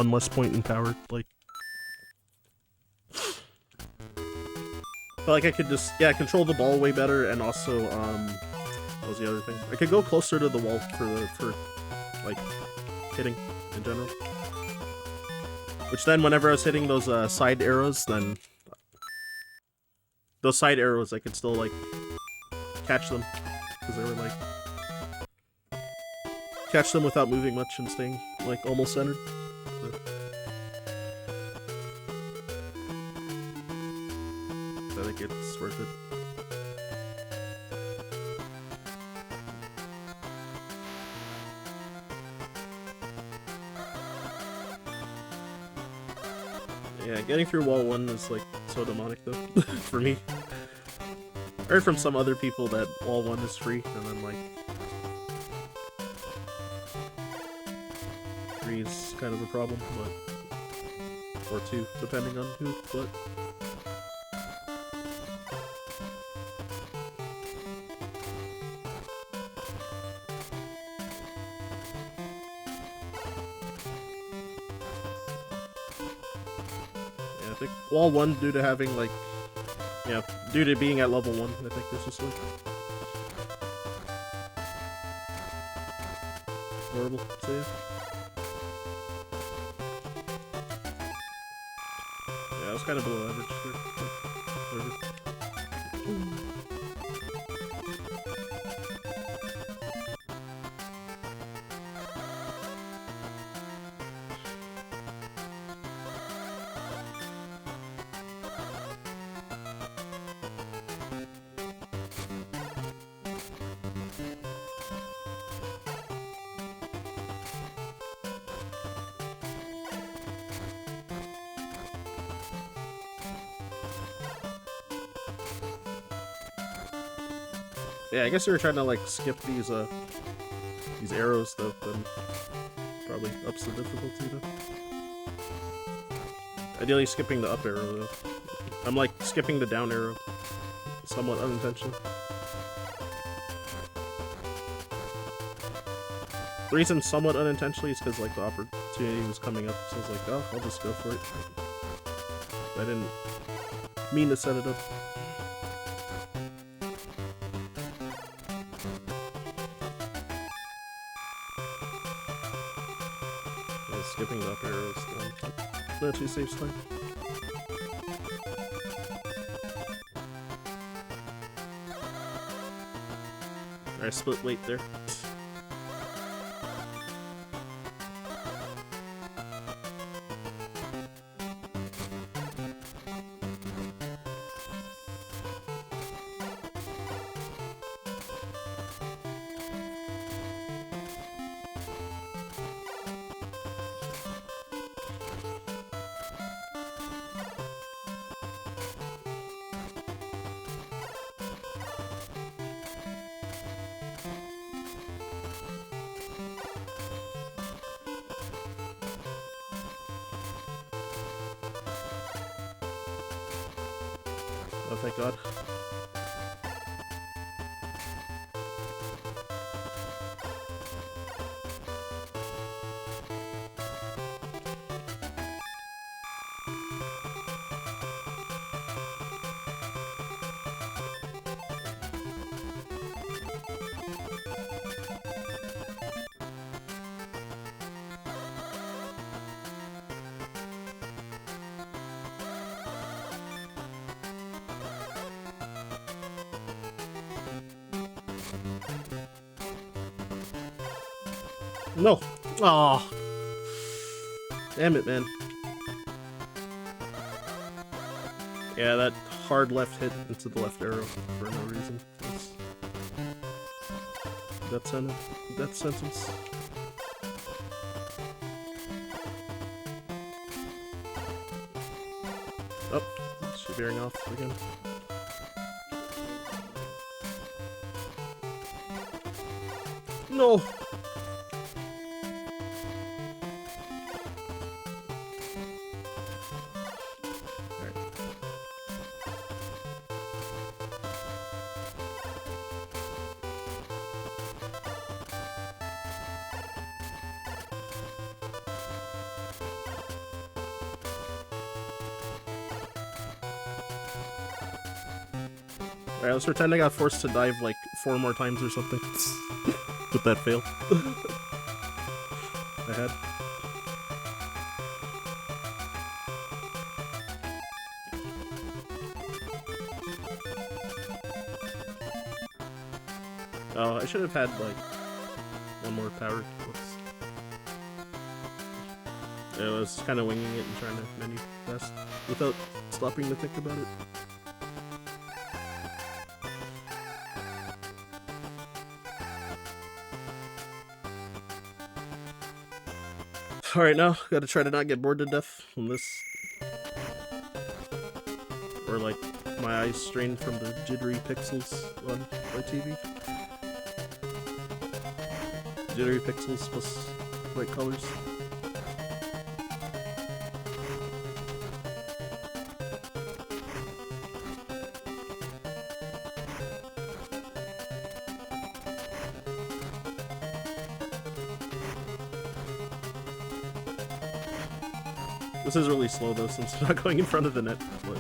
one less point in power. Like, feel like I could just control the ball way better, and also what was the other thing? I could go closer to the wall for like hitting in general. Which then, whenever I was hitting those side arrows, then those side arrows I could still like catch them because they were like catch them without moving much and staying like almost centered. So I think it's worth it. Yeah, getting through wall 1 is like so demonic though, for me. I heard from some other people that wall 1 is free, and then like 3 is kind of a problem, but or 2, depending on who, but I think wall 1, due to having like, due to being at level 1, I think this is like horrible to say. Yeah, I was kind of below average here. Yeah, I guess we were trying to like skip these arrows though, then probably ups the difficulty though. Ideally skipping the up arrow though. I'm like skipping the down arrow, somewhat unintentionally. The reason somewhat unintentionally is because like the opportunity was coming up, so I was like, oh, I'll just go for it. I didn't mean to set it up. Skipping the up arrows, that actually saves time. I split weight there. Oh, thank God. No. Aw. Damn it, man. Yeah, that hard left hit into the left arrow for no reason. Death sentence. Oh, she's veering off again. No! Alright, let's pretend I got forced to dive like 4 more times or something. With that fail. I had. Oh, I should have had like 1 more power. Whoops. I was kind of winging it and trying to menu fast without stopping to think about it. Alright, now gotta try to not get bored to death from this. Or like my eyes strained from the jittery pixels on my TV. Jittery pixels plus bright colors. This is really slow though, since I'm not going in front of the net. But,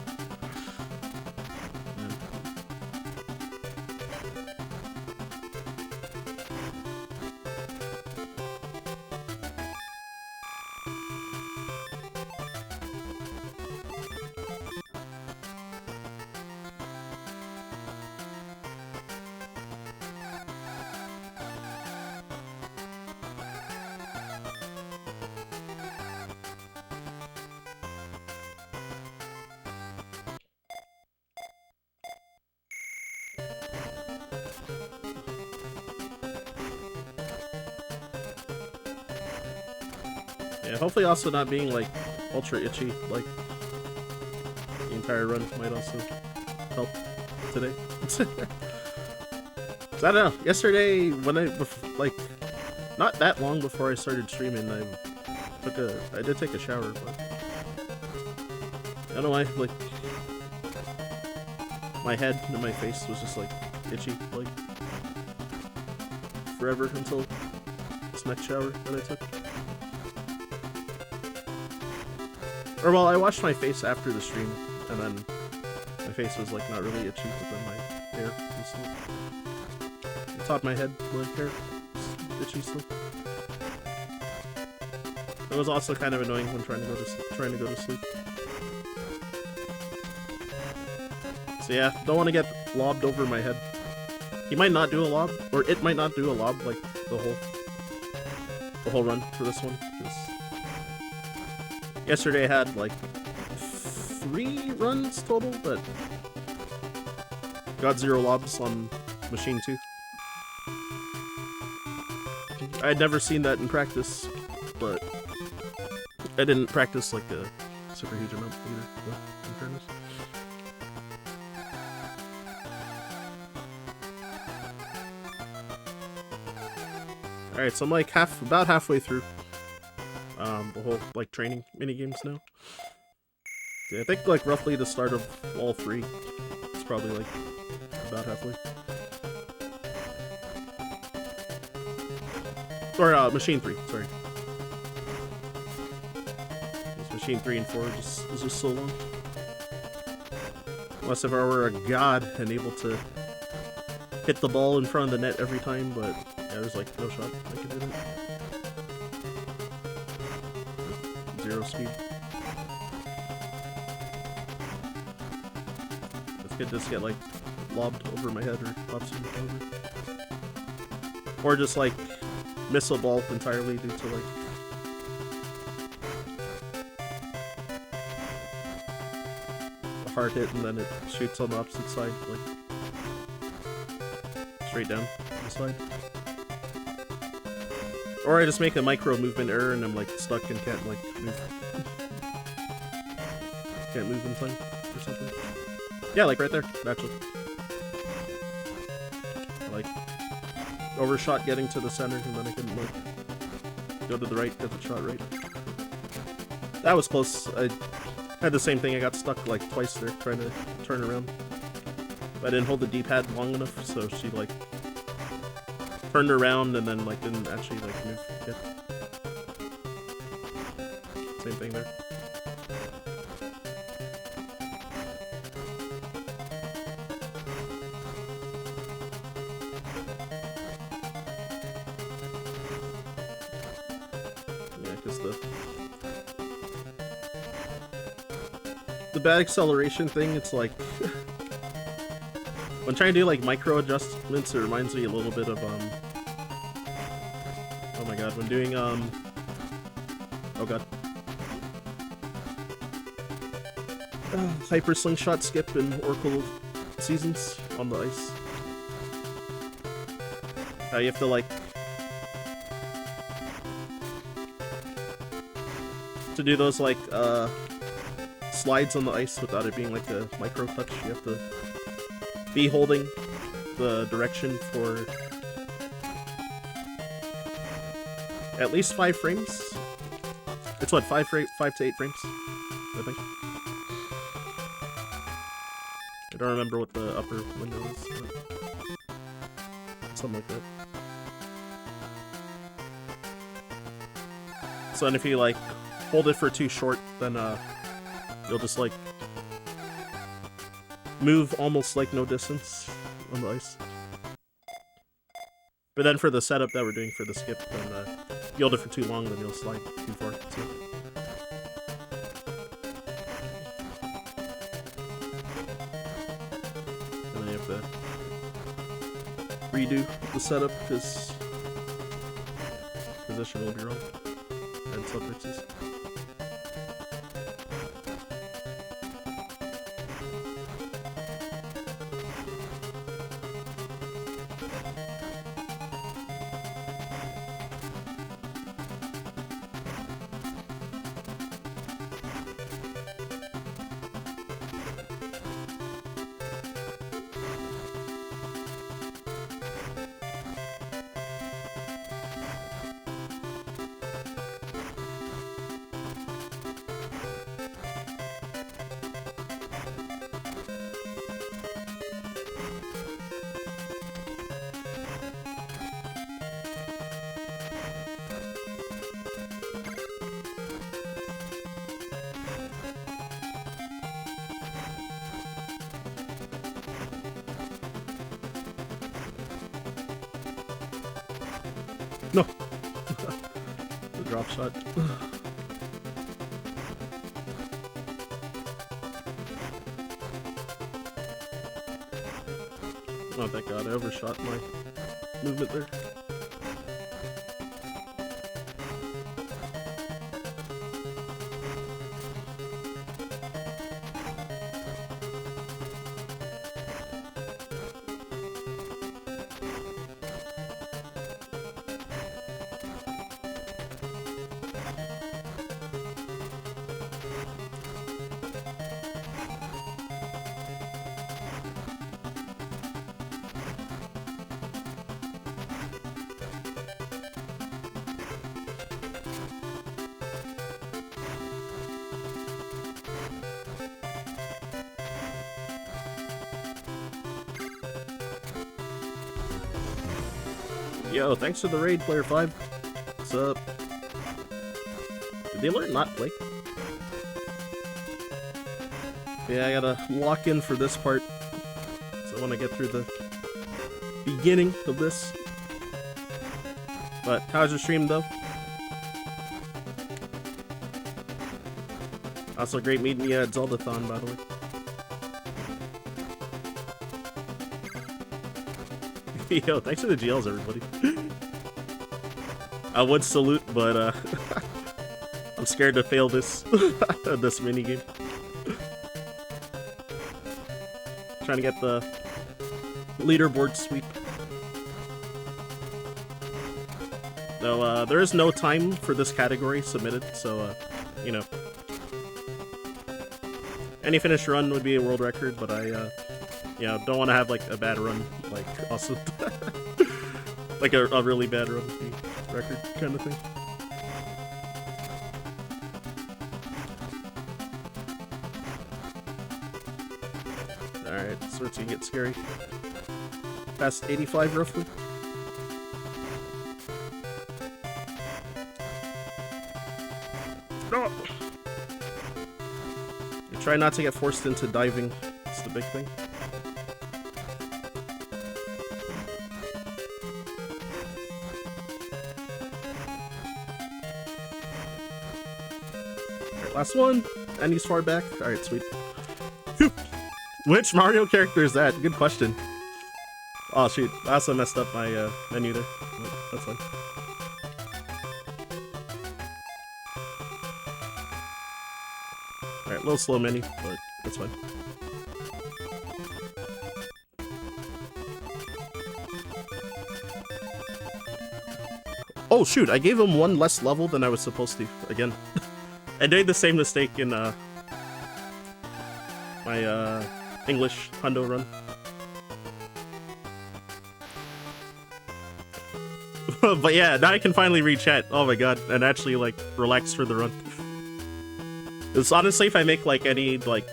yeah, hopefully also not being like ultra itchy, like the entire run might also help today. So I don't know, yesterday when I, like, not that long before I started streaming, I did take a shower, but I don't know why, like, my head and my face was just like itchy, like, forever until this next shower that I took. Or well, I washed my face after the stream, and then my face was like not really itchy, but then my hair was still... The top of my head, my hair was itchy still. It was also kind of annoying when trying to go to sleep. So yeah, don't want to get lobbed over my head. He might not do a lob, or it might not do a lob like the whole run for this one. Yesterday I had like 3 runs total, but got 0 lobs on Machine 2. I had never seen that in practice, but I didn't practice like a super huge amount either, in fairness. Alright, so I'm like about halfway through the whole like training mini games now. Yeah, I think like roughly the start of all 3. It's probably like about halfway. Or Machine 3, sorry. It's Machine 3 and 4 is just so long. Unless if I were a god and able to hit the ball in front of the net every time, but yeah, there's like no shot I could do that. 0 speed. This could just get like lobbed over my head or pops in over. Or just like miss a ball entirely due to like a hard hit and then it shoots on the opposite side, like straight down the side. Or I just make a micro movement error and I'm like stuck and can't like move. Can't move in time or something. Yeah, like right there, actually. Like overshot getting to the center and then I couldn't like go to the right, get the shot right. That was close. I had the same thing, I got stuck like twice there trying to turn around. I didn't hold the D-pad long enough, so she like turned around and then like didn't actually like move yet. Same thing there. the bad acceleration thing, it's like when trying to do like micro adjustments, it reminds me a little bit of oh my god, when doing oh god, hyper slingshot skip in Oracle Seasons on the ice. You have to like to do those like slides on the ice without it being like a micro touch. You have to be holding the direction for at least 5 frames. It's what, 5 to 8 frames, I think. I don't remember what the upper window is, but something like that. So then if you like hold it for too short, then you'll just like move almost like no distance on the ice. But then for the setup that we're doing for the skip, then you hold it for too long, then you'll slide too far. So. And then you have to redo the setup because position will be wrong and subfixes. No! The drop shot. Oh, thank god, I overshot my movement there. Yo, thanks for the raid, Player 5. What's up? Did they learn not play? Yeah, I gotta lock in for this part. So I wanna get through the beginning of this. But how's your stream though? Also great meeting you at Zeldathon, by the way. Yo, thanks for the GLs, everybody. I would salute, but I'm scared to fail this this minigame. Trying to get the leaderboard sweep. No, there is no time for this category submitted, so you know, any finished run would be a world record, but I you know, don't want to have like a bad run, like also like a really bad run would be record kind of thing. Alright, so it's gonna get scary. Past 85 roughly. No! Try not to get forced into diving. That's the big thing. Last one. And he's far back. Alright, sweet. Phew. Which Mario character is that? Good question. Oh shoot, I also messed up my menu there. That's fine. Alright, a little slow menu, but that's fine. Oh shoot, I gave him one less level than I was supposed to, again. I made the same mistake in my English hundo run. But yeah, now I can finally read chat. Oh my god, and actually like relax for the run. It's honestly, if I make like any like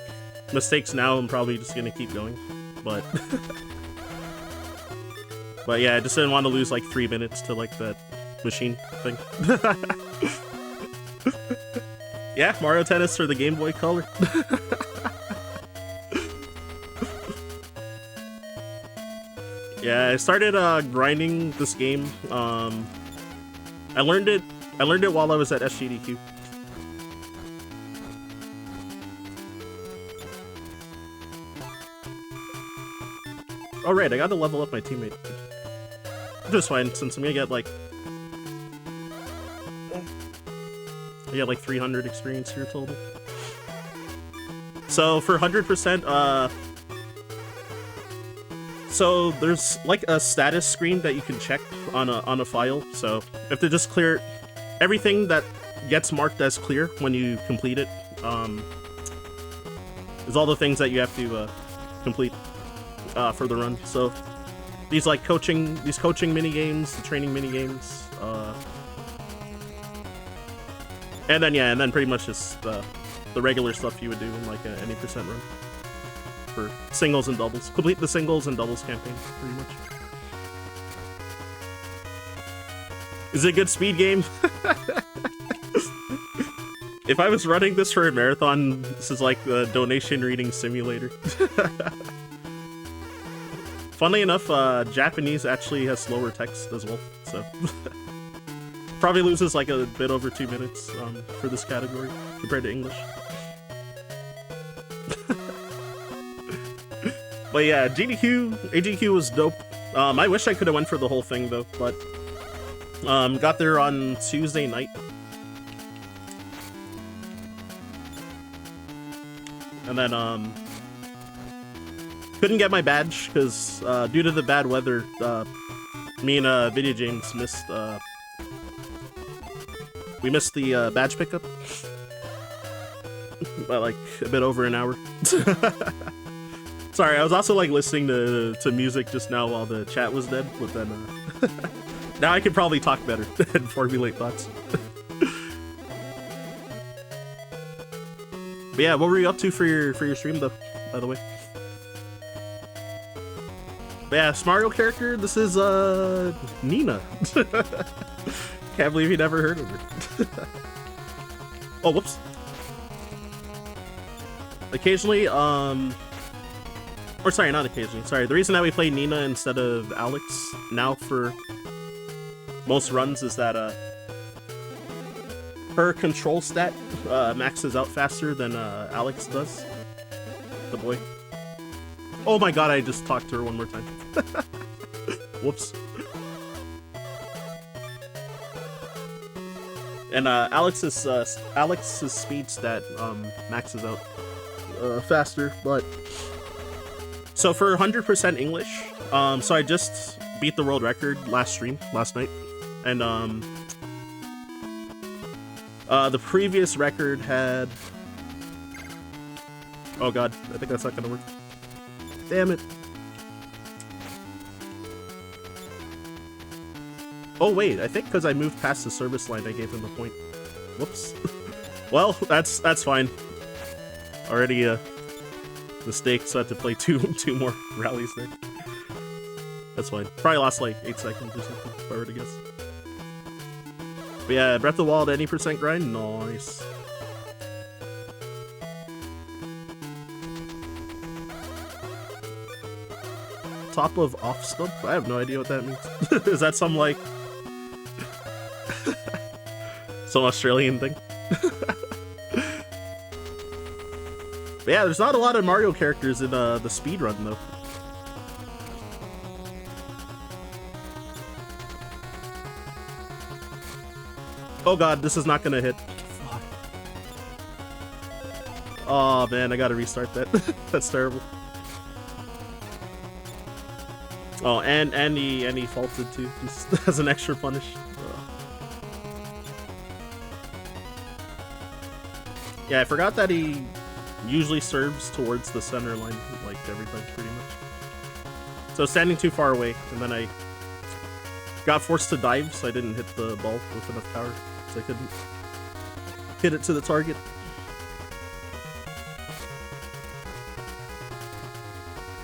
mistakes now, I'm probably just gonna keep going. But but yeah, I just didn't want to lose like 3 minutes to like that machine thing. Yeah, Mario Tennis for the Game Boy Color. Yeah, I started grinding this game. I learned it while I was at SGDQ. Oh right, I got to level up my teammate. Just fine, since I'm gonna get like 300 experience here total. So for 100%, so there's like a status screen that you can check on a file. So if they just clear everything that gets marked as clear when you complete it, is all the things that you have to complete for the run. So these coaching mini games, the training mini games, and then pretty much just the regular stuff you would do in like any percent run. For singles and doubles. Complete the singles and doubles campaign, pretty much. Is it a good speed game? If I was running this for a marathon, this is like the donation reading simulator. Funnily enough, Japanese actually has slower text as well, so... Probably loses like a bit over 2 minutes for this category, compared to English. But yeah, AGQ was dope. I wish I could have went for the whole thing though, but got there on Tuesday night. And then couldn't get my badge because due to the bad weather, me and Video James missed we missed the badge pickup by like a bit over an hour. Sorry, I was also like listening to music just now while the chat was dead, but then now I can probably talk better and formulate thoughts. But yeah, what were you up to for your stream though, by the way? But yeah, Mario character, this is Nina. Can't believe you never heard of her. Oh, whoops. Occasionally, or sorry, not occasionally. Sorry, the reason that we play Nina instead of Alex now for most runs is that her control stat maxes out faster than Alex does. The boy. Oh my god, I just talked to her one more time. Whoops. And Alex's speed stat maxes out faster, but so for 100% English, so I just beat the world record last night, and the previous record had, oh god, I think that's not gonna work. Damn it. Oh wait, I think because I moved past the service line, I gave him a point. Whoops. Well, that's fine. Already a mistake, so I had to play two more rallies there. That's fine. Probably lost like 8 seconds or something, if I were to guess. But yeah, Breath of the Wild, any percent grind? Nice. Top of off stump? I have no idea what that means. Is that some like some Australian thing? But yeah, there's not a lot of Mario characters in the speed run though. Oh god, this is not gonna hit. Fuck. Oh man, I gotta restart that. That's terrible. Oh, and he faulted too, just as an extra punish. Yeah, I forgot that he usually serves towards the center line, like everybody, pretty much. So standing too far away, and then I got forced to dive, so I didn't hit the ball with enough power, so I couldn't hit it to the target.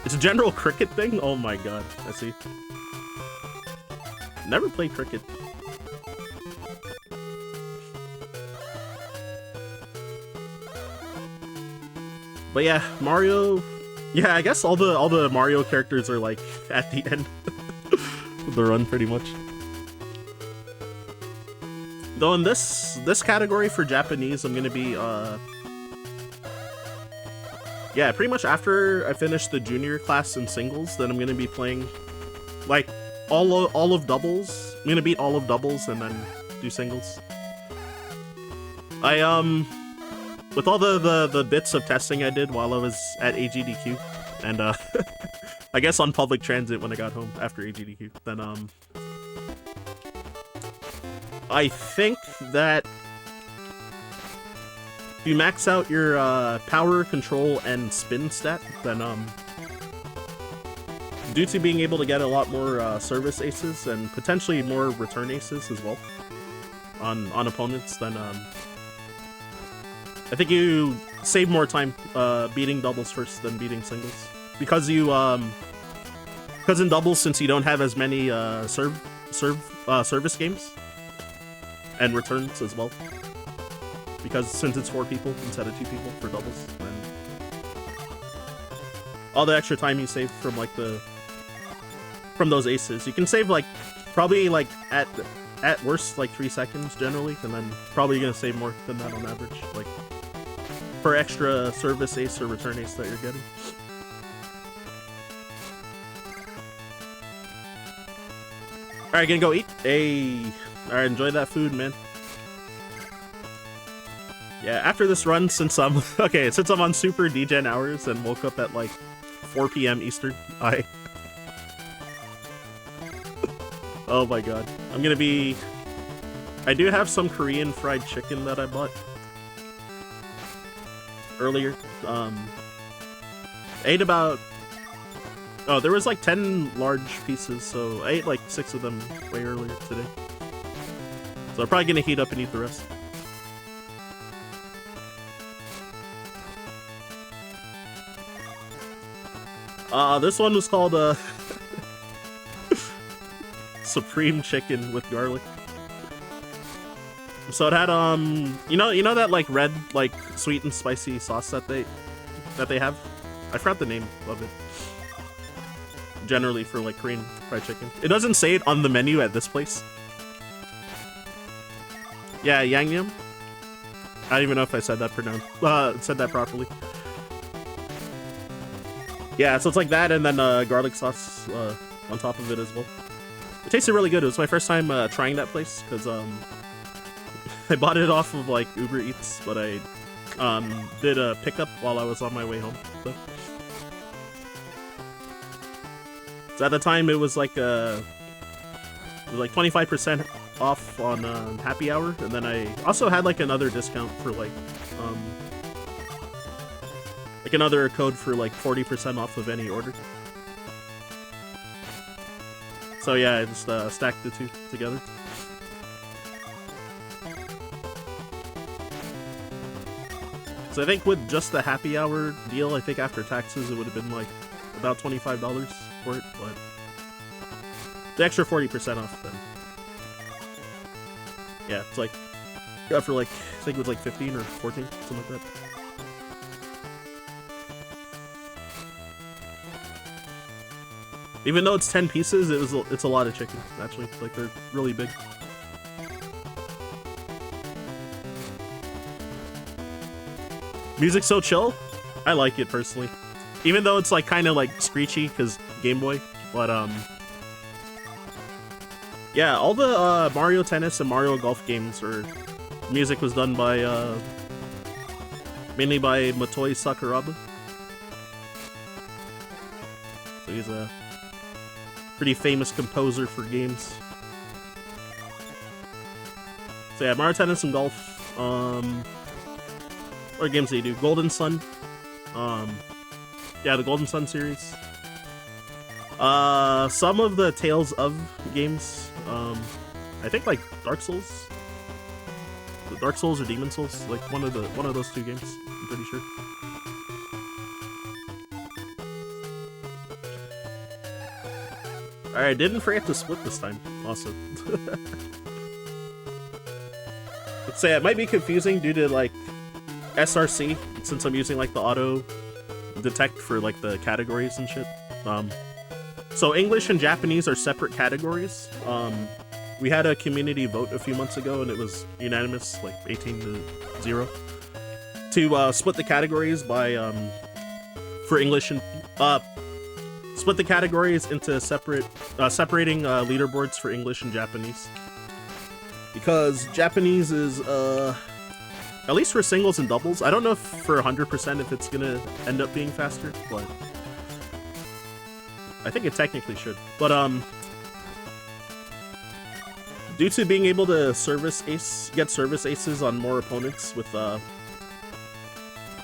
It's a general cricket thing? Oh my god, I see. Never played cricket. But yeah, Mario. Yeah, I guess all the Mario characters are like at the end of the run, pretty much. Though in this category for Japanese, I'm gonna be yeah, pretty much after I finish the junior class in singles, then I'm gonna be playing like all of doubles. I'm gonna beat all of doubles and then do singles. With all the bits of testing I did while I was at AGDQ, and I guess on public transit when I got home after AGDQ, then I think that if you max out your power, control, and spin stat, then due to being able to get a lot more service aces and potentially more return aces as well on opponents, then I think you save more time beating doubles first than beating singles, because you because in doubles, since you don't have as many service games and returns as well, because since it's 4 people instead of 2 people for doubles, then all the extra time you save from like from those aces, you can save like probably like at worst like 3 seconds generally, and then probably gonna save more than that on average, like per extra service ace or return ace that you're getting. Alright, gonna go eat. Alright, enjoy that food, man. Yeah, after this run, since I'm since I'm on super degen hours and woke up at like 4 p.m. Eastern, oh my god. I do have some Korean fried chicken that I bought earlier. I ate about... Oh, there was like 10 large pieces, so I ate like 6 of them way earlier today. So I'm probably gonna heat up and eat the rest. This one was called Supreme Chicken with garlic. So it had you know that like red like sweet and spicy sauce that they have? I forgot the name of it. Generally for like Korean fried chicken. It doesn't say it on the menu at this place. Yeah, yangnyeom. I don't even know if I said that properly. Yeah, so it's like that, and then garlic sauce on top of it as well. It tasted really good. It was my first time trying that place, because I bought it off of like Uber Eats, but I did a pickup while I was on my way home. So at the time it was like 25% off on happy hour, and then I also had like another discount for like another code for like 40% off of any order. So yeah, I just stacked the two together. So I think with just the happy hour deal, I think after taxes it would have been like about $25 for it, but the extra 40% off then. Yeah, it's like got for like I think it was like 15 or 14, something like that. Even though it's 10 pieces, it's a lot of chicken, actually. Like, they're really big. Music's so chill. I like it personally, even though it's like kind of like screechy because Game Boy. But yeah, all the Mario Tennis and Mario Golf games or music was done by mainly by Motoi Sakuraba. So he's a pretty famous composer for games. So yeah, Mario Tennis and Golf. What games do you do? Golden Sun. Yeah, the Golden Sun series. Some of the Tales of games. I think like Dark Souls. Dark Souls or Demon Souls, like one of those two games. I'm pretty sure. All right, didn't forget to split this time. Awesome. Let's say it might be confusing due to like SRC, since I'm using like the auto detect for like the categories and shit. So English and Japanese are separate categories. We had a community vote a few months ago and it was unanimous, like 18-0, to split the categories by for English and split the categories into separate separating leaderboards for English and Japanese, because Japanese is at least for singles and doubles. I don't know if for 100% if it's gonna end up being faster, but I think it technically should. But due to being able to get service aces on more opponents with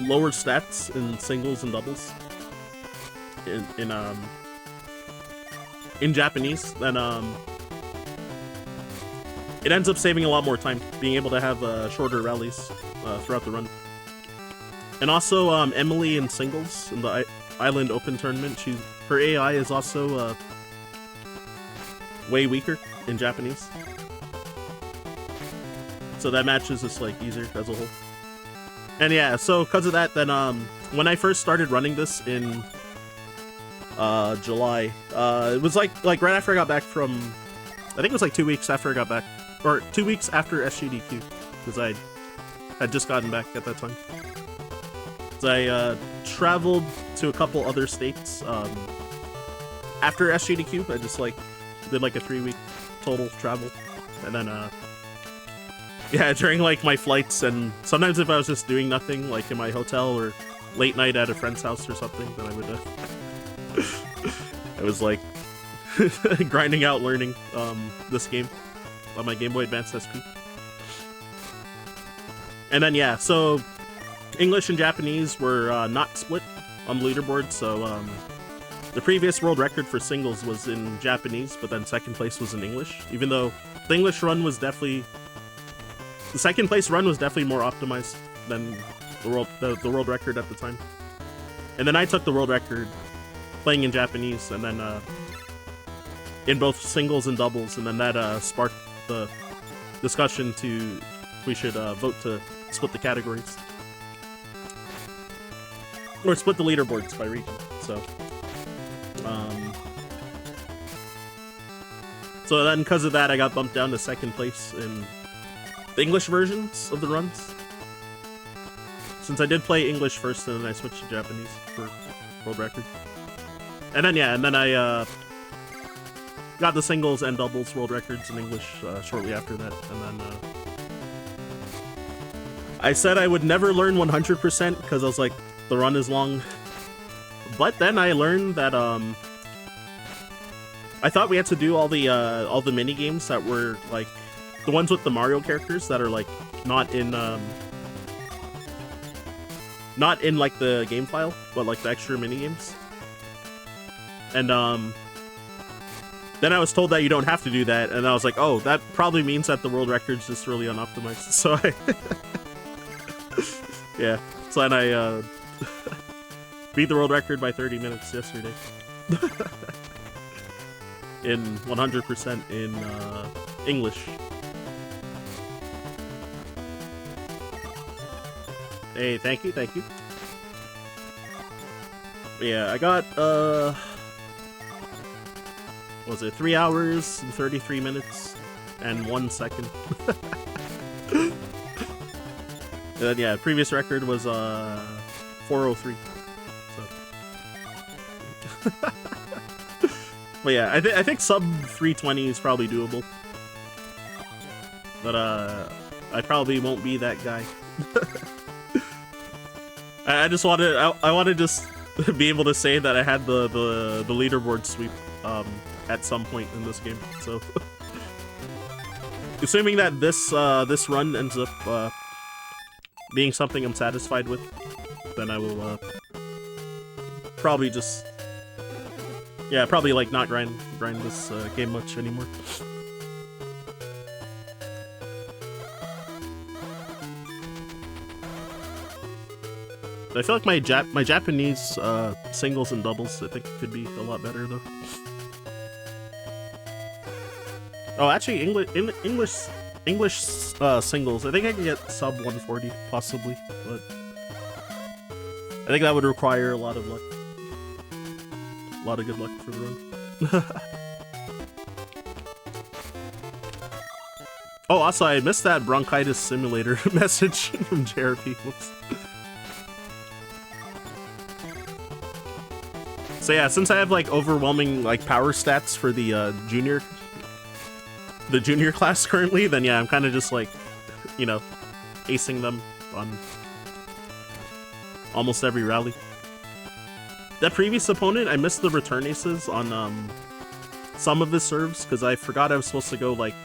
lower stats in singles and doubles in Japanese, then it ends up saving a lot more time, being able to have shorter rallies throughout the run. And also Emily in singles in the Island Open tournament, her AI is also way weaker in Japanese. So that match is just like easier as a whole. And yeah, so because of that, then when I first started running this in July, it was like right after I got back from, I think it was like 2 weeks after I got back, or 2 weeks after SGDQ, because I had just gotten back at that time. So I traveled to a couple other states after SGDQ. I just like did like a 3-week total travel, and then yeah, during like my flights, and sometimes if I was just doing nothing, like in my hotel or late night at a friend's house or something, then I would I was like grinding out learning this game on my Game Boy Advance SP. And then yeah, so English and Japanese were not split on the leaderboard, so the previous world record for singles was in Japanese, but then second place was in English, even though the English run was definitely, the second place run was definitely more optimized than the world record at the time. And then I took the world record playing in Japanese, and then in both singles and doubles, and then that sparked the discussion to we should vote to split the categories. Or split the leaderboards by region. So then because of that, I got bumped down to second place in the English versions of the runs. Since I did play English first, and then I switched to Japanese for world record. And then yeah, and then I got the singles and doubles world records in English shortly after that, and then I said I would never learn 100% because I was like, the run is long. But then I learned that I thought we had to do all the mini games that were like the ones with the Mario characters that are like not in like the game file, but like the extra mini games. And then I was told that you don't have to do that, and I was like, oh, that probably means that the world record's just really unoptimized. So I yeah, so then I beat the world record by 30 minutes yesterday. In 100% in English. Hey, thank you, thank you. Yeah, I got what was it, 3 hours and 33 minutes and 1 second. And then yeah, previous record was 403. So. But yeah, I think sub 320 is probably doable. But I probably won't be that guy. I just wanted I want to just be able to say that I had the leaderboard sweep at some point in this game. So assuming that this run ends up being something I'm satisfied with, then I will probably just probably like not grind this game much anymore. I feel like my Japanese singles and doubles, I think, could be a lot better though. Oh, actually, English singles, I think I can get sub 140 possibly, but I think that would require a lot of luck, a lot of good luck for the run. Oh, also, I missed that bronchitis simulator message from JRP. Whoops. So yeah, since I have like overwhelming like power stats for the junior class currently, then yeah, I'm kind of just like, you know, acing them on almost every rally. That previous opponent, I missed the return aces on some of his serves because I forgot I was supposed to go like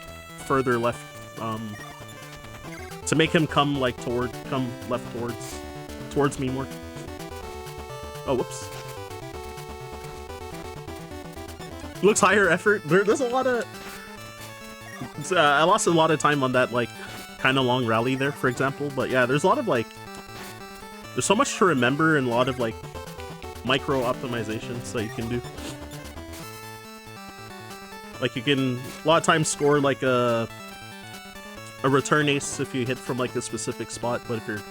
further left to make him come like come left towards me more. Oh, whoops. Looks higher effort. There's a lot of I lost a lot of time on that like kind of long rally there, for example, but yeah, there's a lot of like there's so much to remember and a lot of like micro optimizations that you can do. Like you can a lot of times score like a return ace if you hit from like a specific spot, but if you're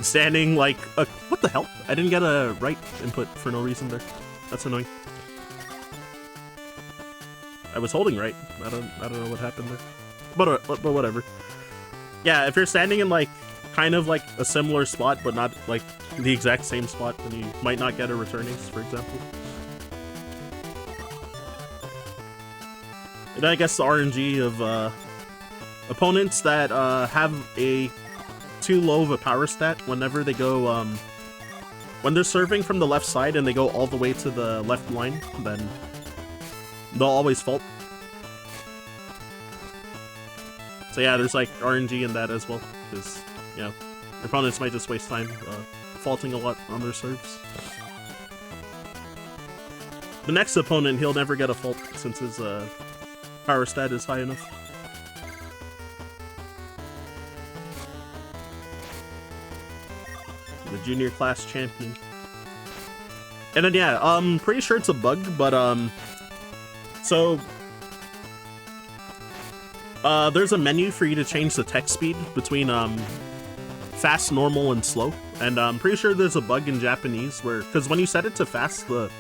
standing like what the hell? I didn't get a right input for no reason there. That's annoying. I was holding right. I don't know what happened there, but whatever. Yeah, if you're standing in like kind of like a similar spot, but not like the exact same spot, then you might not get a return ace, for example. And I guess the RNG of opponents that have a too low of a power stat whenever they go when they're serving from the left side and they go all the way to the left line, then they'll always fault. So yeah, there's like RNG in that as well, because, you know, opponents might just waste time faulting a lot on their serves. The next opponent, he'll never get a fault since his power stat is high enough. The junior class champion. And then yeah, pretty sure it's a bug, but so there's a menu for you to change the text speed between fast, normal, and slow. And I'm pretty sure there's a bug in Japanese where, because when you set it to fast, the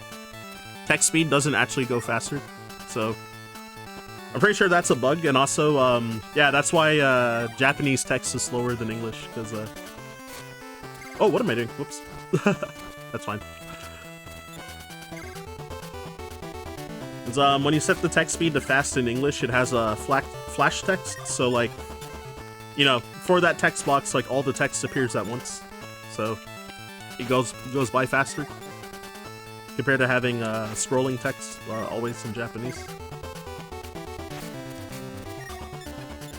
text speed doesn't actually go faster. So I'm pretty sure that's a bug. And also, yeah, that's why Japanese text is slower than English. Because oh, what am I doing? Whoops. That's fine. When you set the text speed to fast in English, it has a flash text, so like, you know, for that text box, like all the text appears at once, so it goes by faster compared to having scrolling text always in Japanese.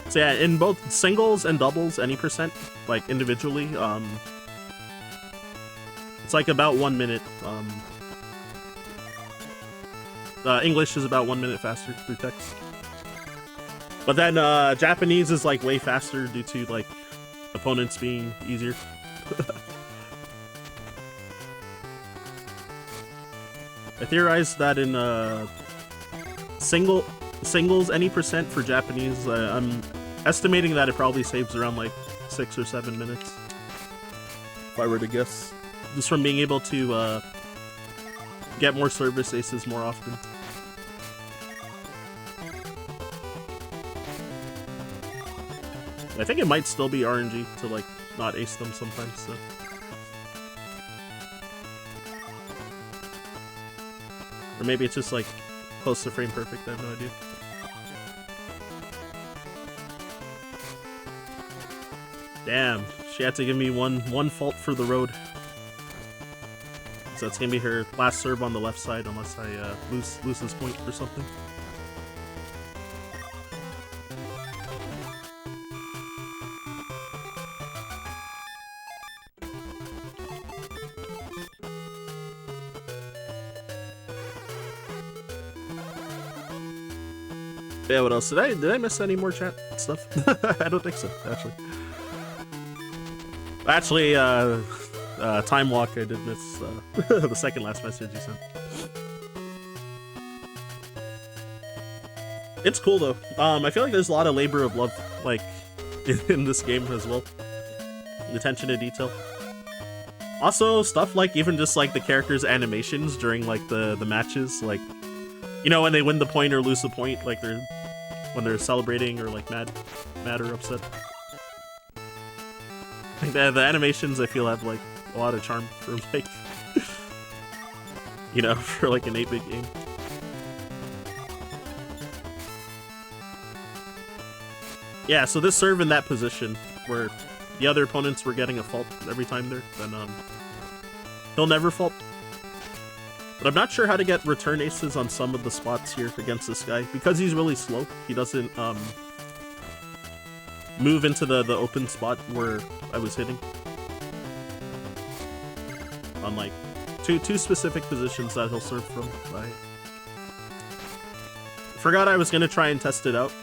So yeah, in both singles and doubles, any percent, like individually, it's like about 1 minute. English is about 1 minute faster through text. But then Japanese is like way faster due to like opponents being easier. I theorized that in singles any percent for Japanese, I'm estimating that it probably saves around like 6 or 7 minutes, if I were to guess, just from being able to get more service aces more often. I think it might still be RNG to like not ace them sometimes, so Or maybe it's just like close to frame perfect, I have no idea. Damn, she had to give me one fault for the road. So it's gonna be her last serve on the left side unless I lose this point or something. Yeah, what else? Did I miss any more chat stuff? I don't think so, actually. Actually, Time Walk, I did miss the second last message you sent. It's cool though. I feel like there's a lot of labor of love, like, in this game as well. The attention to detail. Also, stuff like even just like the characters' animations during like the matches, like, you know, when they win the point or lose the point, like when they're celebrating or like mad or upset. Like the animations I feel have like a lot of charm for like, you know, for like an 8-bit game. Yeah, so this serve in that position where the other opponents were getting a fault every time there, then he'll never fault. But I'm not sure how to get return aces on some of the spots here against this guy. Because he's really slow, he doesn't move into the open spot where I was hitting. On like two specific positions that he'll serve from. I forgot I was gonna try and test it out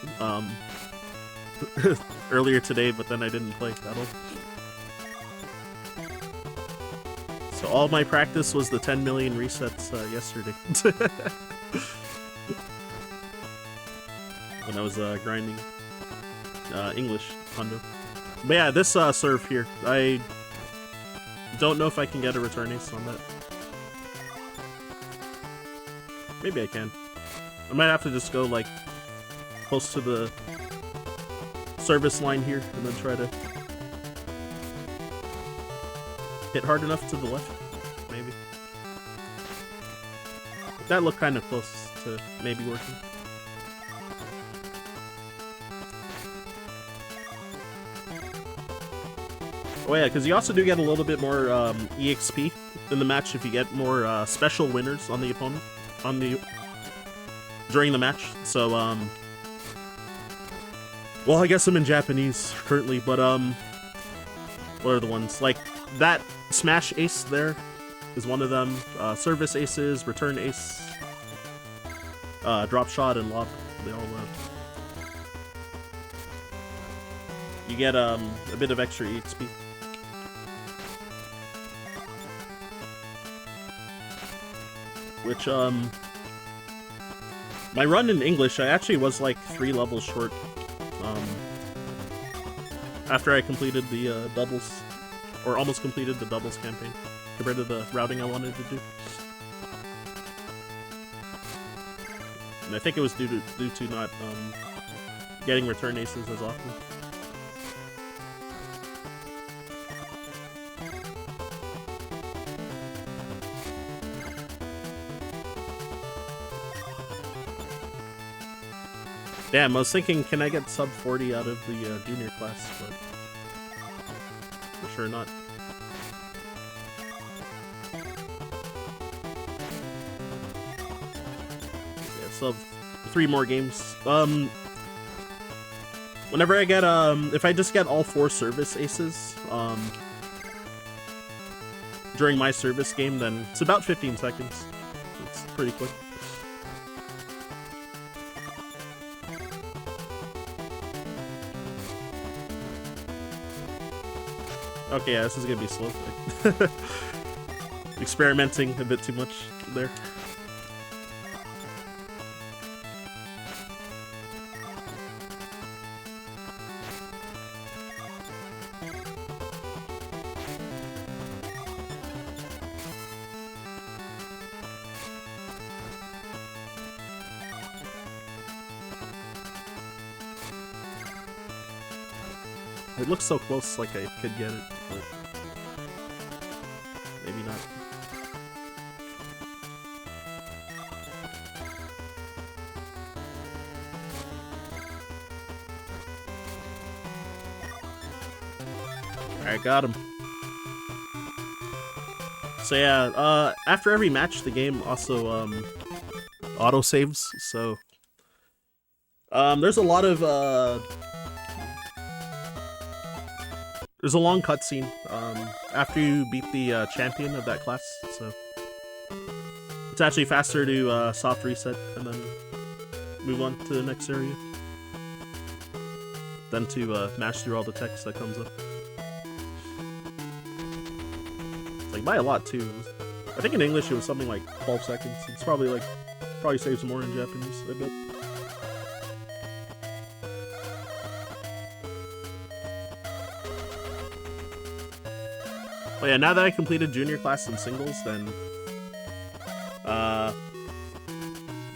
earlier today, but then I didn't play at all. So all my practice was the 10 million resets yesterday. When I was grinding English Hondo. But yeah, this serve here, I don't know if I can get a return ace on that. Maybe I can. I might have to just go like close to the service line here and then try to hit hard enough to the left, maybe. That looked kind of close to maybe working. Oh yeah, because you also do get a little bit more EXP in the match if you get more special winners on the opponent during the match. So well, I guess I'm in Japanese currently, but what are the ones like that? Smash ace there is one of them. Service aces, return ace, drop shot, and lob. They all you get a bit of extra EXP. Which my run in English, I actually was like 3 levels short after I completed the doubles, or almost completed the doubles campaign compared to the routing I wanted to do. And I think it was due to not getting return aces as often. Damn, I was thinking, can I get sub 40 out of the junior class, but for sure not. Yeah, sub 3 more games. Whenever I get, if I just get all 4 service aces, during my service game, then it's about 15 seconds. It's pretty quick. Okay, yeah, this is gonna be slow. Experimenting a bit too much there. It looks so close, like I could get it, but maybe not. I got him. So yeah, after every match, the game also auto saves. So there's a lot of there's a long cutscene after you beat the champion of that class. So it's actually faster to soft reset and then move on to the next area than to mash through all the text that comes up. It's like by a lot too. I think in English it was something like 12 seconds. It's probably saves more in Japanese, I bet. Oh yeah, now that I completed junior class and singles, then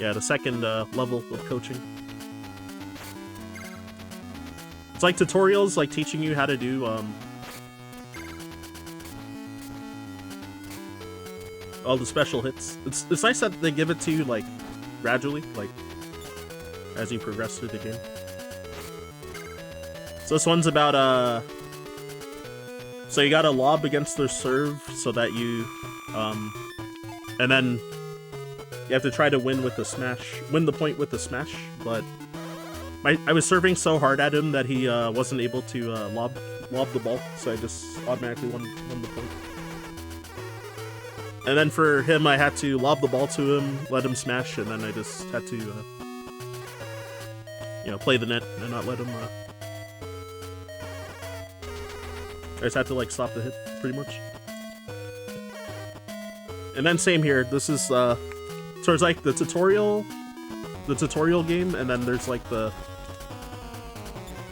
yeah, the second level of coaching. It's like tutorials, like teaching you how to do all the special hits. It's nice that they give it to you like gradually, like as you progress through the game. So this one's about so you gotta lob against their serve so that you and then you have to try to win with the smash, win the point with the smash, but I was serving so hard at him that he wasn't able to lob the ball, so I just automatically won the point. And then for him, I had to lob the ball to him, let him smash, and then I just had to, you know, play the net and not let him. I just had to like stop the hit, pretty much. And then same here. This is so it's like the tutorial game, and then there's like an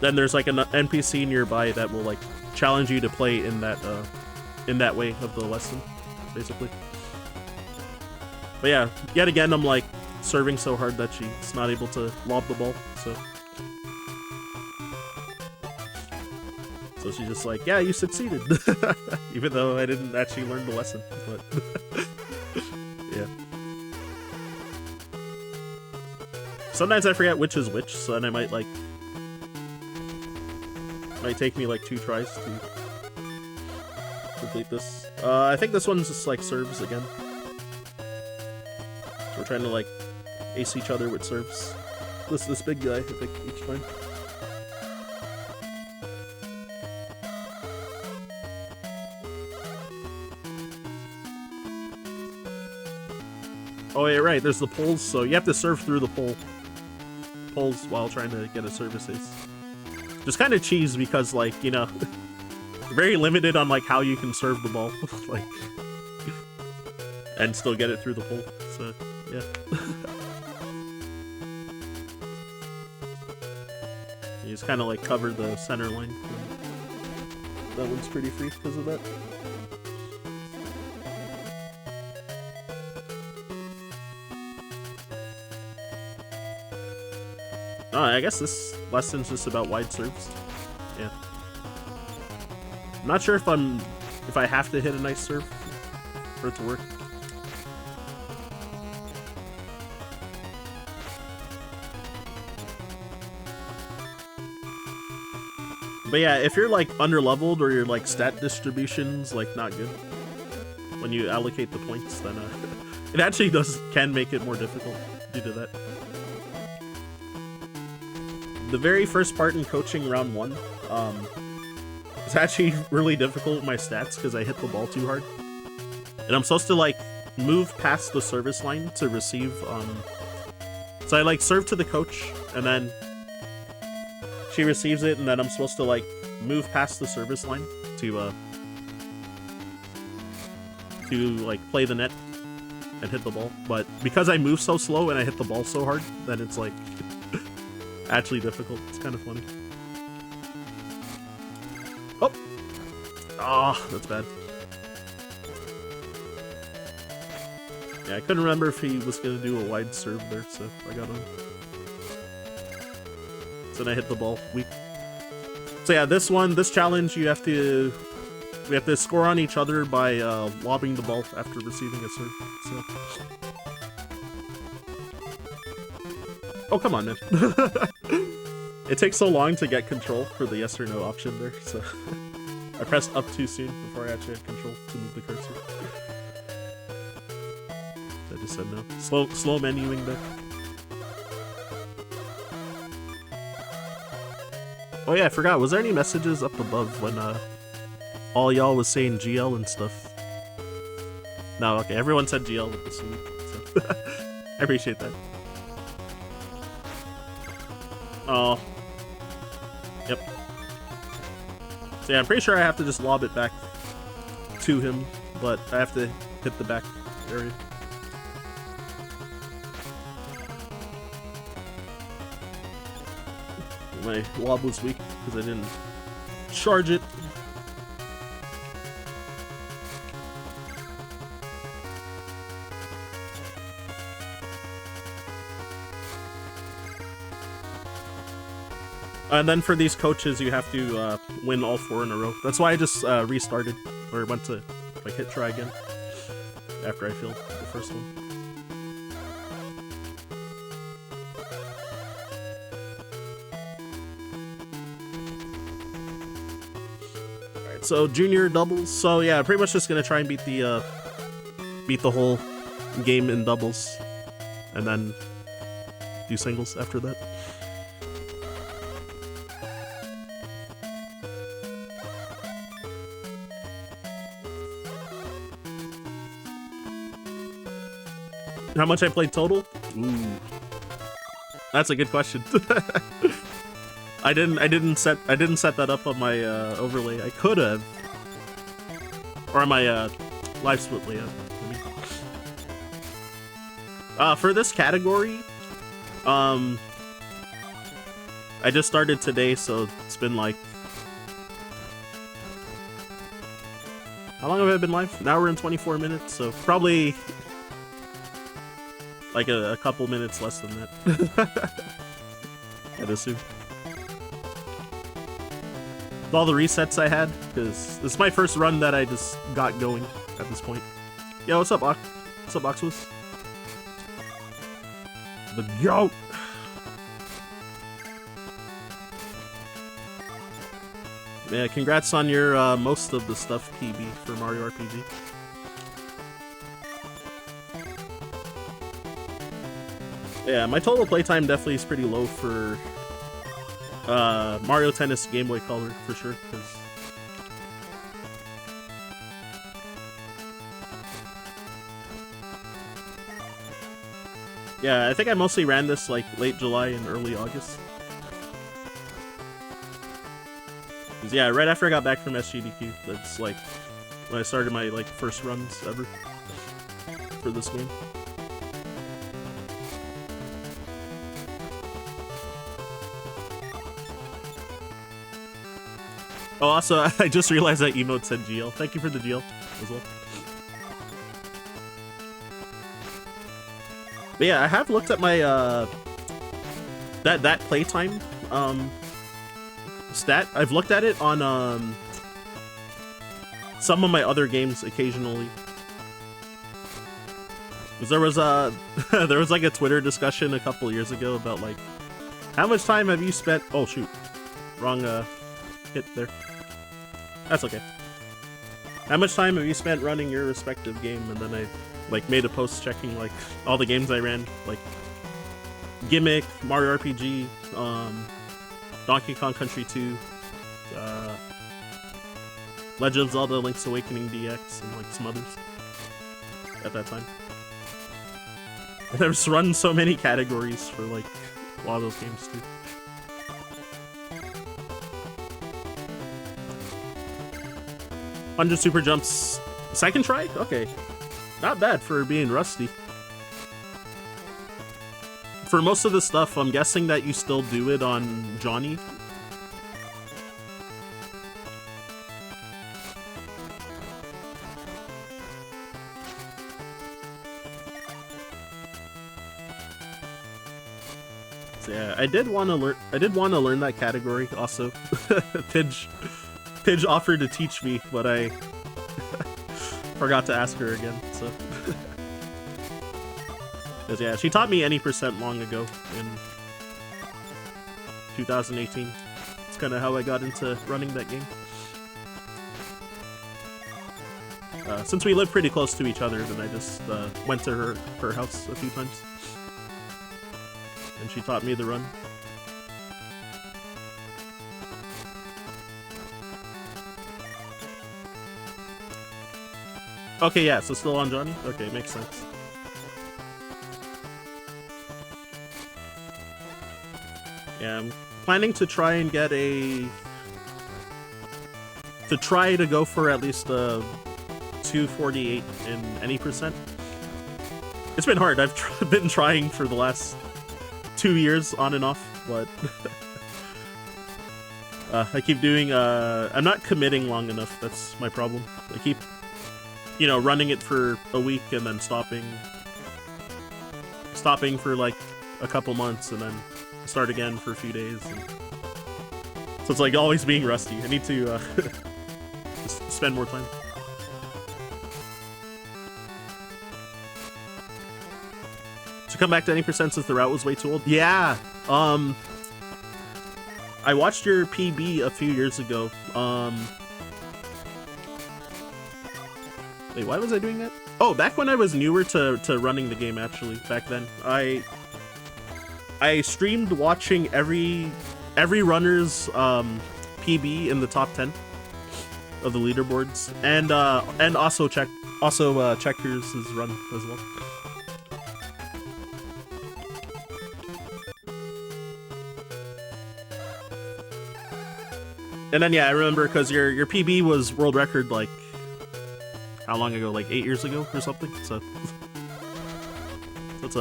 NPC nearby that will like challenge you to play in that way of the lesson, basically. But yeah, yet again, I'm like serving so hard that she's not able to lob the ball, so she's just like, yeah, you succeeded. Even though I didn't actually learn the lesson, but yeah. Sometimes I forget which is which, so then I might take me like 2 tries to complete this. I think this one's just like serves again. We're trying to like ace each other with serves. This big guy, I think, each time. Oh yeah, right, there's the poles, so you have to serve through the poles while trying to get a service ace. Just kind of cheese because, like, you know, very limited on like how you can serve the ball, like, and still get it through the pole. So yeah. You just kind of like cover the center line. That one's pretty free because of that. Oh, I guess this lesson's just about wide serves. Yeah. I'm not sure if I have to hit a nice serve for it to work. But yeah, if you're like underleveled or your like stat distribution's like not good when you allocate the points, then it actually can make it more difficult due to that. The very first part in coaching round 1, it's actually really difficult with my stats because I hit the ball too hard. And I'm supposed to like move past the service line to receive, so I like serve to the coach and then she receives it, and then I'm supposed to like move past the service line to like play the net and hit the ball. But because I move so slow and I hit the ball so hard, then it's like actually difficult. It's kind of funny. Oh! Ah, that's bad. Yeah, I couldn't remember if he was going to do a wide serve there, so I got him. So then I hit the ball weak. So yeah, this challenge, we have to score on each other by lobbing the ball after receiving a serve. So. Oh, come on, man. It takes so long to get control for the yes or no option there, so I pressed up too soon before I actually had control to move the cursor. I just said no. Slow menuing there. Oh yeah, I forgot. Was there any messages up above when all y'all was saying GL and stuff? No, okay. Everyone said GL with the salute, so I appreciate that. Oh. Yep. So yeah, I'm pretty sure I have to just lob it back to him, but I have to hit the back area. My lob was weak because I didn't charge it. And then for these coaches, you have to win all 4 in a row. That's why I just restarted, or went to like hit try again after I failed the first one. Alright, so junior doubles. So yeah, pretty much just gonna try and beat the whole game in doubles, and then do singles after that. How much I played total? Ooh, that's a good question. I didn't set that up on my overlay. I could have, or on my live split layout. For this category, I just started today, so it's been like, how long have I been live? Now we're in 24 minutes, so probably like a couple minutes less than that. I'd assume. With all the resets I had, because this is my first run that I just got going at this point. Yo, what's up, what's up, Oxus? The goat! Yeah, congrats on your most of the stuff PB for Mario RPG. Yeah, my total playtime definitely is pretty low for Mario Tennis Game Boy Color, for sure, because yeah, I think I mostly ran this like late July and early August. Yeah, right after I got back from SGDQ, that's like when I started my like first runs ever for this game. Oh, also, I just realized that emote said GL. Thank you for the GL as well. But yeah, I have looked at my that playtime stat. I've looked at it on some of my other games occasionally. Because there was there was like a Twitter discussion a couple years ago about like how much time have you spent? Oh shoot, wrong hit there. That's okay. How much time have you spent running your respective game? And then I like made a post checking like all the games I ran, like Gimmick, Mario RPG, Donkey Kong Country 2, Legend of Zelda: Link's Awakening DX, and like some others at that time. And I've just run so many categories for like a lot of those games too. 100 super jumps, second try? Okay. Not bad for being rusty. For most of the stuff, I'm guessing that you still do it on Johnny. So yeah, I did want to learn that category also. Pidge offered to teach me, but I forgot to ask her again, so. Because yeah, she taught me any percent long ago in 2018. It's kind of how I got into running that game. Since we live pretty close to each other, then I just went to her house a few times, and she taught me the run. Okay, yeah, so still on Johnny? Okay, makes sense. Yeah, I'm planning to try and get to try to go for at least 248 in any percent. It's been hard. I've been trying for the last 2 years on and off, but I keep doing, I'm not committing long enough. That's my problem. I keep, you know, running it for a week and then stopping for like a couple months and then start again for a few days. And so it's like always being rusty. I need to just spend more time. To come back to any percent since the route was way too old? Yeah. I watched your PB a few years ago. Wait, why was I doing that? Oh, back when I was newer to running the game, actually, back then. I streamed watching every runner's PB in the top 10 of the leaderboards, and also Checkers' run as well. And then yeah, I remember because your PB was world record like how long ago? Like 8 years ago or something. So that's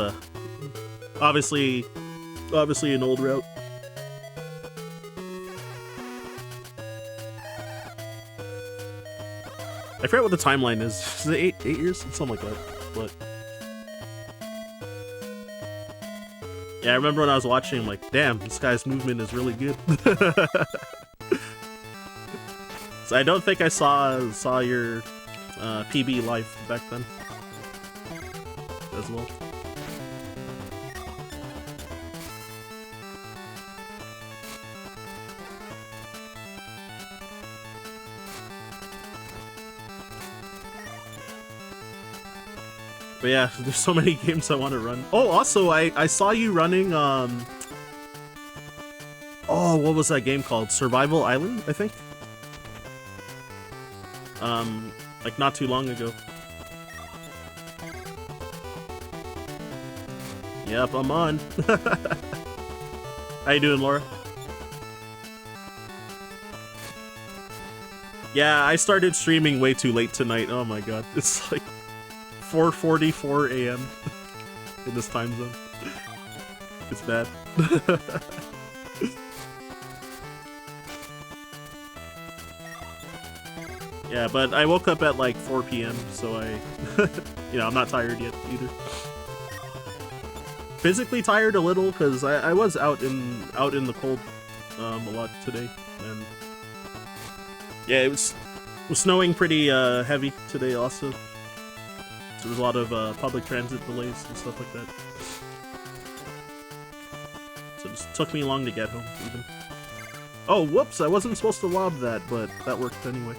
obviously an old route. I forget what the timeline is. Is it 8 years? Something like that. But yeah, I remember when I was watching, I'm like, damn, this guy's movement is really good. So I don't think I saw your PB live back then as well. But yeah, there's so many games I want to run. Oh, also, I saw you running, oh, what was that game called? Survival Island, I think? Like not too long ago. Yep, I'm on. How you doing, Laura? Yeah, I started streaming way too late tonight. Oh my god, it's like 4:44 a.m. in this time zone. It's bad. Yeah, but I woke up at like 4 p.m, so you know, I'm not tired yet either. Physically tired a little because I was out in the cold a lot today, and yeah, it was snowing pretty heavy today also. So there was a lot of public transit delays and stuff like that. So it just took me long to get home even. Oh, whoops! I wasn't supposed to lob that, but that worked anyway.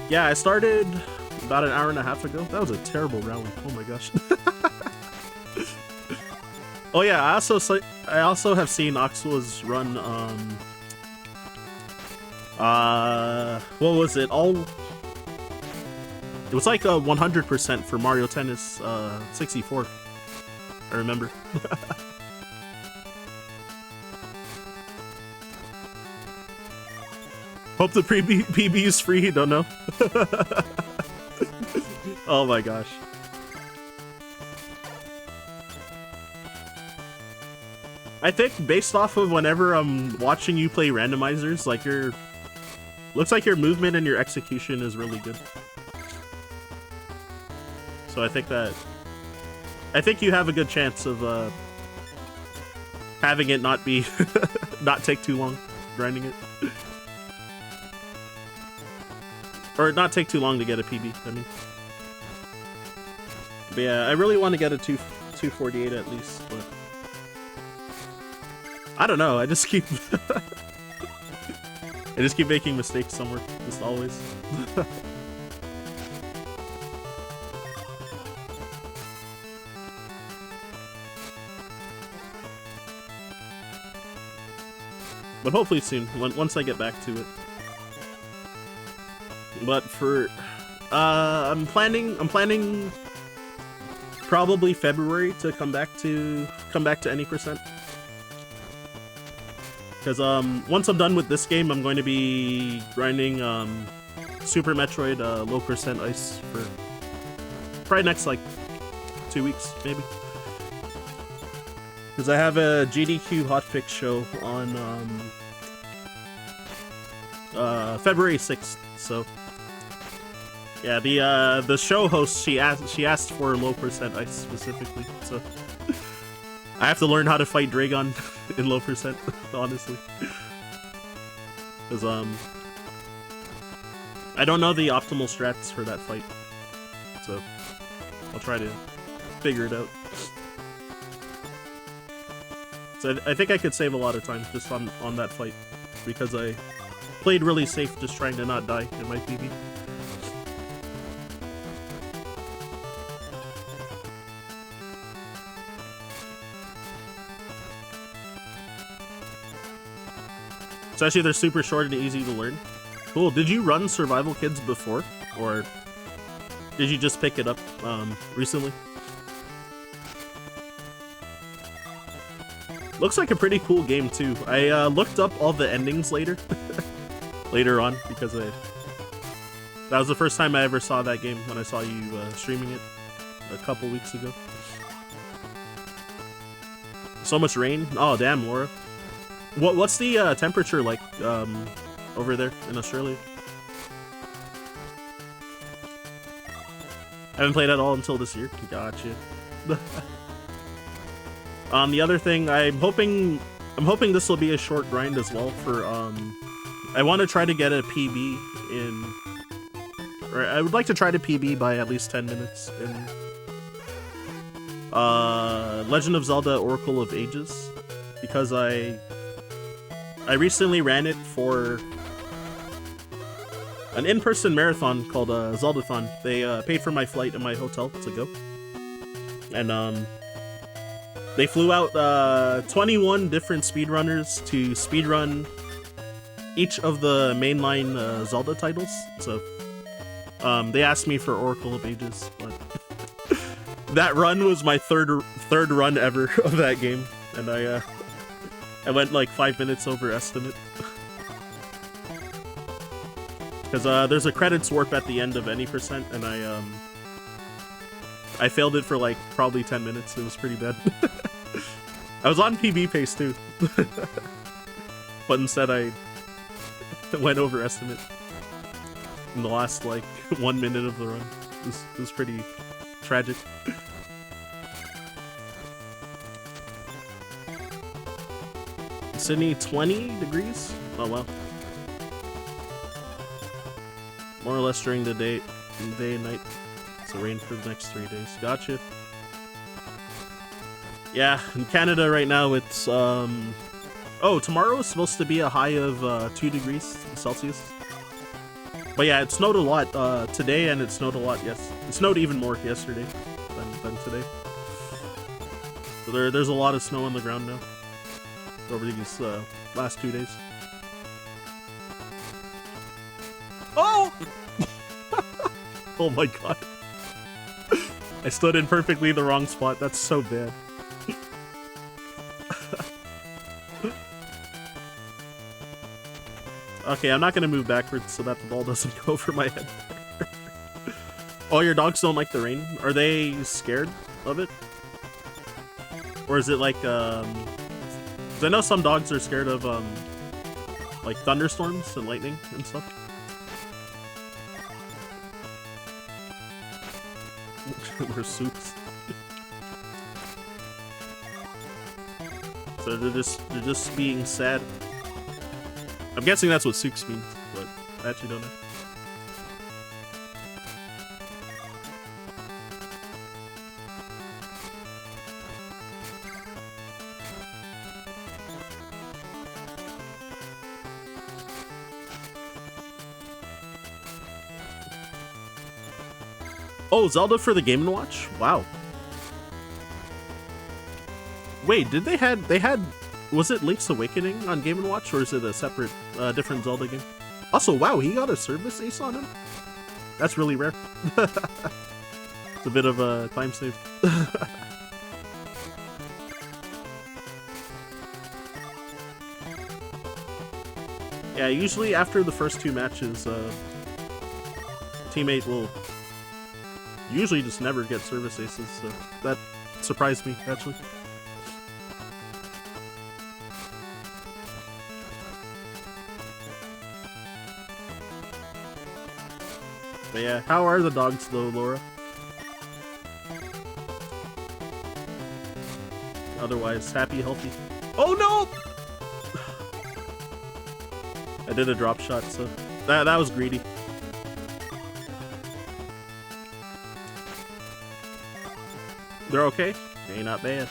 Yeah, I started about an hour and a half ago. That was a terrible rally. Oh my gosh. Oh yeah, I also have seen Oxla's run. What was it? It was like a 100% for Mario Tennis 64. I remember. Hope the PB is free, don't know. Oh my gosh. I think based off of whenever I'm watching you play randomizers, like looks like your movement and your execution is really good. So I think you have a good chance of having it not be not take too long grinding it. Or not take too long to get a PB, I mean. But yeah, I really want to get a 248 at least, but I don't know, I just keep I just keep making mistakes somewhere, just always. But hopefully soon, once I get back to it. But for, I'm planning probably February to come back to any percent. Because once I'm done with this game, I'm going to be grinding Super Metroid low percent ice for probably next like 2 weeks maybe. Because I have a GDQ hotfix show on February 6th, so yeah, the show host she asked for low percent ice specifically, so I have to learn how to fight Dragon in low percent, honestly, because I don't know the optimal strats for that fight, so I'll try to figure it out. So I think I could save a lot of time just on that fight, because I played really safe just trying to not die in my PB. Especially they're super short and easy to learn. Cool. Did you run Survival Kids before? Or did you just pick it up recently? Looks like a pretty cool game too. I looked up all the endings later on, because that was the first time I ever saw that game, when I saw you streaming it a couple weeks ago. So much rain. Oh damn, Laura. What's the temperature like over there in Australia? I haven't played at all until this year. Gotcha. The other thing, I'm hoping this will be a short grind as well for I want to try to get a PB in, or I would like to try to PB by at least 10 minutes in Legend of Zelda Oracle of Ages, because I recently ran it for an in-person marathon called Zeldathon. They paid for my flight and my hotel to go, and they flew out 21 different speedrunners to speedrun each of the mainline Zelda titles. So they asked me for Oracle of Ages, but that run was my third run ever of that game, and I went like 5 minutes over estimate. Because there's a credits warp at the end of any percent, and I failed it for like probably 10 minutes. It was pretty bad. I was on PB pace too, but instead I went over estimate in the last like 1 minute of the run. It was pretty tragic. Sydney, 20 degrees? Oh wow. More or less during the day and night. So rain for the next 3 days. Gotcha. Yeah, in Canada right now it's oh, tomorrow is supposed to be a high of 2 degrees Celsius. But yeah, it snowed a lot today, and it snowed a lot it snowed even more yesterday than today. So there's a lot of snow on the ground now over these last 2 days. Oh! Oh my god. I stood in perfectly the wrong spot. That's so bad. Okay, I'm not gonna move backwards so that the ball doesn't go over my head. Oh, your dogs don't like the rain? Are they scared of it? Or is it like, 'cause I know some dogs are scared of, like thunderstorms and lightning and stuff. Or soups. So they're just being sad. I'm guessing that's what souks means, but I actually don't know. Oh, Zelda for the Game & Watch? Wow. Wait, did they had was it Link's Awakening on Game & Watch, or is it a separate different Zelda game? Also, wow, he got a service ace on him? That's really rare. It's a bit of a time save. Yeah, usually after the first 2 matches, teammate will usually just never get service aces, so that surprised me, actually. But yeah, how are the dogs though, Laura? Otherwise, happy, healthy. Oh no! I did a drop shot, so that was greedy. They're okay? They not bad.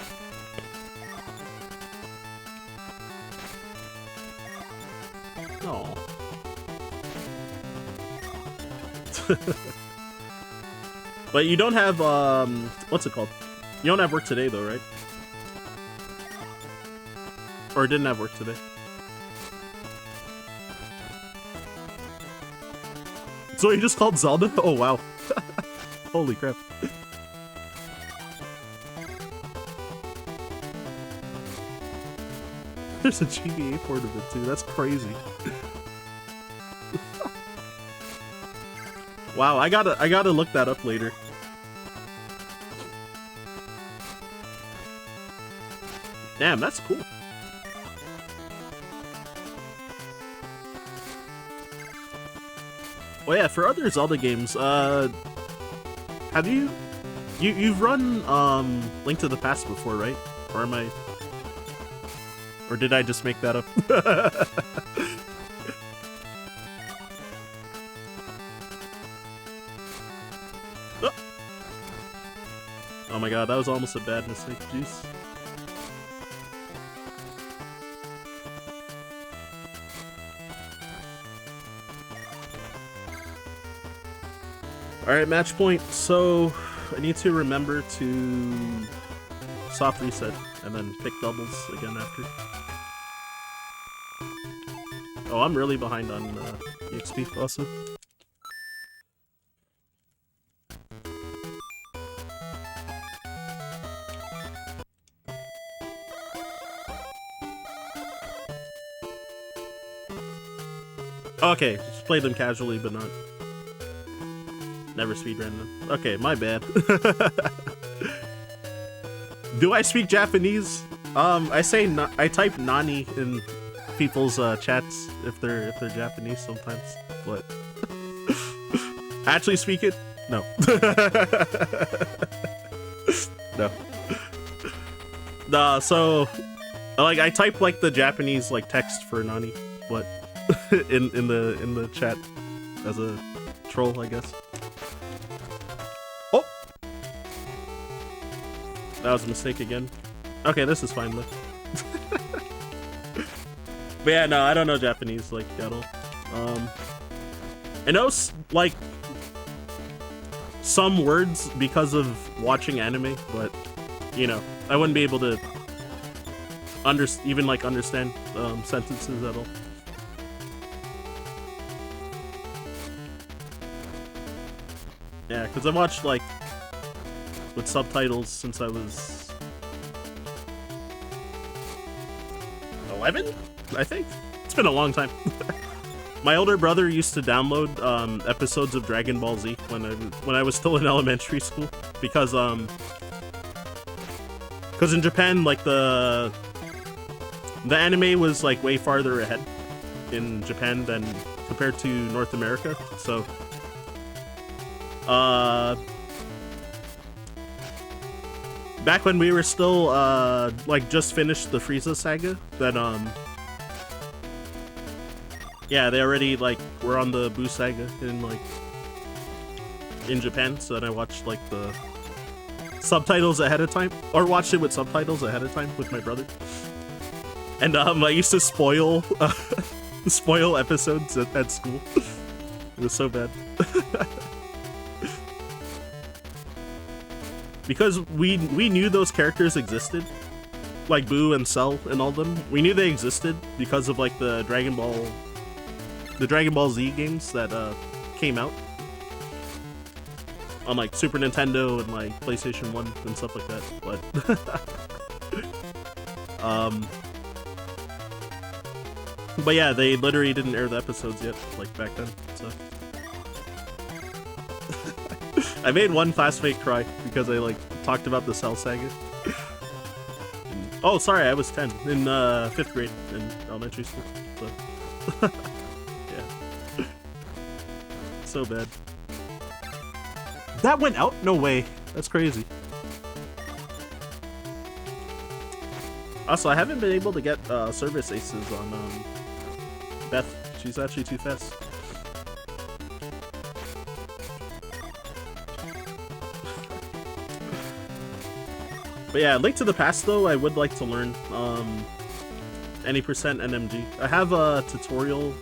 Aw. But you don't have, what's it called? You don't have work today though, right? Or didn't have work today? So you just called Zelda? Oh wow. Holy crap. There's a GBA port of it too, that's crazy. Wow, I gotta look that up later. Damn, that's cool. Oh yeah, for other Zelda games, have you've run Link to the Past before, right? Or am I, or did I just make that up? Oh my god, that was almost a bad mistake, jeez. Alright, match point. So, I need to remember to soft reset and then pick doubles again after. Oh, I'm really behind on EXP also. Okay, just play them casually, but not... Never speedrun them. Okay, my bad. Do I speak Japanese? I type Nani in people's chats if they're Japanese sometimes, but... Actually speak it? No. No. Nah, so... Like, I type, like, the Japanese, like, text for Nani, but... in the chat as a troll, I guess. Oh, that was a mistake again. Okay, this is fine though. But yeah, no, I don't know Japanese like at all. I know like some words because of watching anime, but you know, I wouldn't be able to even understand sentences at all. Yeah, because I watched, like, with subtitles since I was 11, I think? It's been a long time. My older brother used to download episodes of Dragon Ball Z when I was still in elementary school, because in Japan, like, the anime was, like, way farther ahead in Japan than compared to North America, so... back when we were still, like, just finished the Frieza saga, then, yeah, they already, like, were on the Buu saga in Japan, so then I watched, like, the subtitles ahead of time, or watched it with subtitles ahead of time with my brother. And, I used to spoil episodes at school. It was so bad. because we knew those characters existed, like Boo and Cell and all of them. We knew they existed because of like the Dragon Ball Z games that came out on like Super Nintendo and like PlayStation 1 and stuff like that. But yeah, they literally didn't air the episodes yet, like back then. So I made one classmate cry because I like talked about the Cell saga. Oh, sorry, I was 10 in 5th grade in elementary school. So yeah, so bad. That went out? No way. That's crazy. Also, I haven't been able to get service aces on Beth. She's actually too fast. But yeah, Link to the Past though, I would like to learn any percent NMG. I have a tutorial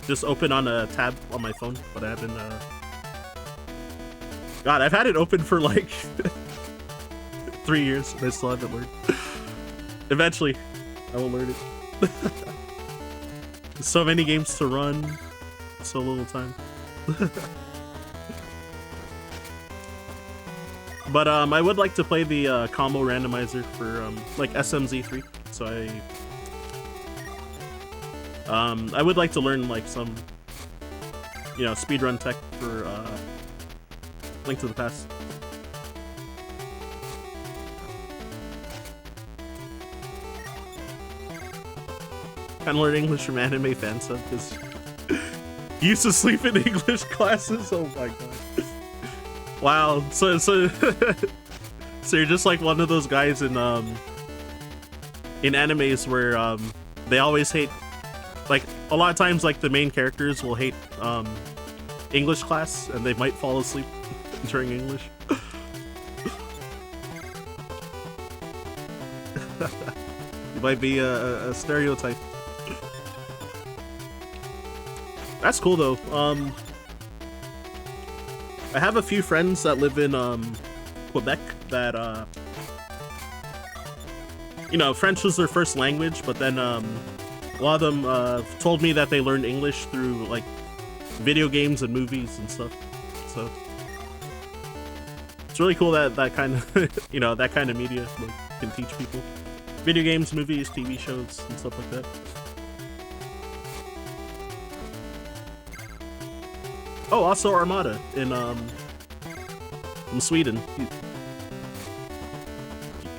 just open on a tab on my phone, but I haven't God, I've had it open for like 3 years and I still haven't learned. Eventually, I will learn it. So many games to run, so little time. But I would like to play the combo randomizer for like SMZ3. So I would like to learn like some, you know, speedrun tech for Link to the Past. Kind of learn English from anime fan sub because you used to sleep in English classes. Oh my god. Wow, so so you're just like one of those guys in animes where they always hate, like a lot of times like the main characters will hate English class and they might fall asleep during English. You might be a stereotype. That's cool though. I have a few friends that live in Quebec that you know, French was their first language, but then a lot of them told me that they learned English through like video games and movies and stuff. So it's really cool that that kind of you know, that kind of media like, can teach people. Video games, movies, TV shows, and stuff like that. Oh, also Armada in Sweden.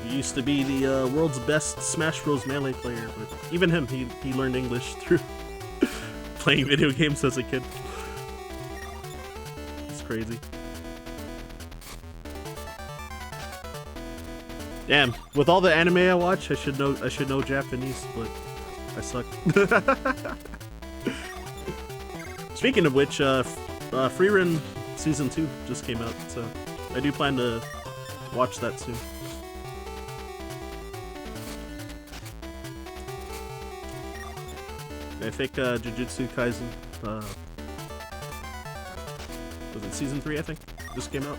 He used to be the world's best Smash Bros. Melee player, but even him, he learned English through playing video games as a kid. It's crazy. Damn, with all the anime I watch, I should know Japanese, but I suck. Speaking of which, Freerun Season 2 just came out, so I do plan to watch that soon. I think Jujutsu Kaisen, was it Season 3, I think? Just came out.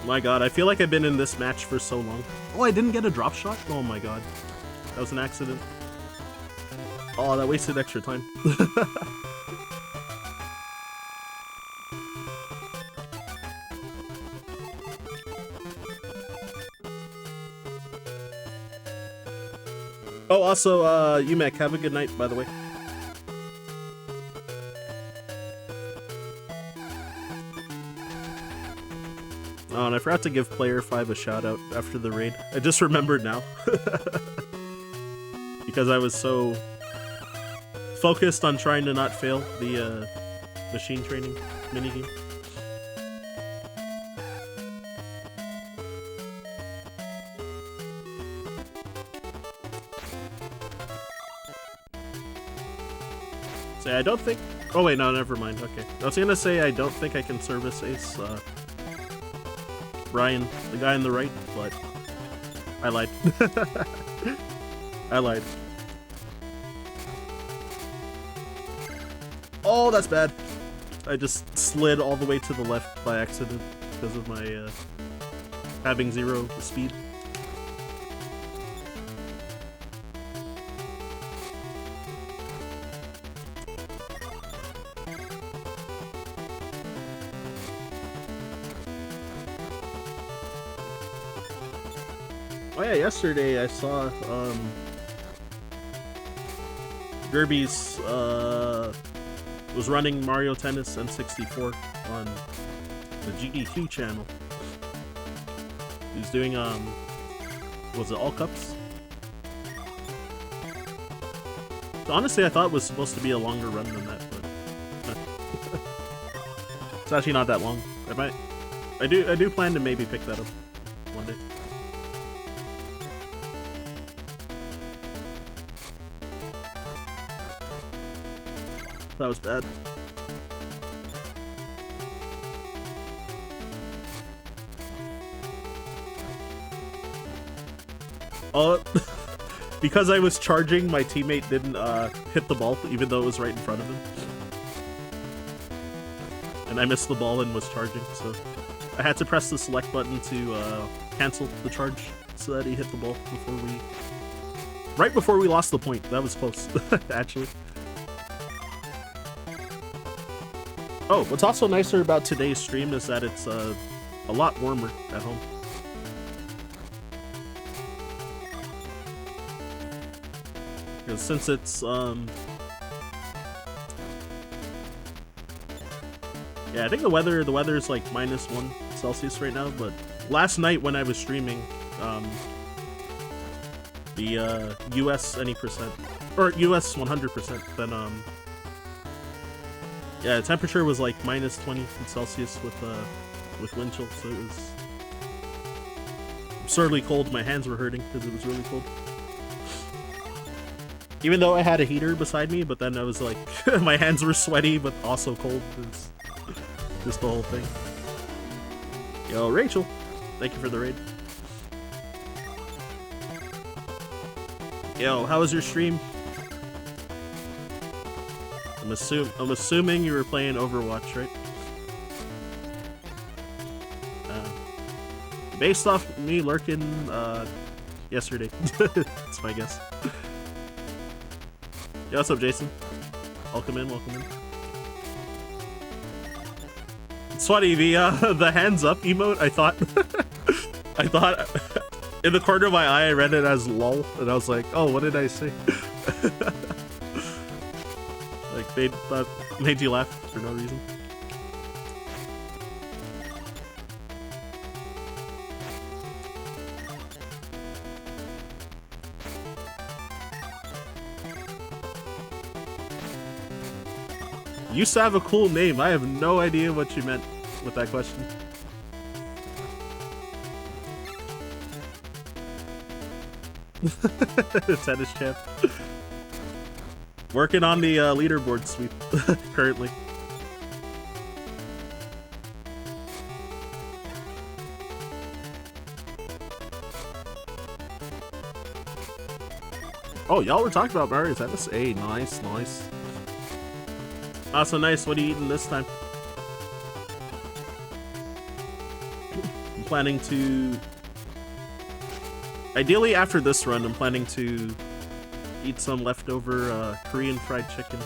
My god, I feel like I've been in this match for so long. Oh, I didn't get a drop shot? Oh my god. That was an accident. Oh, that wasted extra time. Oh, also, Umek, have a good night, by the way. Oh, and I forgot to give Player 5 a shout out after the raid. I just remembered now. Because I was so focused on trying to not fail the machine training minigame. Say, I don't think... Oh wait, no, never mind. Okay. I was gonna say I don't think I can service ace Ryan, the guy on the right, but I lied. I lied. Oh, that's bad. I just slid all the way to the left by accident because of my having 0 speed. Oh yeah, yesterday I saw Gerby's was running Mario Tennis N64 on the GDQ channel. He was doing was it All Cups? So honestly, I thought it was supposed to be a longer run than that, but it's actually not that long. I do plan to maybe pick that up one day. That was bad. Because I was charging, my teammate didn't hit the ball, even though it was right in front of him. And I missed the ball and was charging, so I had to press the select button to cancel the charge so that he hit the ball right before we lost the point. That was close, actually. Oh, what's also nicer about today's stream is that it's a lot warmer at home. Because since it's yeah, I think the weather is like -1 Celsius right now, but last night when I was streaming, the US any percent or US 100%, then yeah, the temperature was like -20 Celsius with wind chill, so it was absurdly cold. My hands were hurting because it was really cold. Even though I had a heater beside me, but then I was like, my hands were sweaty but also cold. It's just the whole thing. Yo, Rachel, thank you for the raid. Yo, how was your stream? I'm assuming you were playing Overwatch, right? Based off me lurking yesterday. That's my guess. Yo, what's up, Jason? Welcome in, welcome in. It's funny, the hands up emote, I thought in the corner of my eye I read it as lol, and I was like, oh, what did I say? Like, made you laugh for no reason. You used to have a cool name. I have no idea what you meant with that question. Tennis champ. Working on the leaderboard sweep currently. Oh, y'all were talking about Mario Tennis? Hey, nice, nice. Also nice. What are you eating this time? I'm planning to... Ideally, after this run, I'm planning to eat some leftover Korean fried chicken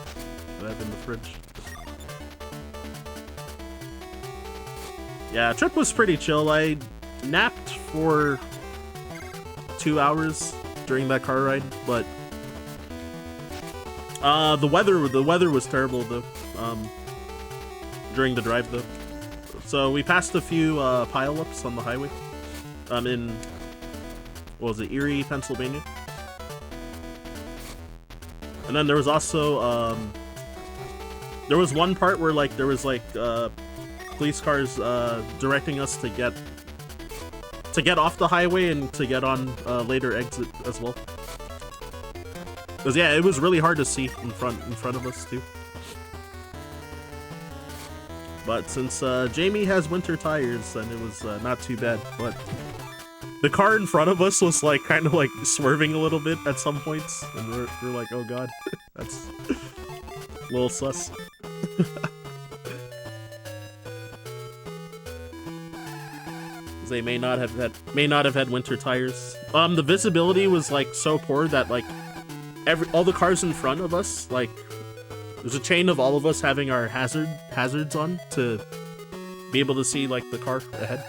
that I have in the fridge. Yeah, trip was pretty chill. I napped for 2 hours during that car ride, but the weather was terrible though. During the drive though, so we passed a few pile-ups on the highway. In what was it, Erie, Pennsylvania, and then there was also there was one part where like there was like police cars directing us to get off the highway and to get on later exit as well. Because yeah, it was really hard to see in front of us too. But since Jamie has winter tires, then it was not too bad. But the car in front of us was like kind of like swerving a little bit at some points, and we're like, oh god, that's a little sus. They may not have had winter tires. The visibility was like so poor that like all the cars in front of us, like there's a chain of all of us having our hazards on to be able to see like the car ahead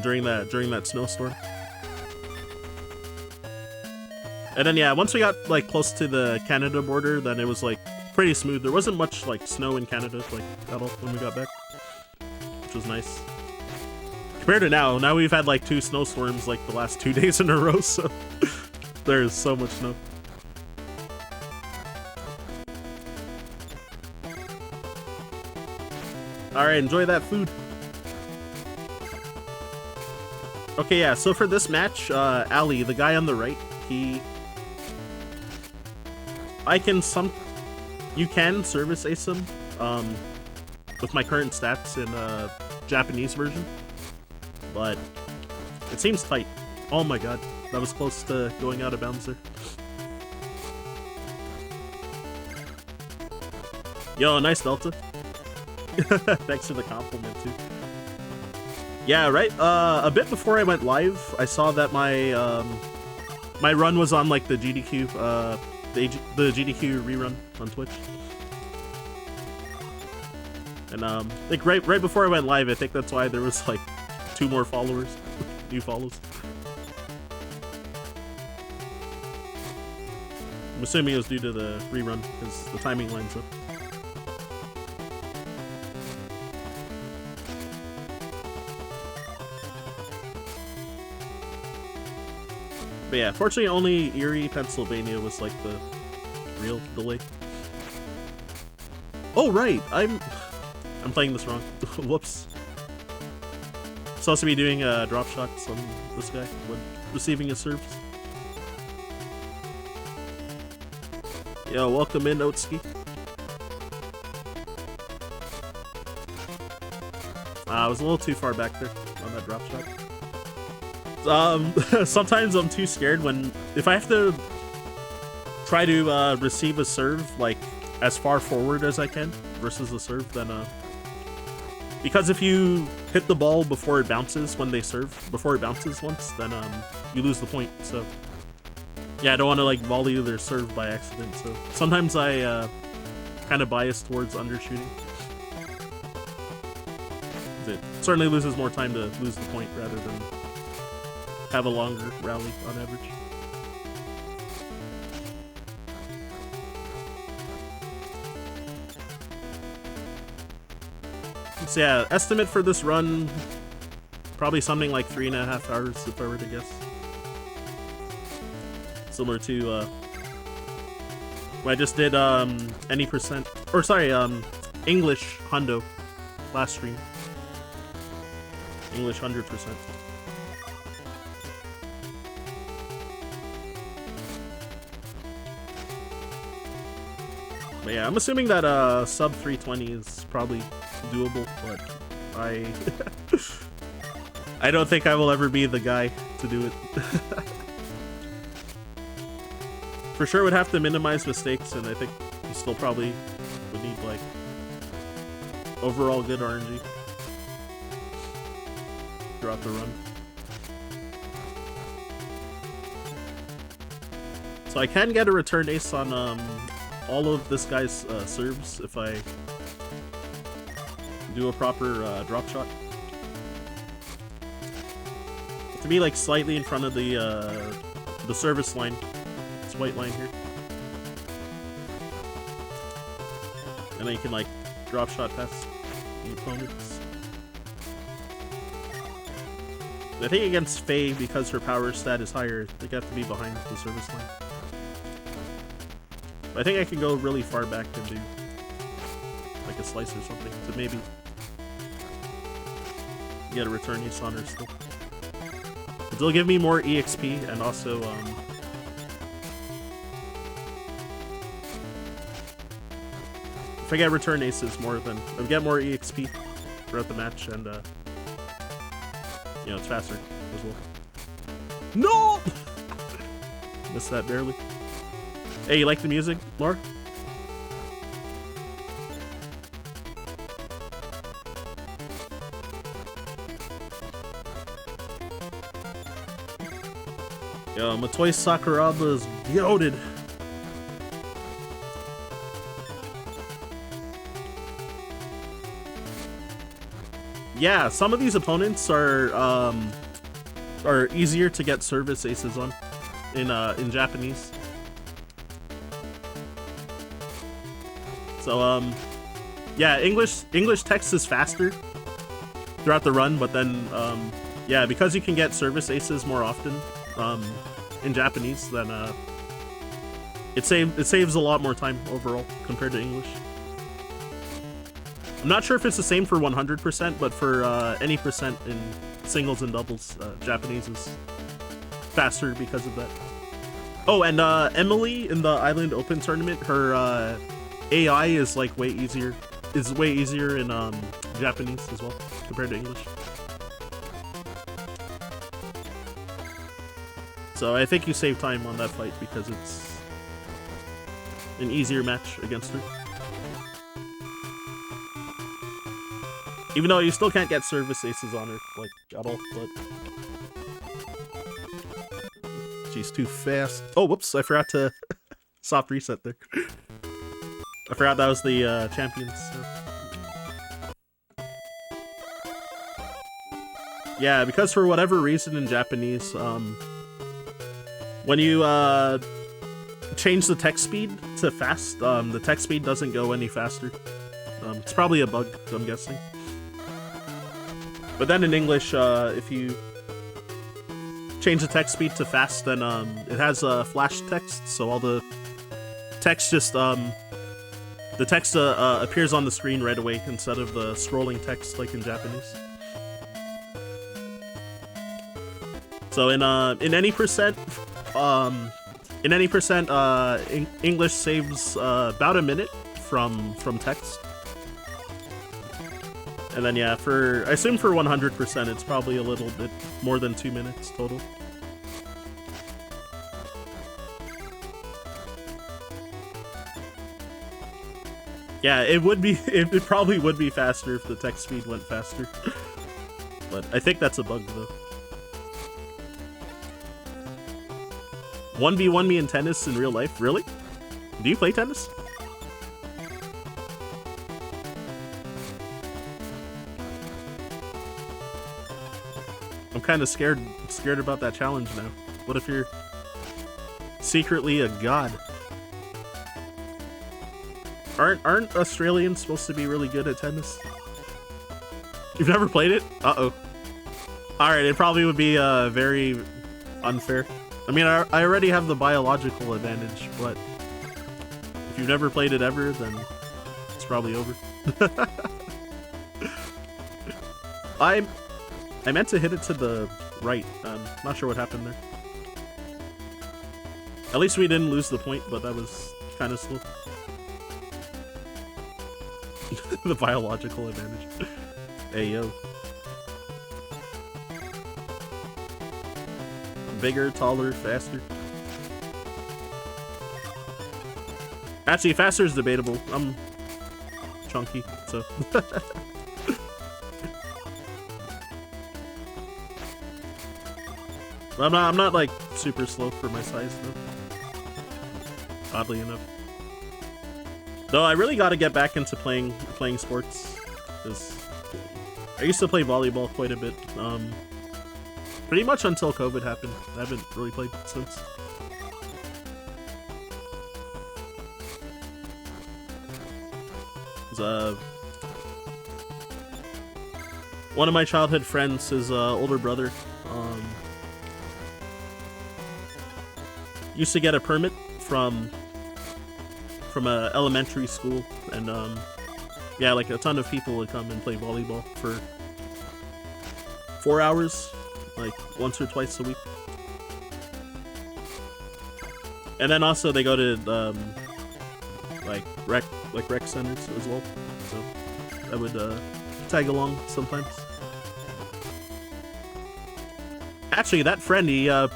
during that snowstorm. And then yeah, once we got like close to the Canada border, then it was like pretty smooth. There wasn't much like snow in Canada like at all when we got back, which was nice. Compared to now we've had like 2 snowstorms like the last 2 days in a row, so there's so much snow. Alright, enjoy that food. Okay, yeah, so for this match, Ali, the guy on the right, you can service ace him, with my current stats in Japanese version, but it seems tight. Oh my god, that was close to going out of bounds there. Yo, nice Delta. Thanks for the compliment too. Yeah, right. A bit before I went live, I saw that my my run was on like the GDQ, the GDQ rerun on Twitch. And like right before I went live, I think that's why there was like 2 more followers, new follows. I'm assuming it was due to the rerun because the timing lines up. But yeah, fortunately only Erie, Pennsylvania was like the real delay. Oh right, I'm playing this wrong. Whoops. Supposed to be doing drop shots on this guy when receiving his serves. Yo, welcome in, Otski. I was a little too far back there on that drop shot. Sometimes I'm too scared if I have to try to receive a serve like as far forward as I can versus the serve, then because if you hit the ball before it bounces when they serve, before it bounces once, then you lose the point. So yeah, I don't want to like volley their serve by accident. So sometimes I kind of bias towards undershooting. It certainly loses more time to lose the point rather than have a longer rally on average. So yeah, estimate for this run, probably something like 3.5 hours if I were to guess. Similar to when I just did any percent, or sorry, English hundo last stream. English 100%. But yeah, I'm assuming that sub 320 is probably doable, but I don't think I will ever be the guy to do it. For sure would have to minimize mistakes, and I think you still probably would need like overall good RNG throughout the run. So I can get a return ace on all of this guy's serves if I do a proper drop shot. To be like slightly in front of the service line, this white line here, and then you can like drop shot past the opponents. I think against Faye, because her power stat is higher, they have to be behind the service line. But I think I can go really far back and do like a slice or something to maybe get a return ace on her still. It'll give me more EXP, and also if I get return aces more, then I'll get more EXP throughout the match, and you know, it's faster as well. No! Missed that barely. Hey, you like the music, Laura? Yo, Matoy Sakuraba is goated. Yeah, some of these opponents are easier to get service aces on in Japanese. So yeah, English text is faster throughout the run, but then yeah, because you can get service aces more often in Japanese, then it saves a lot more time overall compared to English. I'm not sure if it's the same for 100%, but for any percent in singles and doubles, Japanese is faster because of that. Oh, and Emily in the Island Open tournament, her AI is like way easier in Japanese as well compared to English. So I think you save time on that fight because it's an easier match against her. Even though you still can't get service aces on her, like, at all, but... She's too fast. Oh, whoops, I forgot to soft reset there. I forgot that was the champions. So. Yeah, because for whatever reason in Japanese, when you change the text speed to fast, the text speed doesn't go any faster. It's probably a bug, I'm guessing. But then in English, if you change the text speed to fast, then it has flash text, so all the text just the text appears on the screen right away instead of the scrolling text like in Japanese. So in any percent, English saves about a minute from text. And then yeah, I assume for 100%, it's probably a little bit more than 2 minutes total. Yeah, it probably would be faster if the text speed went faster. But I think that's a bug though. 1v1 me in tennis in real life? Really? Do you play tennis? I'm kind of scared about that challenge now. What if you're secretly a god? Aren't Australians supposed to be really good at tennis? You've never played it? Uh-oh. Alright, it probably would be very unfair. I mean, I already have the biological advantage, but if you've never played it ever, then it's probably over. I meant to hit it to the right. Not sure what happened there. At least we didn't lose the point, but that was kind of slow. The biological advantage. Hey, yo. Bigger, taller, faster. Actually, faster is debatable. I'm chunky, so... I'm not like super slow for my size though. Oddly enough. Though I really got to get back into playing sports, because I used to play volleyball quite a bit. Pretty much until COVID happened. I haven't really played since. One of my childhood friends, his older brother, used to get a permit from a elementary school, and yeah, like a ton of people would come and play volleyball for 4 hours, like once or twice a week. And then also they go to like rec centers as well, so I would tag along sometimes. Actually, that friend, he at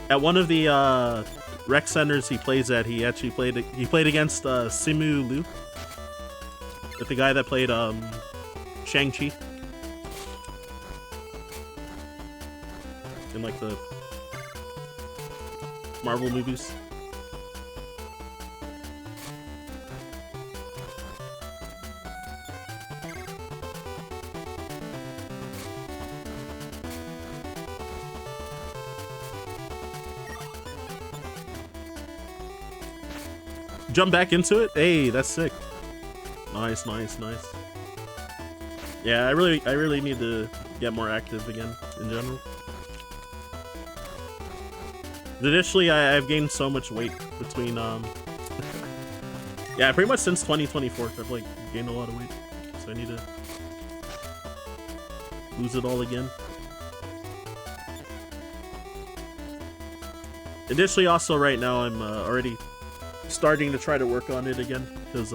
one of the rec centers he plays at, he actually played against Simu Liu, with the guy that played Shang-Chi in like the Marvel movies. Jump back into it? Hey, that's sick. Nice, nice, nice. Yeah, I really need to get more active again in general. Initially, I've gained so much weight between yeah, pretty much since 2024. I've like gained a lot of weight, so I need to lose it all again. Additionally, also right now I'm already starting to try to work on it again, because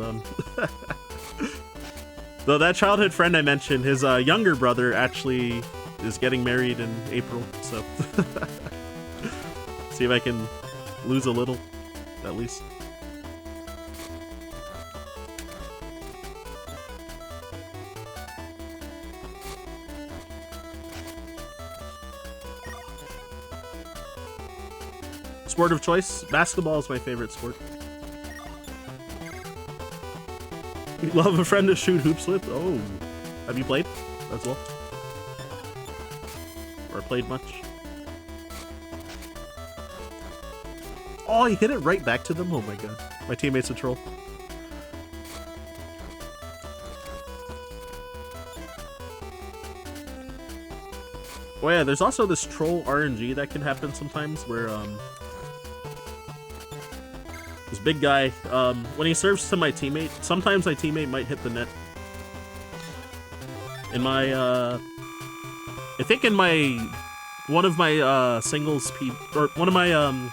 though that childhood friend I mentioned, his younger brother actually is getting married in April, so see if I can lose a little at least. Sport of choice? Basketball is my favorite sport. You love a friend to shoot hoops with? Oh. Have you played as well? Or played much? Oh, he hit it right back to them? Oh my god. My teammate's a troll. Oh yeah, there's also this troll RNG that can happen sometimes where, this big guy, when he serves to my teammate, sometimes my teammate might hit the net. In my, I think in my, one of my, singles or one of my,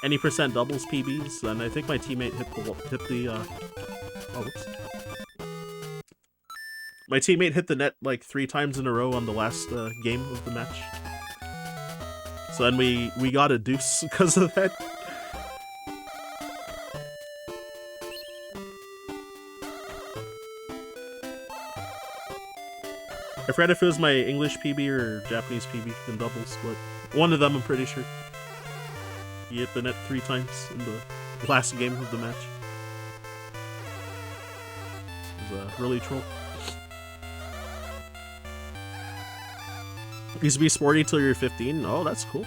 any percent doubles PBs, and I think my teammate hit the, oh, whoops. My teammate hit the net like 3 times in a row on the last, game of the match. So then we got a deuce because of that. I forget if it was my English PB or Japanese PB in doubles, but one of them I'm pretty sure. He hit the net 3 times in the last game of the match. It was really troll. Used to be sporty till you're 15. Oh, that's cool.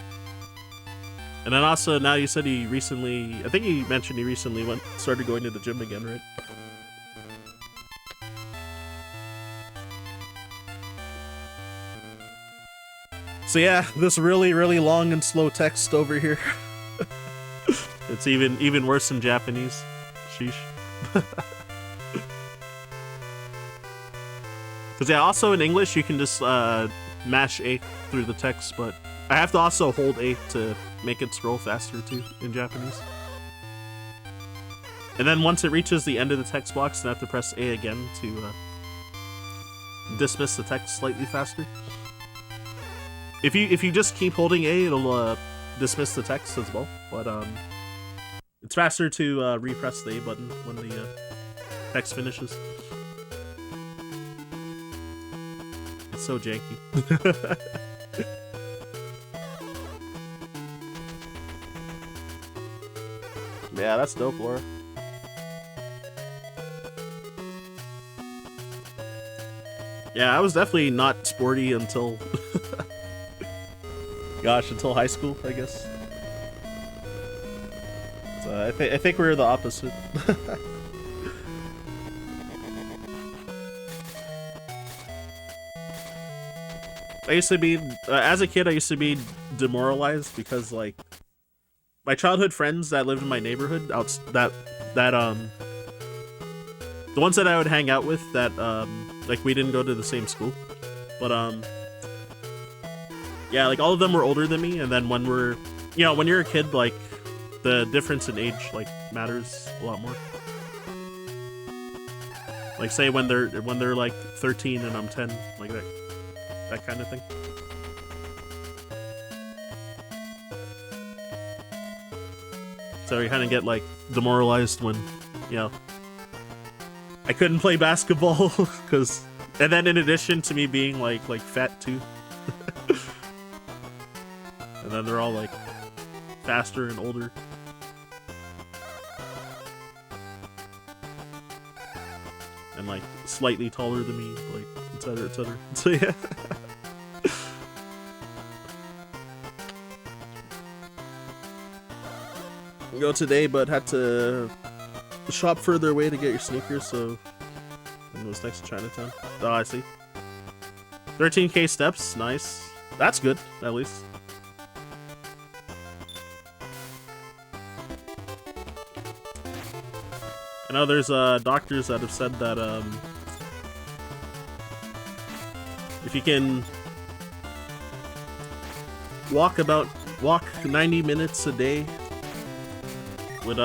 And then also, now you said he recently, I think he mentioned he recently started going to the gym again, right? So yeah, this really long and slow text over here. It's even worse in Japanese. Sheesh. Because yeah, also in English you can just mash A through the text, but I have to also hold A to make it scroll faster too in Japanese. And then once it reaches the end of the text box, then I have to press A again to dismiss the text slightly faster. If you just keep holding A, it'll dismiss the text as well, but it's faster to repress the A button when the text finishes. It's so janky. Yeah, that's dope, Laura. Yeah, I was definitely not sporty until gosh, until high school, I guess. So I think we're the opposite. I used to be, as a kid, I used to be demoralized because, like, my childhood friends that lived in my neighborhood, the ones that I would hang out with, that, like, we didn't go to the same school, but, yeah, like, all of them were older than me, and then when when you're a kid, like, the difference in age, like, matters a lot more. Like, say when they're like 13 and I'm 10, like that kind of thing. So you kind of get like demoralized when, you know, I couldn't play basketball because, and then in addition to me being like fat too, and then they're all like faster and older. And like slightly taller than me, like etc. etc. So yeah. Go today, but had to shop further away to get your sneakers, so it was next to Chinatown. Oh, I see. 13k steps, nice. That's good, at least. I know there's doctors that have said that if you can walk 90 minutes a day would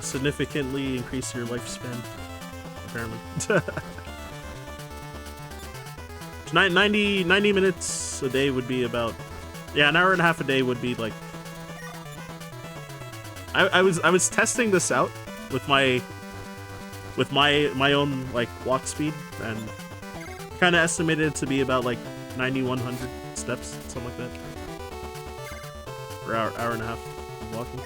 significantly increase your lifespan, apparently. 90 minutes a day would be about, yeah, an hour and a half a day would be like, I was testing this out with my own like walk speed, and kind of estimated it to be about like 9,100 steps, something like that, for hour and a half of walking.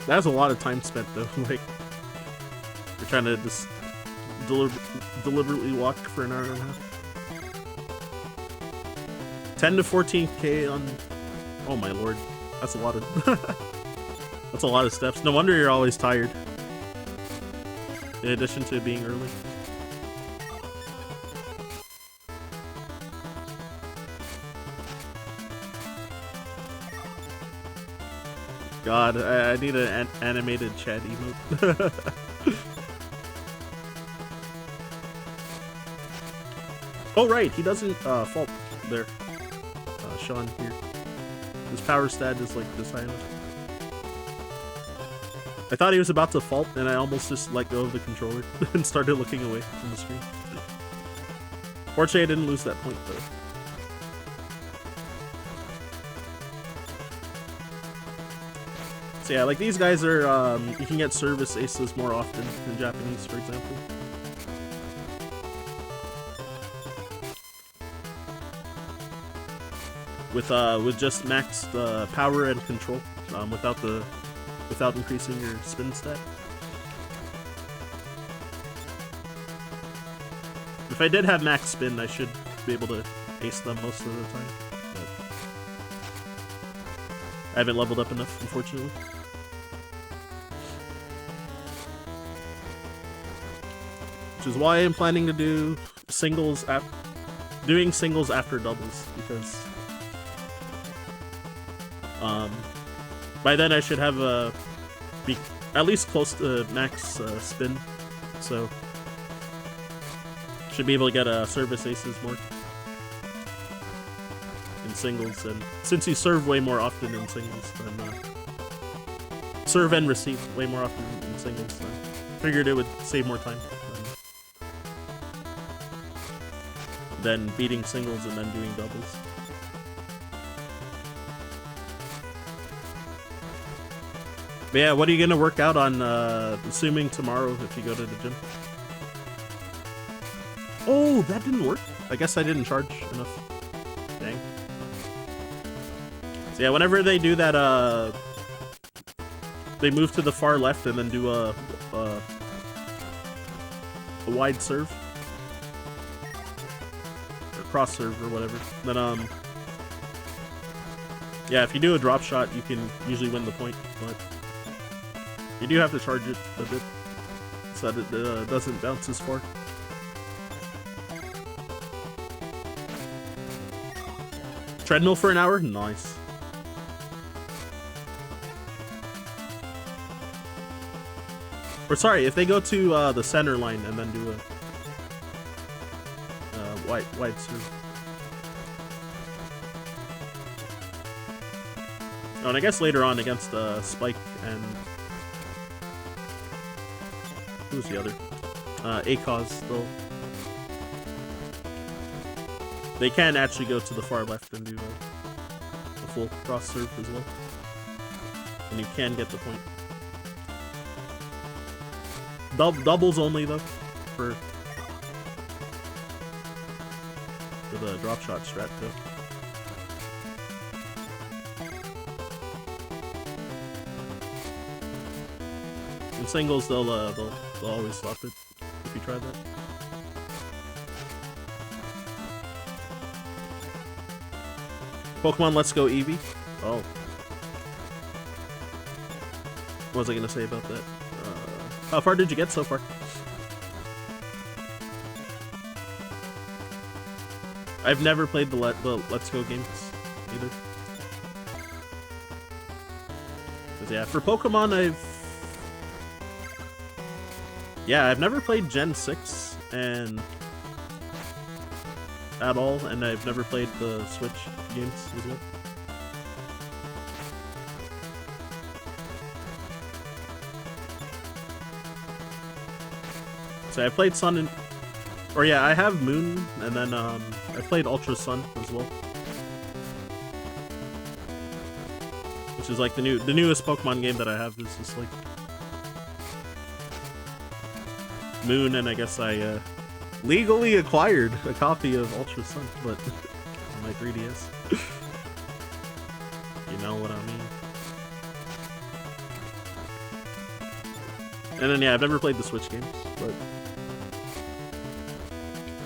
That's a lot of time spent though. Like, we're trying to just deliberately walk for an hour and a half. 10 to 14k on. Oh my lord, that's a lot of. That's a lot of steps. No wonder you're always tired. In addition to being early. God, I need an animated chat emote. Oh right, he doesn't fault there. Sean here. His power stat is like this high enough. I thought he was about to fault, and I almost just let go of the controller and started looking away from the screen. Fortunately, I didn't lose that point though. So yeah, like these guys are, you can get service aces more often than Japanese, for example. With just maxed power and control, without increasing your spin stat. If I did have max spin, I should be able to ace them most of the time. But I haven't leveled up enough, unfortunately. Which is why I'm planning to do singles doing singles after doubles, because by then I should have be at least close to max spin, so should be able to get service aces more in singles. And since you serve way more often in singles than serve and receive way more often in singles, then figured it would save more time than beating singles and then doing doubles. But yeah, what are you gonna work out on, assuming tomorrow if you go to the gym? Oh, that didn't work. I guess I didn't charge enough. Dang. So yeah, whenever they do that, they move to the far left and then do a wide serve. Or cross serve or whatever. Then, yeah, if you do a drop shot, you can usually win the point, but you do have to charge it a bit so that it doesn't bounce as far. Treadmill for an hour? Nice. Or sorry, if they go to the center line and then do a wide serve. Oh, and I guess later on against Spike and who's the other? Acos, they can actually go to the far left and do a full cross serve as well, and you can get the point. Doubles only though for the drop shot strat too. In singles, they'll always stop it if you try that. Pokemon Let's Go Eevee. Oh, what was I gonna say about that? How far did you get so far? I've never played the Let's Go games either. 'Cause yeah, for Pokemon I've never played Gen 6 and at all, and I've never played the Switch games as well. So I played Sun and... Or yeah, I have Moon, and then I played Ultra Sun as well. Which is like the newest Pokemon game that I have is just like... Moon, and I guess I legally acquired a copy of Ultra Sun, but on my 3DS. You know what I mean. And then yeah, I've never played the Switch games, but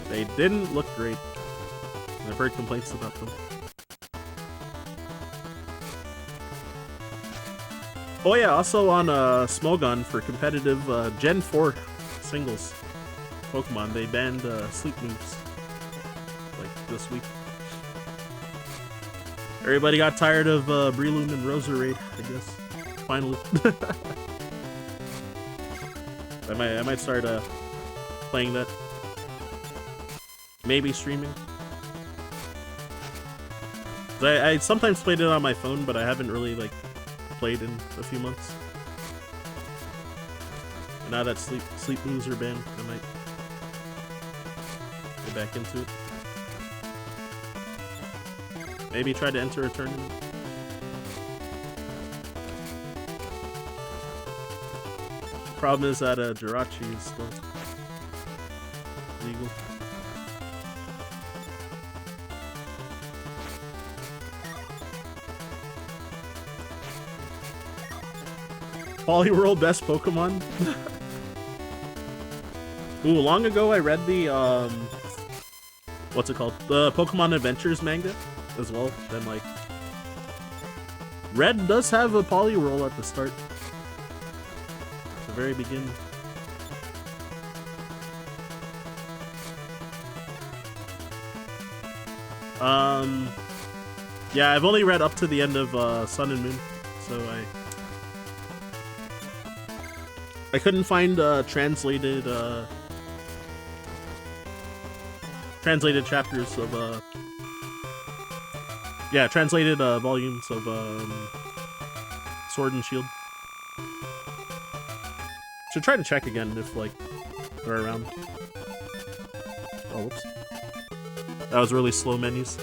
they didn't look great. I've heard complaints about them. Oh yeah, also on Smogon for competitive Gen 4 singles Pokemon, they banned sleep moves like this week. Everybody got tired of Breloom and Roserade, I guess. Finally. I might start playing that. Maybe streaming. I sometimes played it on my phone, but I haven't really like played in a few months. And now that sleep moves are banned, I might get back into it. Maybe try to enter a tournament. Problem is that Jirachi is still legal. Polyworld best Pokemon? Ooh, long ago I read the what's it called? The Pokemon Adventures manga as well. Then like Red does have a Poliwhirl at the start. At the very beginning. Yeah, I've only read up to the end of Sun and Moon, so I couldn't find translated chapters of yeah, translated volumes of Sword and Shield. Should try to check again if like they're around. Oh, whoops. That was really slow menus.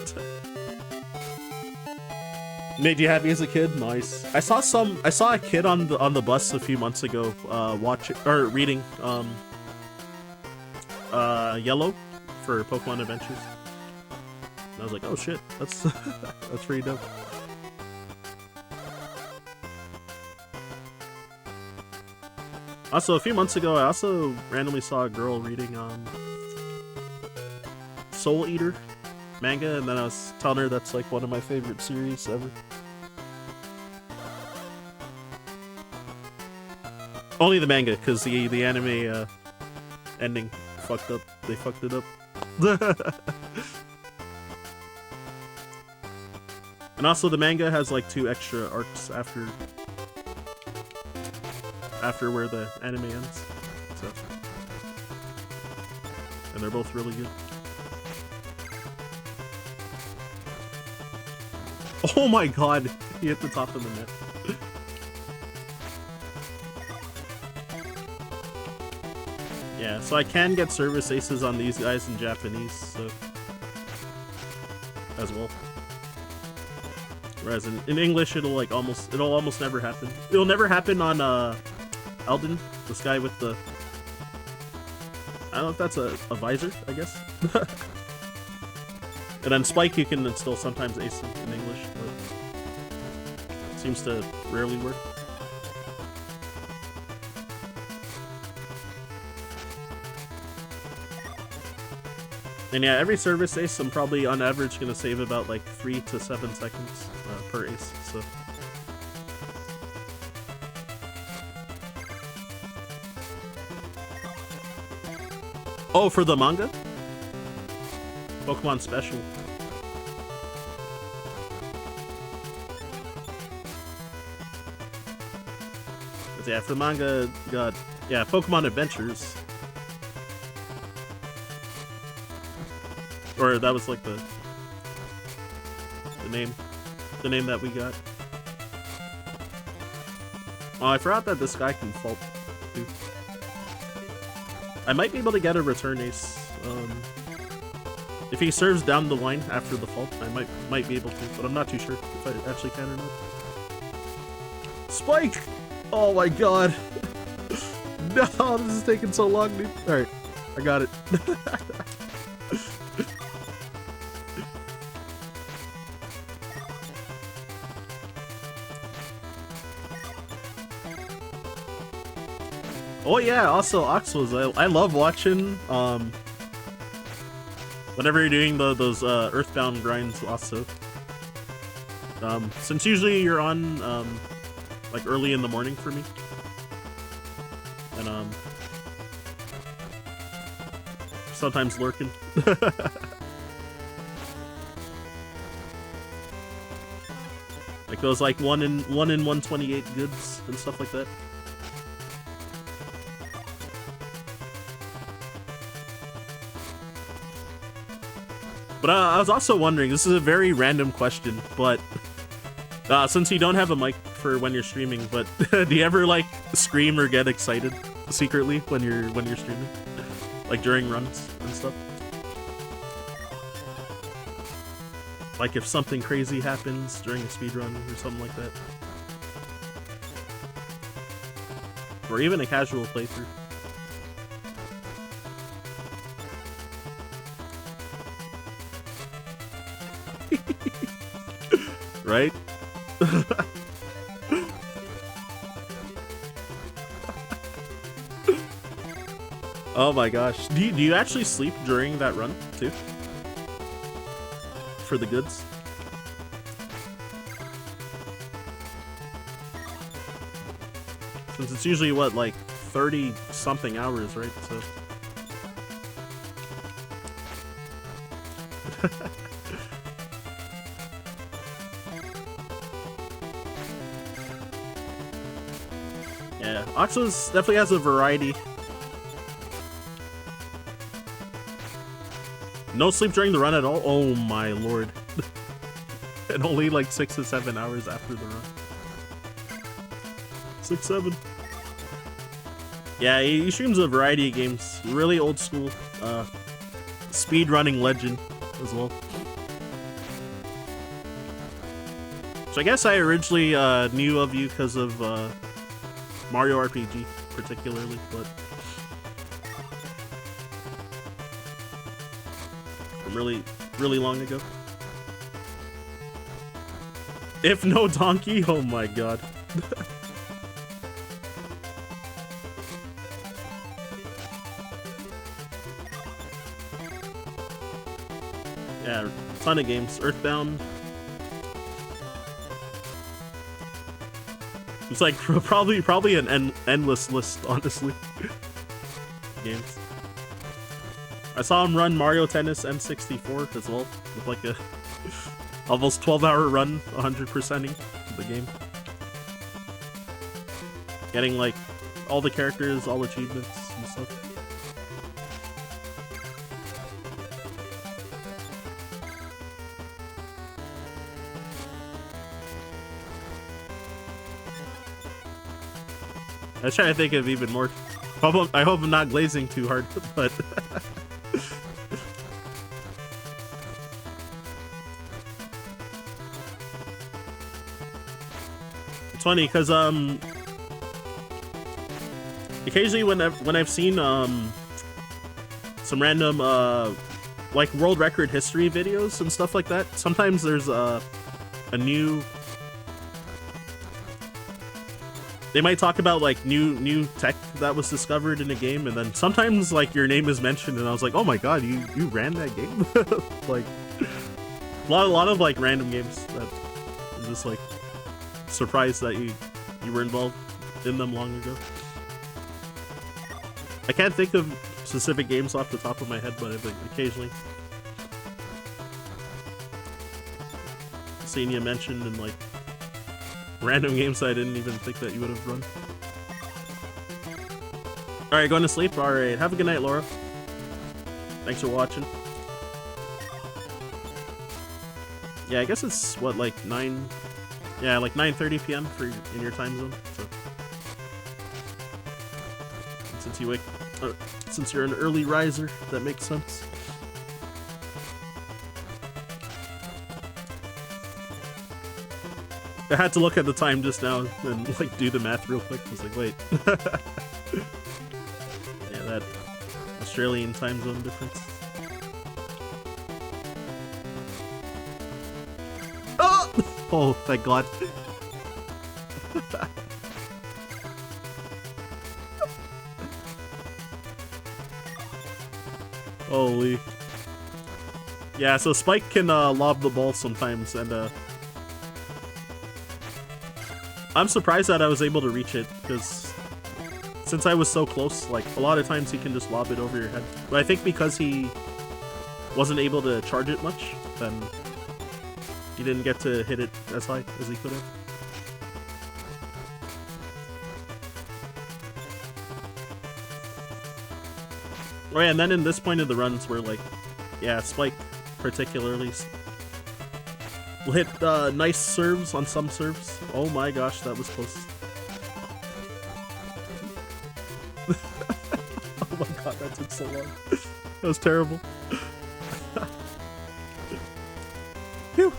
Made you happy as a kid? Nice. I saw a kid on the bus a few months ago watching or reading Yellow for Pokemon Adventures. And I was like, oh shit, that's that's pretty dope. Also, a few months ago, I also randomly saw a girl reading Soul Eater manga, and then I was telling her that's like one of my favorite series ever. Only the manga, because the anime ending fucked up. They fucked it up. And also the manga has like 2 extra arcs after where the anime ends. So, and they're both really good. Oh my god, he hit the top of the net. Yeah, so I can get service aces on these guys in Japanese, so as well. Whereas in English, it'll almost never happen. It'll never happen on Eldon, this guy with the, I don't know if that's a visor, I guess. And then Spike you can still sometimes ace in English, but it seems to rarely work. And yeah, every service ace, I'm probably on average gonna save about like 3 to 7 seconds per ace, so. Oh, for the manga? Pokemon Special. But yeah, for the manga, got, yeah, Pokemon Adventures. Or that was like the name that we got. Oh, I forgot that this guy can fault too. I might be able to get a return ace. If he serves down the line after the fault, I might be able to, but I'm not too sure if I actually can or not. Spike! Oh my god! No, this is taking so long, dude. Alright, I got it. Oh yeah, also Oxwells. I love watching whenever you're doing those Earthbound grinds also. Since usually you're on like early in the morning for me. And sometimes lurking. Like those like 1 in 128 goods and stuff like that. But I was also wondering, this is a very random question, but since you don't have a mic for when you're streaming, but do you ever like scream or get excited secretly when you're streaming, like during runs and stuff? Like if something crazy happens during a speedrun or something like that, or even a casual playthrough. Right? Oh my gosh. Do you actually sleep during that run too? For the goods? Since it's usually what, like 30 something hours, right? So yeah, Oxus definitely has a variety. No sleep during the run at all? Oh my lord. And only like 6 to 7 hours after the run. 6, 7. Yeah, he streams a variety of games. Really old school. Speedrunning legend as well. So I guess I originally knew of you because of Mario RPG, particularly, but from really long ago. If no donkey, oh my god. Yeah, ton of games. Earthbound. It's like probably an endless list, honestly. Games. I saw him run Mario Tennis N64 as well, with like a almost 12-hour run, 100%ing the game. Getting like all the characters, all achievements and stuff. I was trying to think of even more. I hope I'm not glazing too hard, but it's funny because occasionally when I've seen some random like world record history videos and stuff like that, sometimes there's a new. They might talk about like new tech that was discovered in a game, and then sometimes like your name is mentioned, and I was like, oh my god, you ran that game? Like a lot of like random games that I'm just like surprised that you were involved in them long ago. I can't think of specific games off the top of my head, but I've like occasionally seen you mentioned in like random games I didn't even think that you would have run. Alright, going to sleep? Alright, have a good night, Laura. Thanks for watching. Yeah, I guess it's, what, like 9... Yeah, like 9:30 p.m. in your time zone. So. Since you're an early riser, that makes sense. I had to look at the time just now and like do the math real quick. I was like, wait. Yeah, that Australian time zone difference. Oh! Oh, thank God. Holy. Yeah, so Spike can lob the ball sometimes, and I'm surprised that I was able to reach it, because since I was so close, like, a lot of times he can just lob it over your head. But I think because he wasn't able to charge it much, then he didn't get to hit it as high as he could have. Oh yeah, and then in this point of the runs where, like, yeah, Spike particularly will hit nice serves on some serves. Oh my gosh, that was close. Oh my god, that took so long. That was terrible. Phew.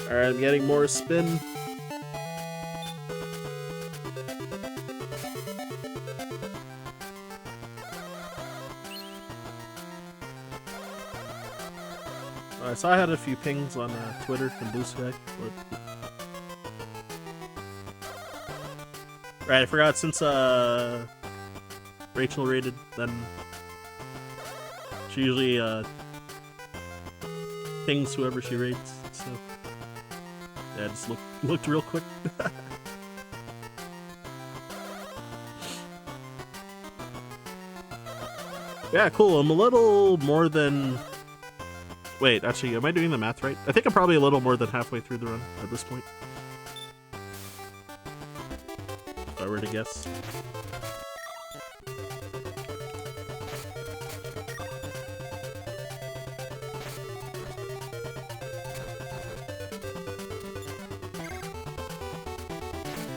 Alright, I'm getting more spin. I saw I had a few pings on Twitter from Blue Sky. But... Right, I forgot, since Rachel rated, then she usually pings whoever she rates, so yeah, just looked real quick. Yeah, cool. I'm a little more than... Wait, actually, am I doing the math right? I think I'm probably a little more than halfway through the run at this point. If I were to guess.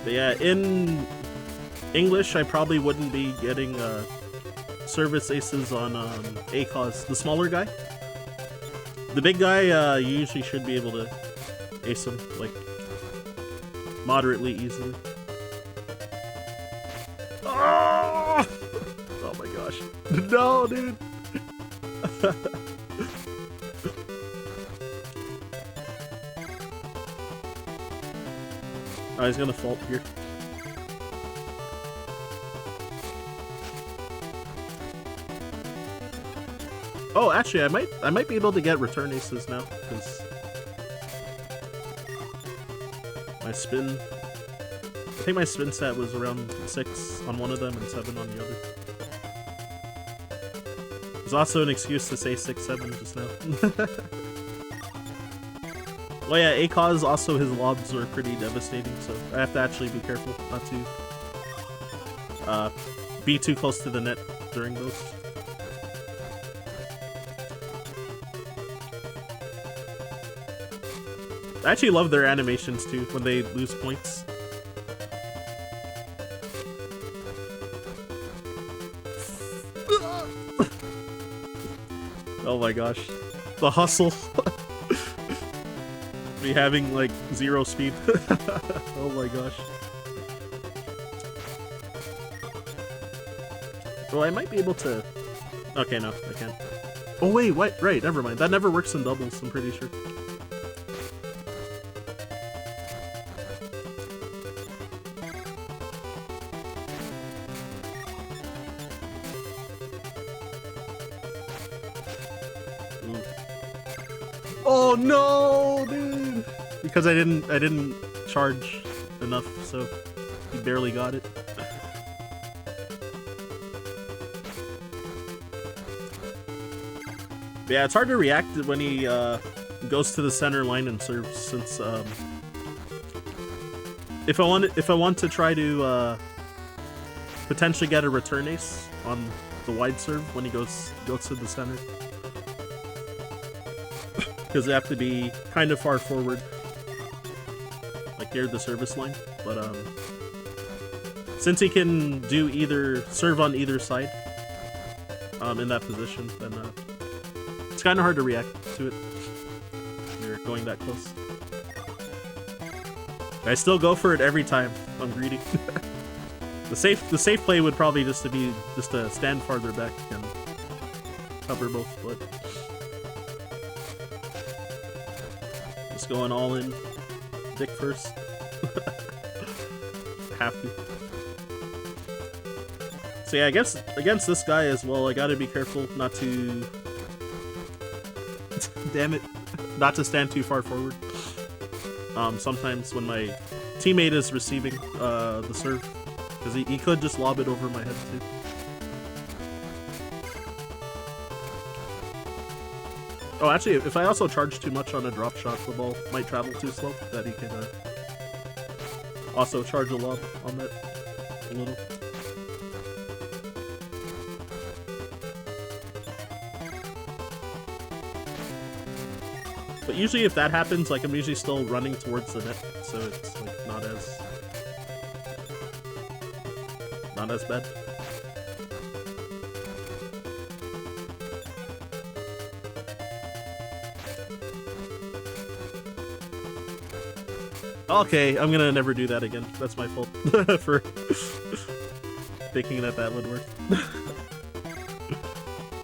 But yeah, in English, I probably wouldn't be getting service aces on ACOS, the smaller guy. The big guy, you usually should be able to ace him, like, moderately easily. Oh, oh my gosh. No, dude! Oh, he's gonna fault here. Oh, actually, I might be able to get return aces now, because my spin... I think my spin stat was around 6 on one of them and 7 on the other. There's also an excuse to say 6-7 just now. Well, yeah, ACOS also his lobs are pretty devastating, so I have to actually be careful not to be too close to the net during those. I actually love their animations too when they lose points. Oh my gosh. The hustle. Me having like 0 speed. Oh my gosh. Well, I might be able to... Okay, no, I can't. Oh wait, what? Right, never mind. That never works in doubles, I'm pretty sure. Oh no, dude! Because I didn't charge enough, so he barely got it. Yeah, it's hard to react when he goes to the center line and serves, since if I want to try to potentially get a return ace on the wide serve when he goes to the center. Because they have to be kind of far forward, like near the service line. But since he can do either serve on either side, in that position, then it's kind of hard to react to it when you're going that close. I still go for it every time. I'm greedy. The safe play would probably just to stand farther back and cover both, but. Going all in, dick first. Have to. So yeah, I guess against this guy as well, I gotta be careful not to... Damn it. Not to stand too far forward. Sometimes when my teammate is receiving the serve, because he could just lob it over my head too. Oh, actually, if I also charge too much on a drop shot, the ball might travel too slow, that he can also charge a lob on that a little. But usually if that happens, like, I'm usually still running towards the net, so it's like not as bad. Okay, I'm gonna never do that again. That's my fault for thinking that would work.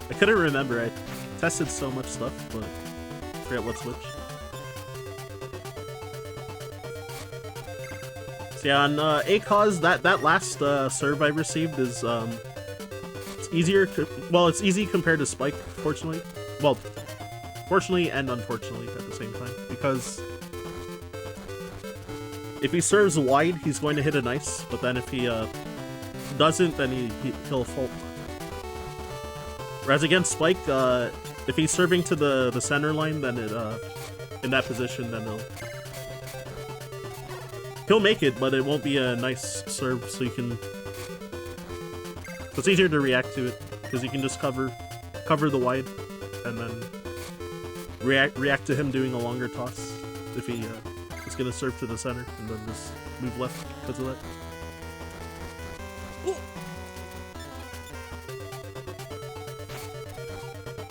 I couldn't remember. I tested so much stuff, but I forgot what switch. So yeah, on ACOS, that last serve I received is it's easier. Well, it's easy compared to Spike, fortunately. Well, fortunately and unfortunately at the same time, because if he serves wide, he's going to hit an ice, but then if he doesn't, then he'll fault. Whereas against Spike, if he's serving to the center line, then in that position, then he'll make it, but it won't be a nice serve, so you can... So it's easier to react to it, because you can just cover the wide, and then react to him doing a longer toss if he is going to serve to the center, and then just move left because of that.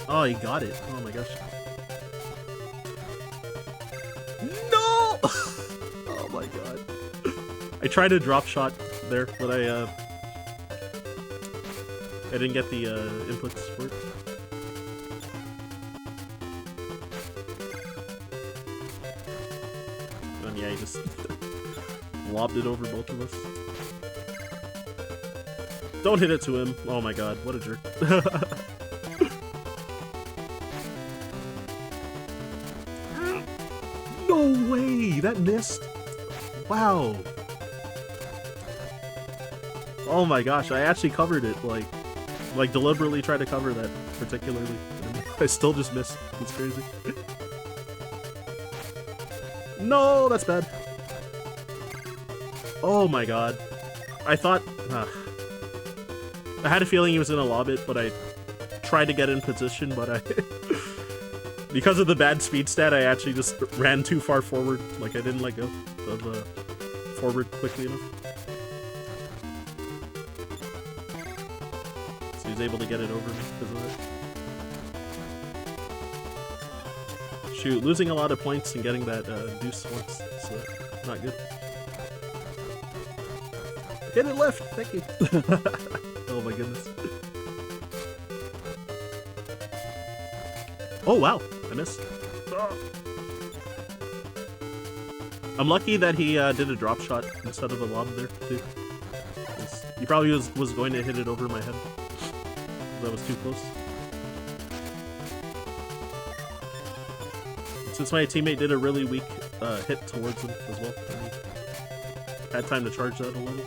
Oh, he got it. Oh my gosh. No! Oh my god. I tried a drop shot there, but I didn't get the inputs for it. And yeah, he just lobbed it over both of us. Don't hit it to him. Oh my god, what a jerk. No way! That missed! Wow! Oh my gosh, I actually covered it, like deliberately tried to cover that particularly. And I still just missed. It's crazy. No, that's bad. Oh my god. I thought... I had a feeling he was gonna lob it, but I tried to get in position, but I... because of the bad speed stat, I actually just ran too far forward. Like, I didn't let go of forward quickly enough. So he was able to get it over me because of that. Shoot, losing a lot of points and getting that deuce once is not good. Hit it left! Thank you! Oh my goodness. Oh wow! I missed. I'm lucky that he did a drop shot instead of a lob there, too. He probably was going to hit it over my head. That was too close. Since my teammate did a really weak hit towards him as well, I had time to charge that a little.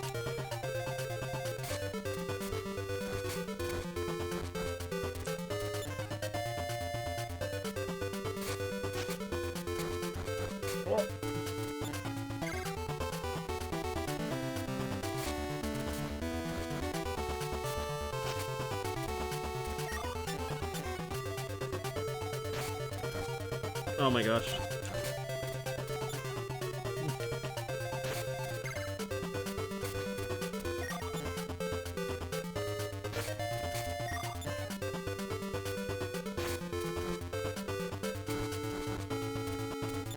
Oh my gosh.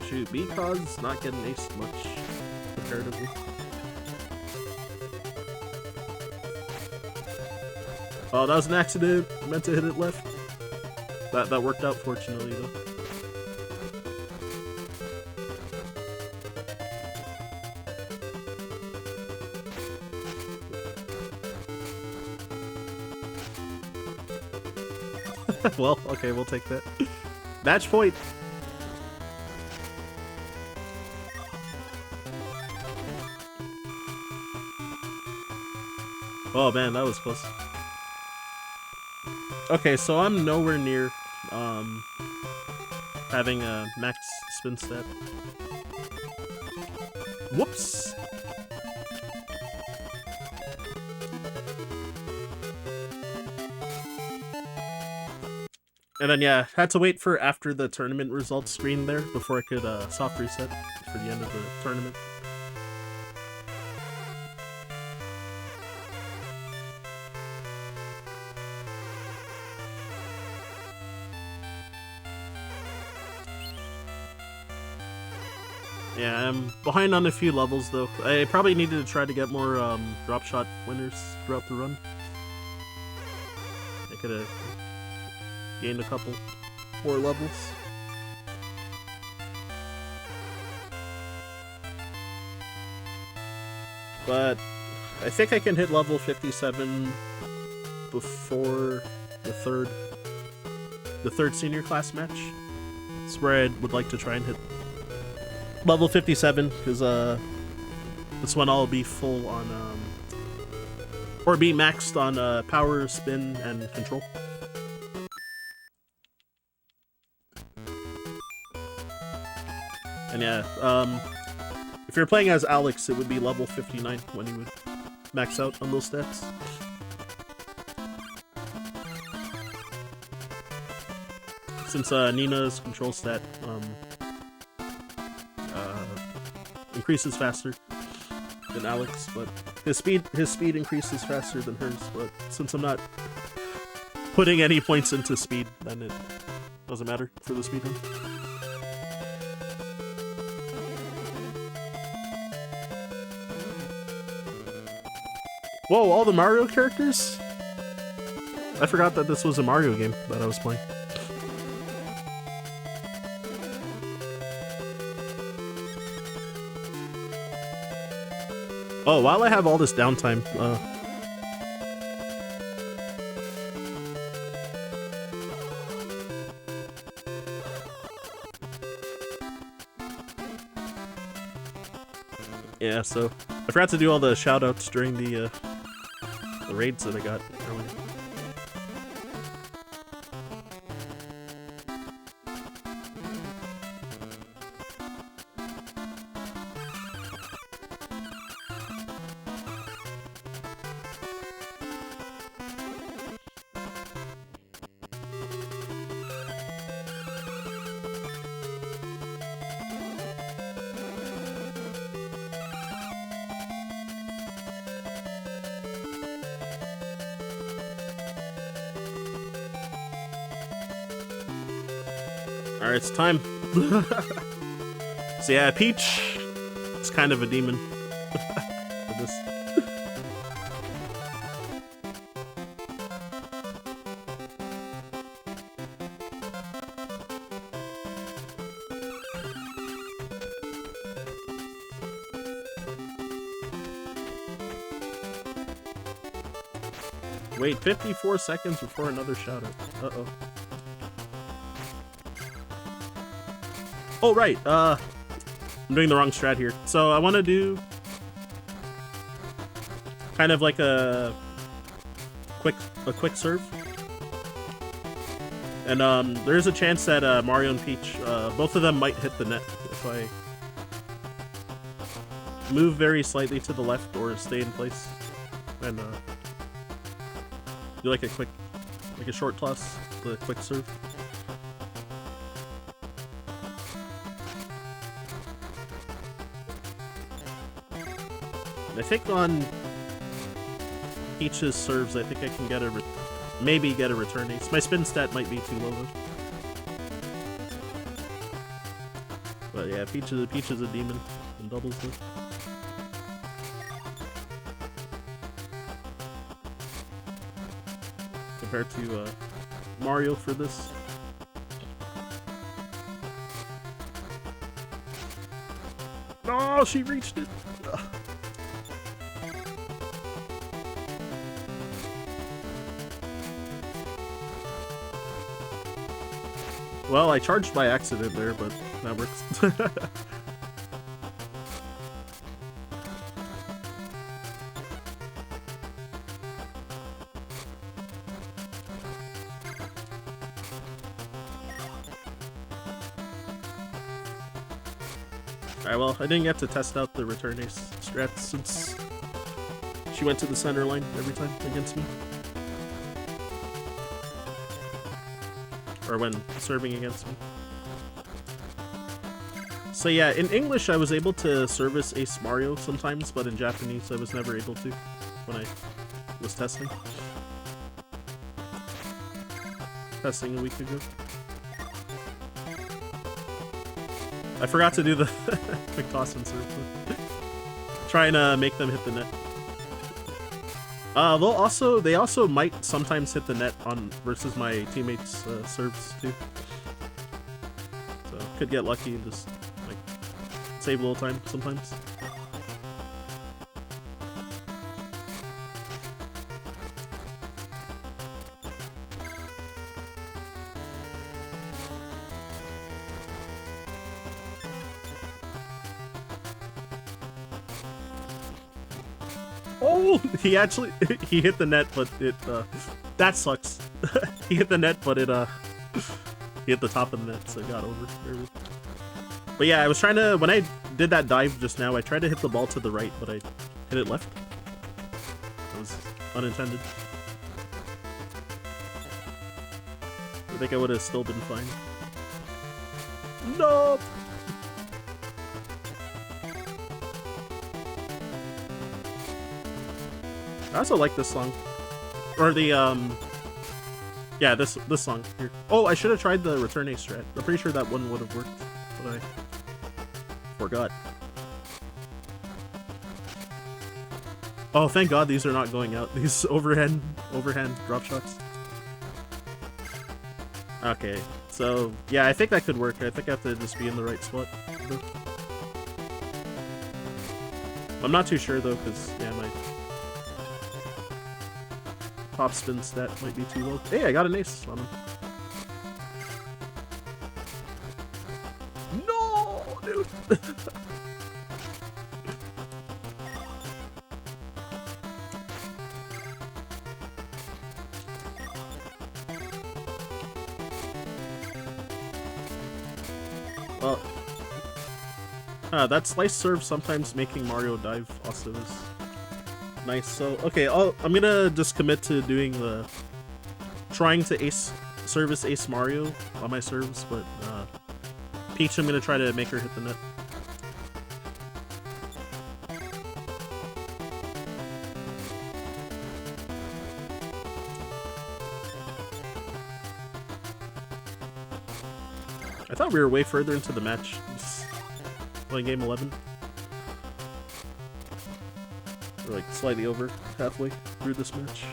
Shoot, because not getting aced much comparatively. Oh, that was an accident. I meant to hit it left. That worked out fortunately though. Well, okay, we'll take that. Match point! Oh man, that was close. Okay, so I'm nowhere near having a max spin stat. Whoops! And then yeah, had to wait for after the tournament results screen there before I could soft reset for the end of the tournament. Yeah, I'm behind on a few levels though. I probably needed to try to get more drop shot winners throughout the run. I could have gained a couple more levels. But I think I can hit level 57 before the third senior class match. That's where I would like to try and hit level 57, because this one I'll be full on or be maxed on power, spin, and control. And yeah, if you're playing as Alex, it would be level 59 when you would max out on those stats. Since Nina's control stat increases faster than Alex, but his speed increases faster than hers. But since I'm not putting any points into speed, then it doesn't matter for the speedrun. Whoa, all the Mario characters? I forgot that this was a Mario game that I was playing. Oh, while I have all this downtime, yeah, so I forgot to do all the shoutouts during the raids that I got earlier. Alright, it's time. So yeah, Peach is kind of a demon for this. Wait, 54 seconds before another shout out. Uh-oh. Oh, right. I'm doing the wrong strat here. So I want to do kind of like a quick serve. And there's a chance that Mario and Peach, both of them might hit the net if I move very slightly to the left or stay in place. And do like a short toss, the quick serve. I think on Peach's serves, I think I can get maybe get a return ace. My spin stat might be too low though. But yeah, Peach is a demon in doubles though. Compared to Mario for this. Oh, she reached it! Ugh. Well, I charged by accident there, but that works. Alright, well, I didn't get to test out the return ace strat since she went to the center line every time against me. Or when serving against me. So yeah, in English I was able to service Ace Mario sometimes, but in Japanese I was never able to when I was testing. Testing a week ago. I forgot to do the quick toss and serve. Trying to make them hit the net. They also might sometimes hit the net on versus my teammates' serves too. So could get lucky and just like save a little time sometimes. Oh, he actually he hit the net, but it that sucks. He hit the net, but it he hit the top of the net, so it got over. But yeah, I was trying to when I did that dive just now, I tried to hit the ball to the right, but I hit it left. That was unintended. I think I would have still been fine. No. I also like this song. Or the, yeah, this song here. Oh, I should have tried the return ace strat. I'm pretty sure that one would have worked, but I forgot. Oh, thank God these are not going out. These overhand drop shots. Okay, so, yeah, I think that could work. I think I have to just be in the right spot. I'm not too sure, though, because, yeah, my top spin stat might be too low. Hey, I got an ace on him. No, dude. Well, that slice serve sometimes making Mario dive also is nice. So okay, I'm gonna just commit to doing the trying to service Ace Mario on my serves, but Peach, I'm gonna try to make her hit the net. I thought we were way further into the match. Playing game 11. We're like slightly over halfway through this match.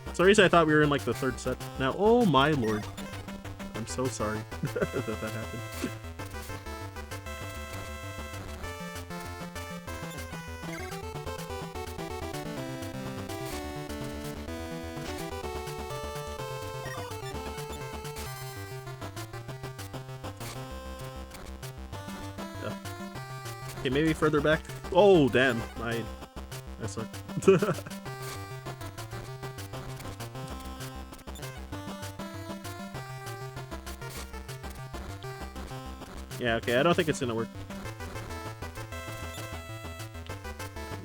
For some reason I thought we were in like the third set. Now, oh my lord. I'm so sorry that happened. Okay, maybe further back. Oh, damn. I suck. Yeah, okay, I don't think it's gonna work.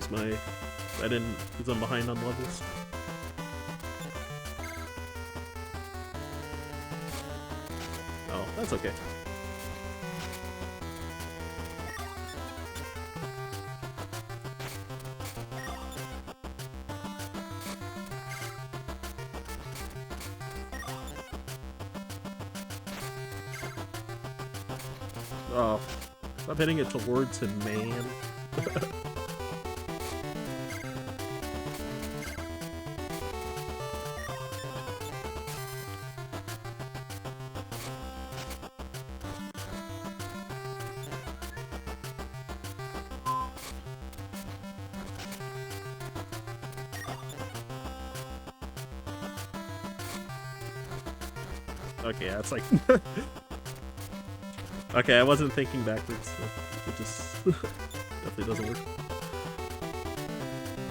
Because I'm behind on levels. Oh, that's okay. Oh, stop hitting it towards him, man. Okay, that's like... Okay, I wasn't thinking backwards, so it just definitely doesn't work.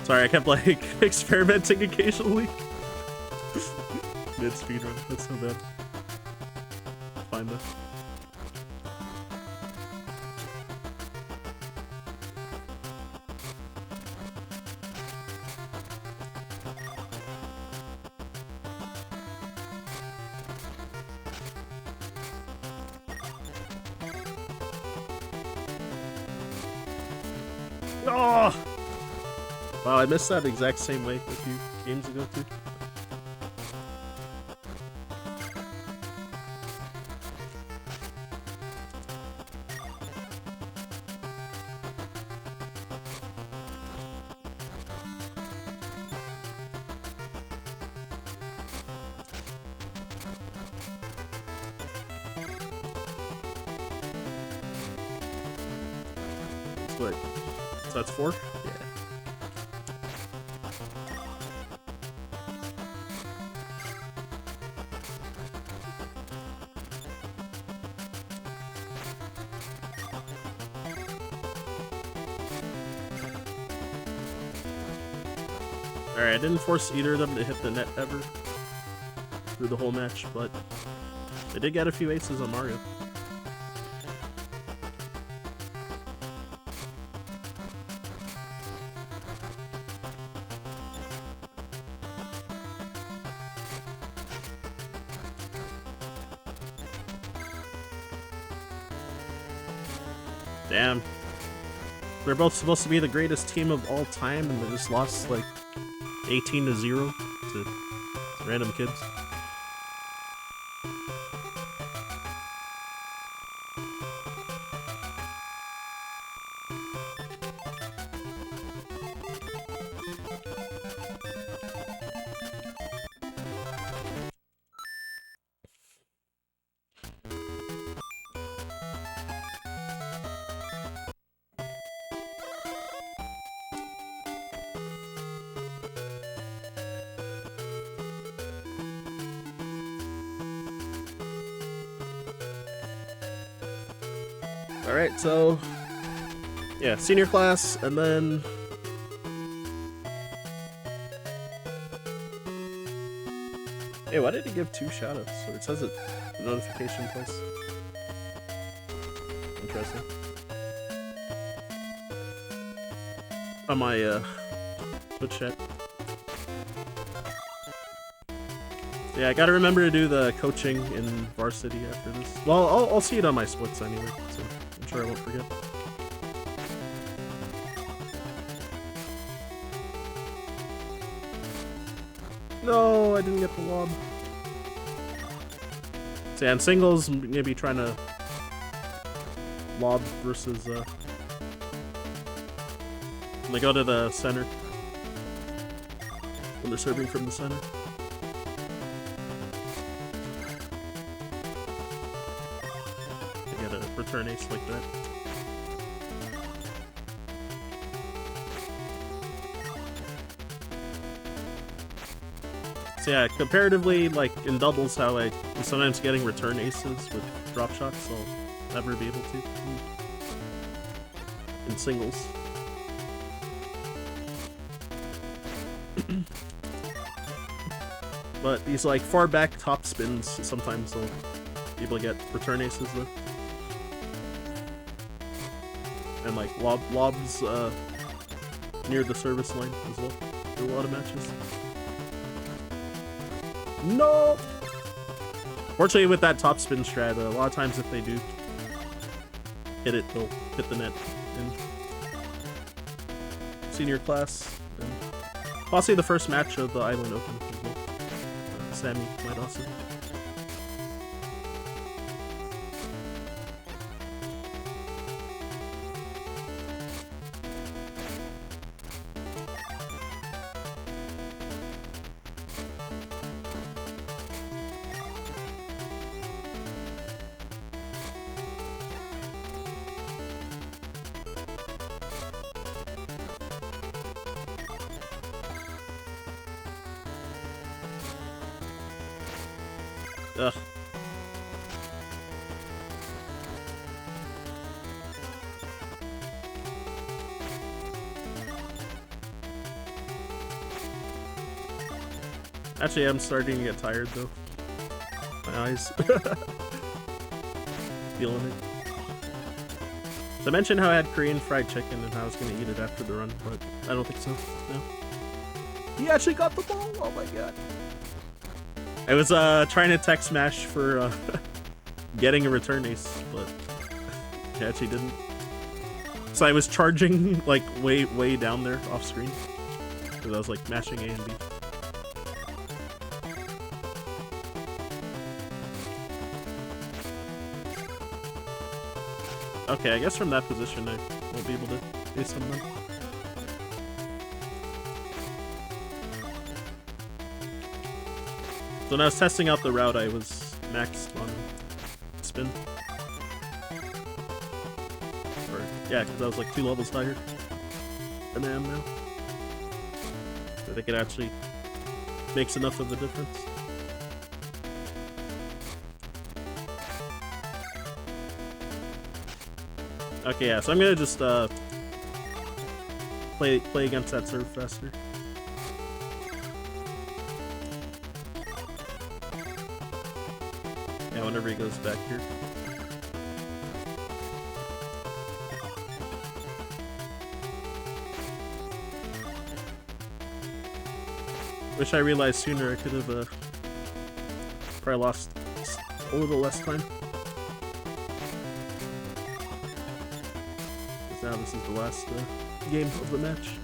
Sorry, I kept like experimenting occasionally. Mid speedrun, that's so bad. Fine though. Oh! Wow, I missed that exact same way a few games ago too. What? So that's 4? Yeah. Alright, I didn't force either of them to hit the net ever through the whole match, but they did get a few aces on Mario. Damn. They're both supposed to be the greatest team of all time, and they just lost like 18-0 to random kids. Alright, so yeah, senior class, and then hey, why did it give 2 shoutouts? So it says it notification twice. Interesting. On my Twitch chat. Yeah, I gotta remember to do the coaching in varsity after this. Well, I'll see it on my splits anyway, so I'm sure I won't forget. No, I didn't get the lob. So yeah, in singles, maybe trying to lob versus when they go to the center. When they're serving from the center. They get a return ace like that. So yeah, comparatively, like in doubles, how I'm sometimes getting return aces with drop shots, so I'll never be able to. In singles. But these like far back top spins, sometimes they'll be able to get return aces though. And like lobs near the service line as well. There are a lot of matches. No! Fortunately with that top spin strat, a lot of times if they do hit it, they'll hit the net in senior class. And possibly the first match of the Island Open as well. Sammy might also. Ugh. Actually, I'm starting to get tired though. My eyes. Feeling it. So I mentioned how I had Korean fried chicken and how I was going to eat it after the run, but I don't think so. No. He actually got the ball! Oh my god. I was trying to tech smash for getting a return ace, but I actually didn't. So I was charging like way down there off screen because I was like mashing A and B. Okay, I guess from that position I won't be able to ace them then. So when I was testing out the route, I was maxed on spin. Or, yeah, because I was like 2 levels higher than I am now. I think it actually makes enough of a difference. Okay, yeah, so I'm gonna just play against that serve faster. Yeah, whenever he goes back here. Wish I realized sooner. I could have probably lost a little less time. Because now this is the last game of the match.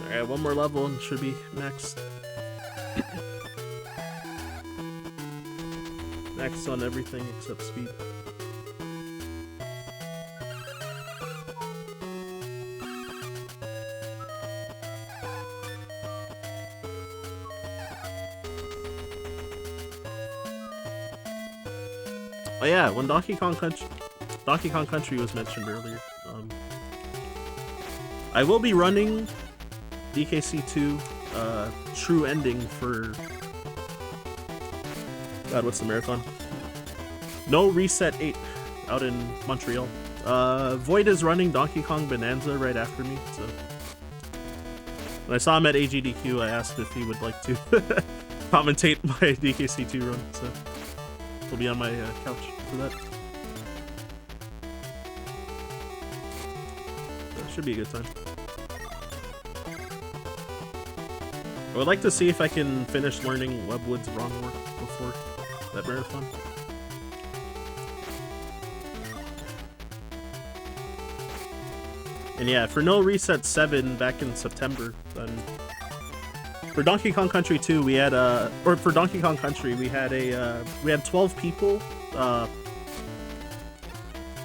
Alright, one more level and should be maxed. Maxed on everything except speed. Oh yeah, when Donkey Kong Country was mentioned earlier, I will be running DKC2 True Ending for... God, what's the marathon? No Reset 8 out in Montreal. Void is running Donkey Kong Bonanza right after me, so... When I saw him at AGDQ, I asked if he would like to commentate my DKC2 run, so he'll be on my couch for that. That should be a good time. I would like to see if I can finish learning Webwood's Wrong Work before that marathon. And yeah, for No Reset 7 back in September, then for Donkey Kong Country 2 we had or for Donkey Kong Country we had 12 people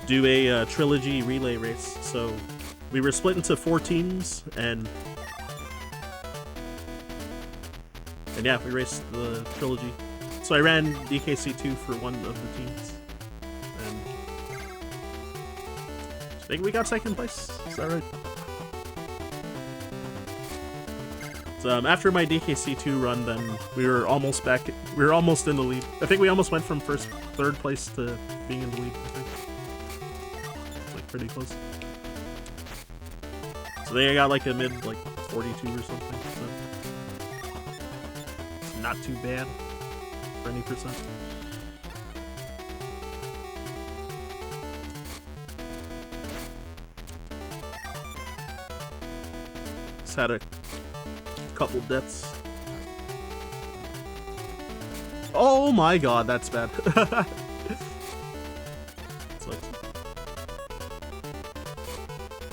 do a trilogy relay race. So we were split into 4 teams and yeah, we raced the trilogy. So I ran DKC2 for one of the teams. And I think we got second place. Is that right? So after my DKC2 run, then we were almost back. We were almost in the lead. I think we almost went from third place to being in the lead. I think. Like pretty close. So they got like a mid like 42 or something. So. Not too bad for any percent. Just had a couple deaths. Oh my god, that's bad.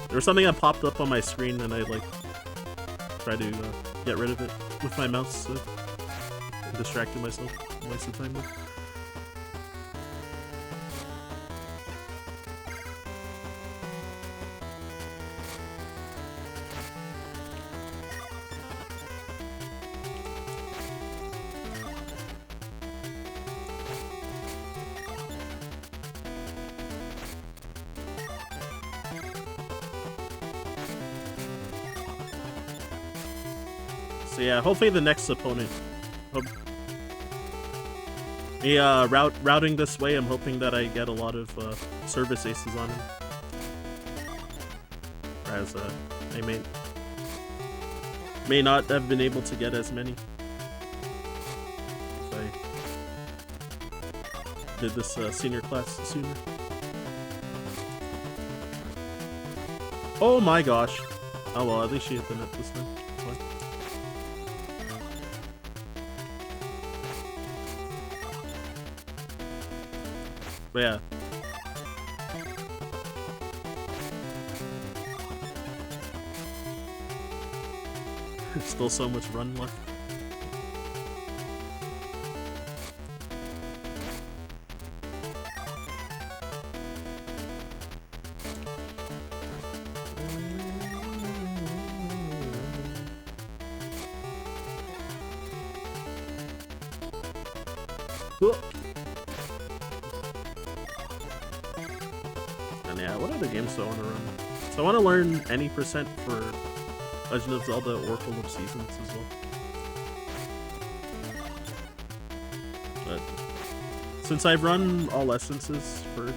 There was something that popped up on my screen and I like tried to get rid of it with my mouse. So distracted myself, wasted time with. So yeah, hopefully the next opponent. Routing this way, I'm hoping that I get a lot of service aces on him. Whereas I may not have been able to get as many if I did this senior class sooner. Oh my gosh. Oh well, at least she hit the net this time. That's fine. But yeah. There's still so much run left. And yeah, what other games do I want to run? So I want to learn any percent for Legend of Zelda Oracle of Seasons as well. But since I've run all essences for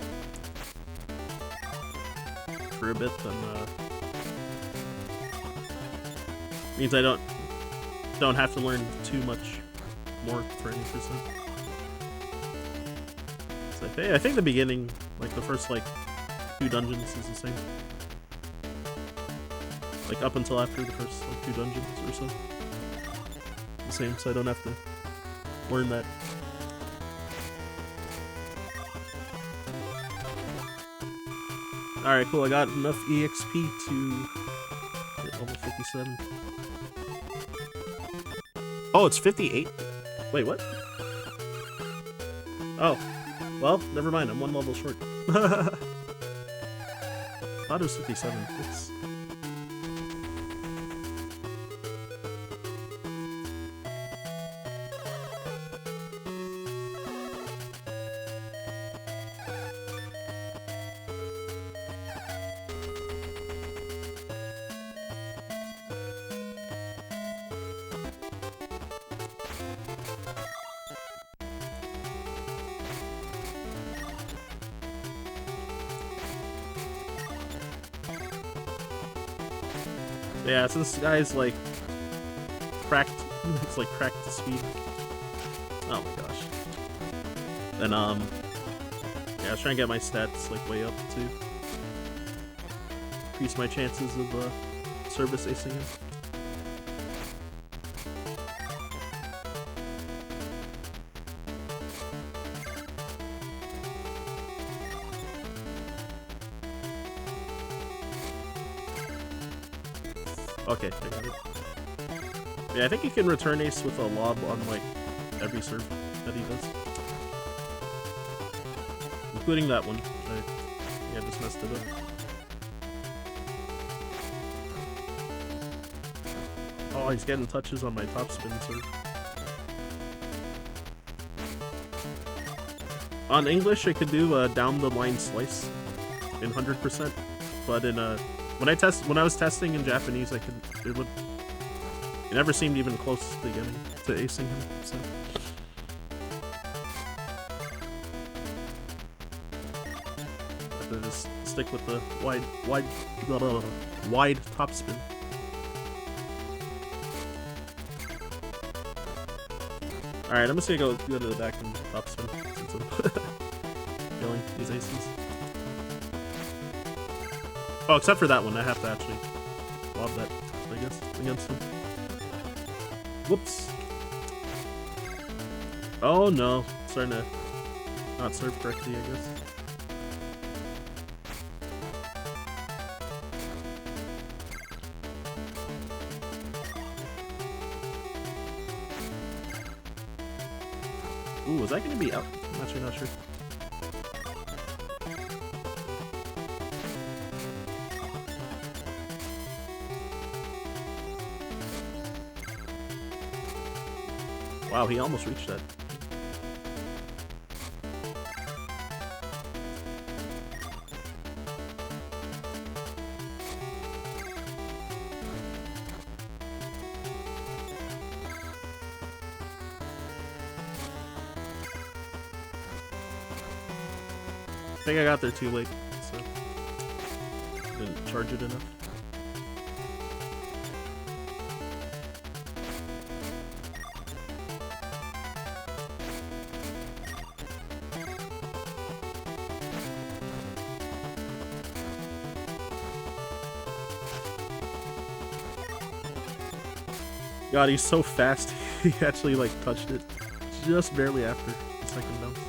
a bit, then means I don't have to learn too much more for any percent. So I think the beginning, like the first like 2 dungeons, is the same. Like up until after the first like 2 dungeons or so, the same. So I don't have to learn that. All right, cool. I got enough EXP to get level 57. Oh, it's 58? Wait, what? Oh, well, never mind. I'm 1 level short. Thought it was 57. It's... Yeah, since this guy's like cracked. It's like cracked to speed. Oh my gosh. And yeah, I was trying to get my stats like way up to increase my chances of service acing him. Okay, I got it. Yeah, I think you can return ace with a lob on like every serve that he does. Including that one. I just messed it up. Oh, he's getting touches on my top spin serve. On English, I could do a down the line slice in 100%, but in when I was testing in Japanese, it never seemed even close to getting to acing him. So. Have to just stick with the wide top spin. All right, I'm just gonna go to the back and top spin since I'm killing these aces. Oh, except for that one, I have to actually lob that, I guess, against him. Whoops. Oh no, starting to not serve correctly, I guess. Ooh, was that gonna be out? I'm actually not sure. Wow, he almost reached that. I think I got there too late, so didn't charge it enough. God, he's so fast. He actually like touched it just barely after the second bounce.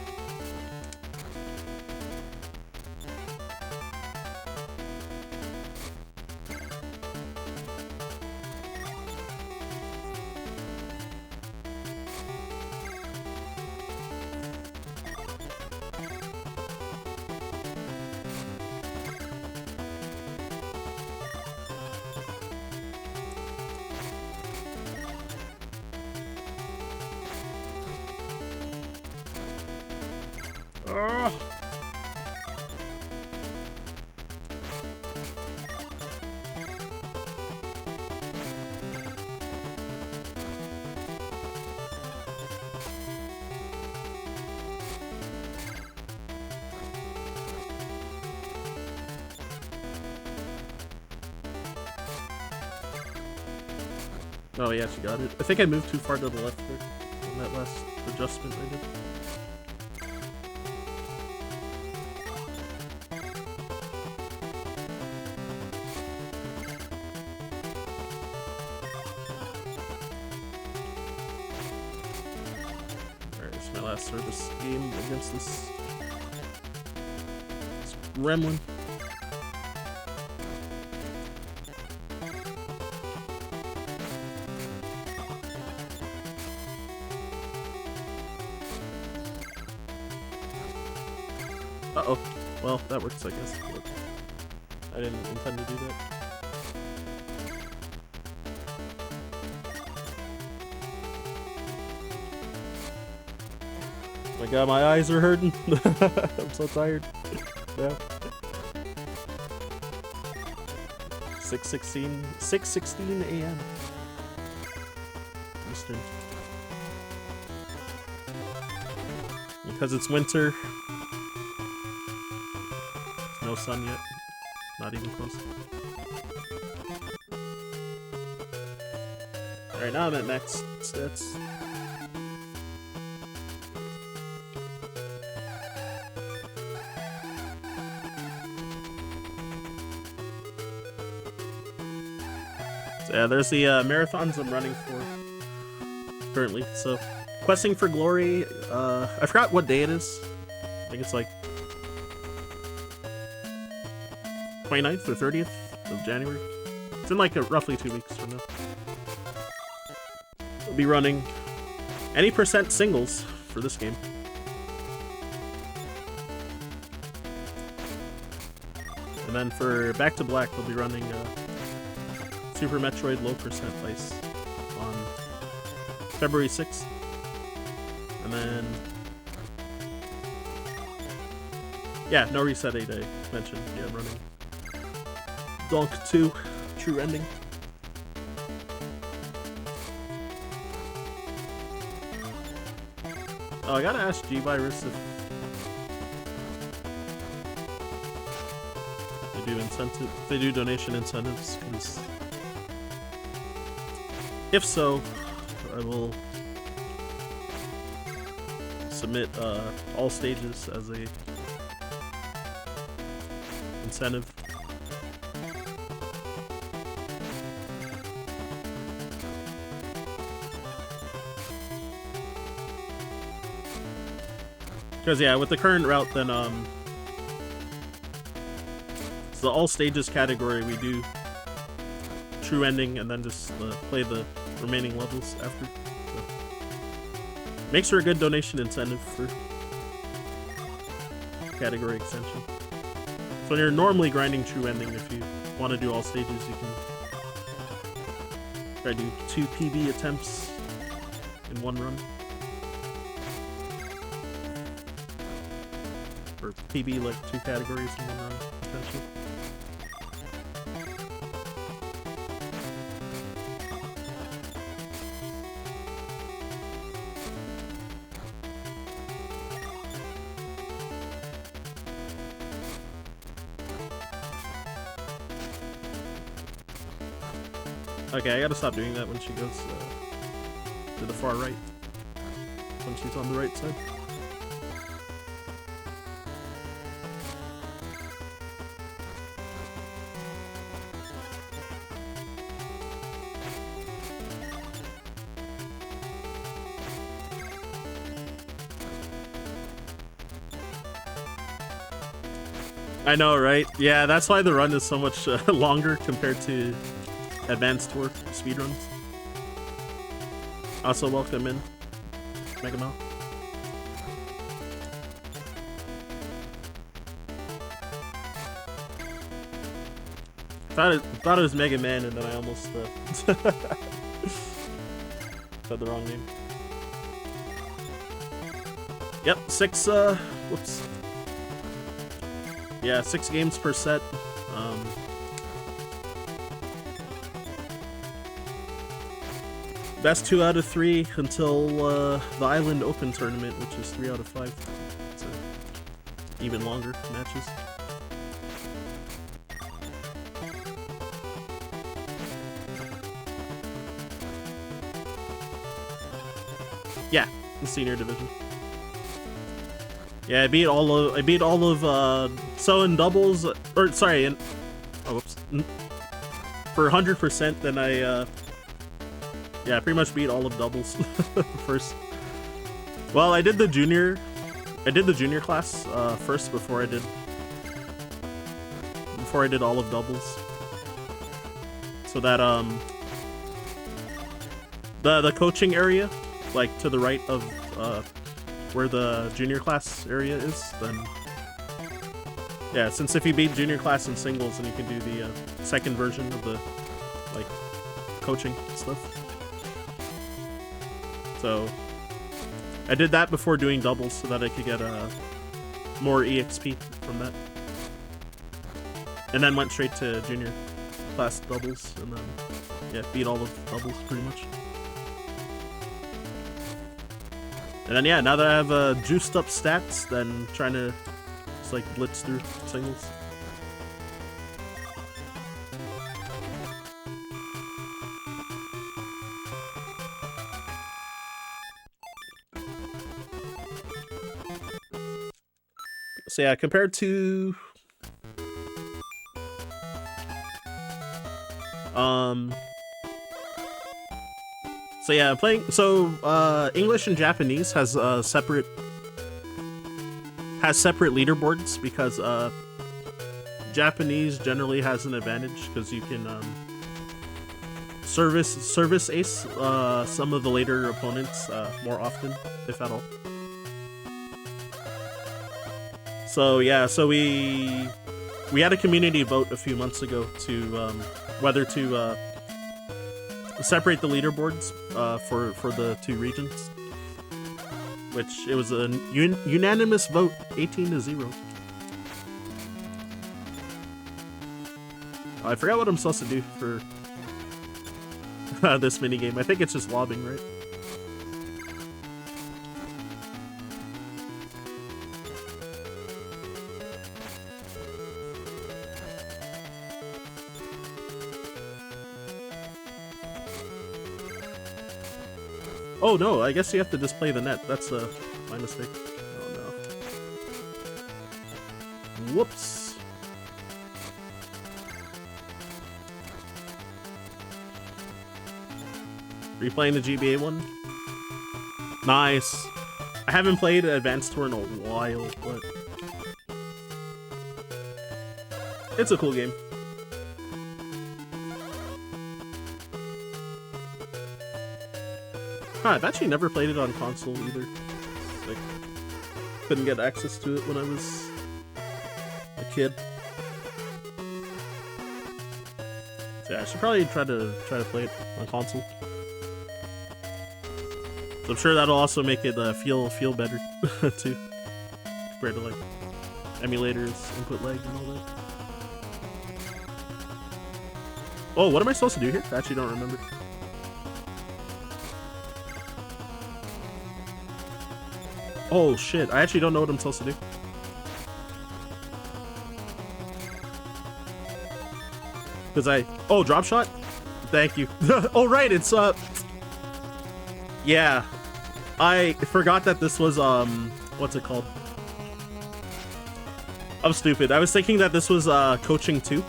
Oh yeah, she got it. I think I moved too far to the left there in that last adjustment I did. Alright, it's my last service game against this gremlin. Uh-oh. Well, that works, I guess. I didn't intend to do that. Oh my god, my eyes are hurting. I'm so tired. Yeah. 6:16 a.m. Eastern. Because it's winter. No sun yet. Not even close. Alright, now I'm at max stats. So yeah, there's the marathons I'm running for currently. So, questing for glory, I forgot what day it is. I think it's like 29th or 30th of January. It's in like roughly 2 weeks from now. I'll be running any percent singles for this game. And then for Back to Black, I'll be running Super Metroid low percent ice on February 6th. And then yeah, no reset 8 I mentioned. Yeah, I'm running Donk 2 True Ending. Oh, I gotta ask G-Virus if they do donation incentives, because if so, I will submit all stages as a incentive. Because yeah, with the current route, then it's the all stages category. We do True Ending and then just play the remaining levels after. So, makes for a good donation incentive for category extension. So when you're normally grinding True Ending, if you want to do all stages, you can try to do 2 PB attempts in one run. Or PB, like 2 categories in one run, potentially. Okay, I gotta stop doing that when she goes to the far right. When she's on the right side. I know, right? Yeah, that's why the run is so much longer compared to Advanced Tour speedruns. Also, welcome in, Mega Mel. Thought it was Mega Man, and then I almost said the wrong name. Yep, 6. Whoops. Yeah, 6 games per set. Best 2 out of 3 until the Island Open tournament, which is 3 out of 5. So even longer matches. Yeah, the senior division. Yeah, I beat all of so in doubles, or sorry, in whoops, for 100%, then I yeah, I pretty much beat all of doubles first. Well, I did the junior class first before I did all of doubles. So that the coaching area, like to the right of where the junior class area is, then yeah, since if you beat junior class in singles, then you can do the second version of the like coaching stuff. So I did that before doing doubles so that I could get more EXP from that. And then went straight to junior class doubles, and then yeah, beat all of doubles pretty much. And then yeah, now that I have juiced up stats, then trying to just like blitz through singles. So yeah, compared to so yeah, playing English and Japanese has separate leaderboards because Japanese generally has an advantage because you can service ace some of the later opponents more often, if at all. So yeah, so we had a community vote a few months ago to whether to separate the leaderboards for the two regions, which it was a unanimous vote, 18-0. I forgot what I'm supposed to do for this minigame. I think it's just lobbing, right? Oh no, I guess you have to display the net. That's my mistake. Oh no. Whoops. Are you playing the GBA one? Nice. I haven't played Advanced Tour in a while, but it's a cool game. Huh, I've actually never played it on console either. Like, couldn't get access to it when I was a kid. So yeah, I should probably try to play it on console. So I'm sure that'll also make it feel better too, compared to like emulators, input lag, and all that. Oh, what am I supposed to do here? I actually don't remember. Oh shit, I actually don't know what I'm supposed to do. Oh, drop shot? Thank you. Oh right, it's yeah. I forgot that this was what's it called? I'm stupid. I was thinking that this was coaching 2.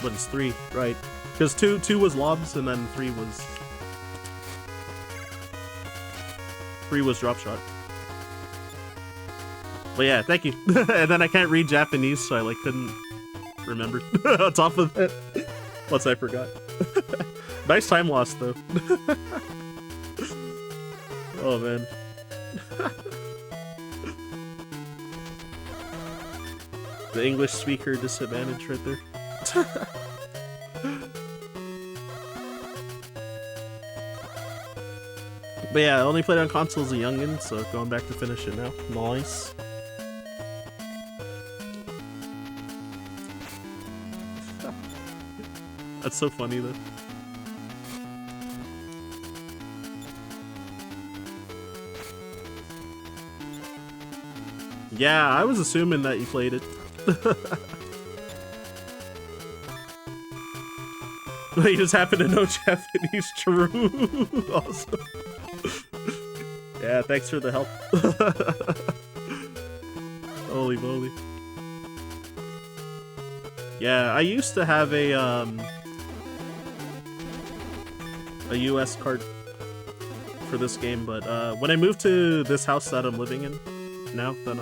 But it's 3, right? Because 2 was lobs and then 3 was drop shot. But yeah, thank you. And then I can't read Japanese, so I like couldn't remember on top of that. Once I forgot. Nice time loss though. Oh man. The English speaker disadvantage right there. But yeah, I only played on console as a youngin, so going back to finish it now. Nice. That's so funny though. Yeah, I was assuming that you played it. You just happen to know Japanese, true. Awesome. Yeah, thanks for the help. Holy moly. Yeah, I used to have a US card for this game, but when I moved to this house that I'm living in now, then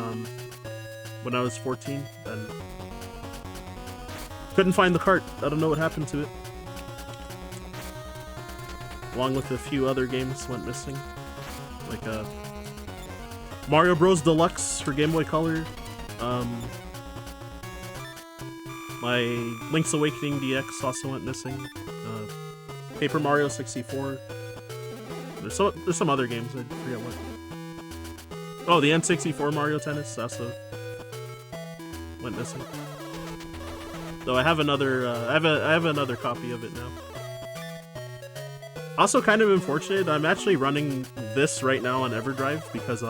when I was 14, then couldn't find the cart. I don't know what happened to it. Along with a few other games went missing, like Mario Bros. Deluxe for Game Boy Color, my Link's Awakening DX also went missing, Paper Mario 64. There's some other games, I forget what. Oh, the N64 Mario Tennis also went missing. Though I have another, I have another copy of it now. Also, kind of unfortunate, I'm actually running this right now on EverDrive because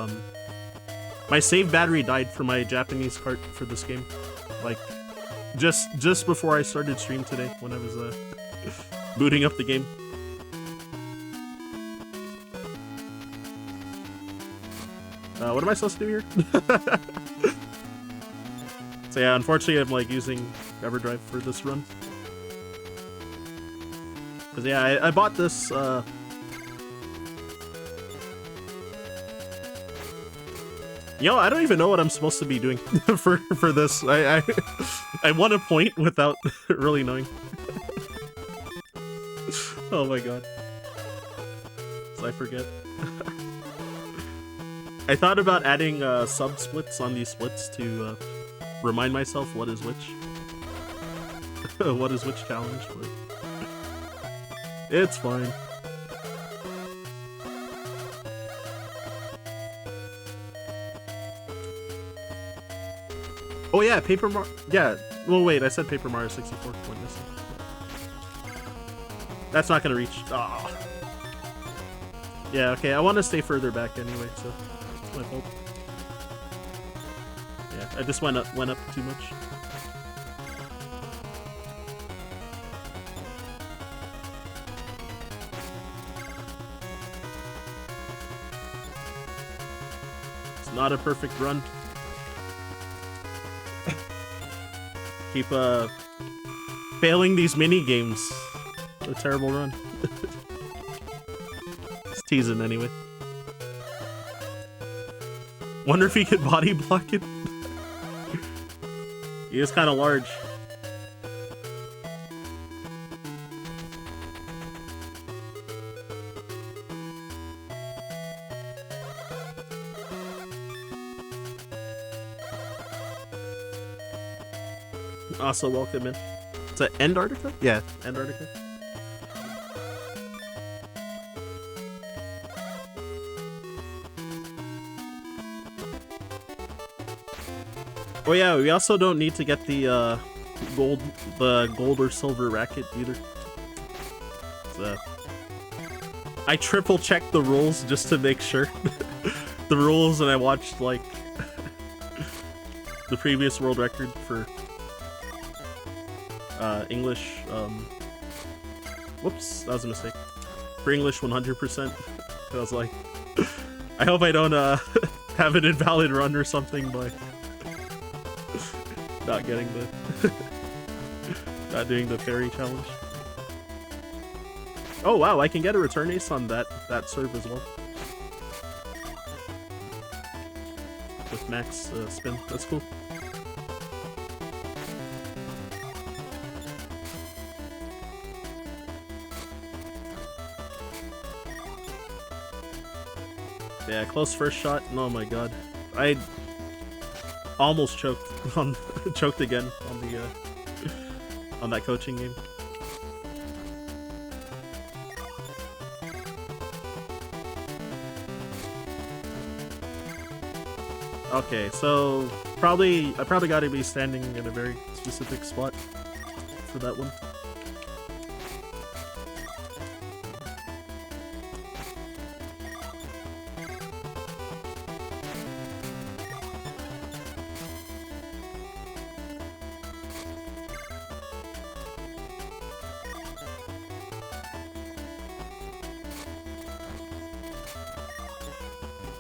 my save battery died for my Japanese cart for this game, like just before I started stream today when I was booting up the game. What am I supposed to do here? So yeah, unfortunately I'm like using EverDrive for this run. Cause yeah, I bought this, you know, I don't even know what I'm supposed to be doing for this. I won a point without really knowing. Oh my god. So I forget. I thought about adding sub-splits on these splits to remind myself what is which. What is which challenge, but it's fine. Oh yeah, Paper Mario. Yeah. Well, wait. I said Paper Mario 64. One missing. That's not gonna reach. Oh. Yeah. Okay. I want to stay further back anyway, so that's my fault. Yeah. I just went up too much. It's not a perfect run. Keep failing these mini games. A terrible run. Just teasing anyway. Wonder if he could body block it. He is kind of large. Also welcome in. Is that Antarctica? Yeah, Antarctica. Oh yeah, we also don't need to get the gold or silver racket either. So, I triple checked the rules just to make sure. The rules, and I watched like the previous world record for English, whoops, that was a mistake. For English 100%. I was like, I hope I don't have an invalid run or something by not getting the not doing the fairy challenge. Oh wow, I can get a return ace on that serve as well. With max spin, that's cool. Yeah, close first shot. Oh my god, I almost choked on choked again on the on that coaching game. Okay, so I probably got to be standing in a very specific spot for that one.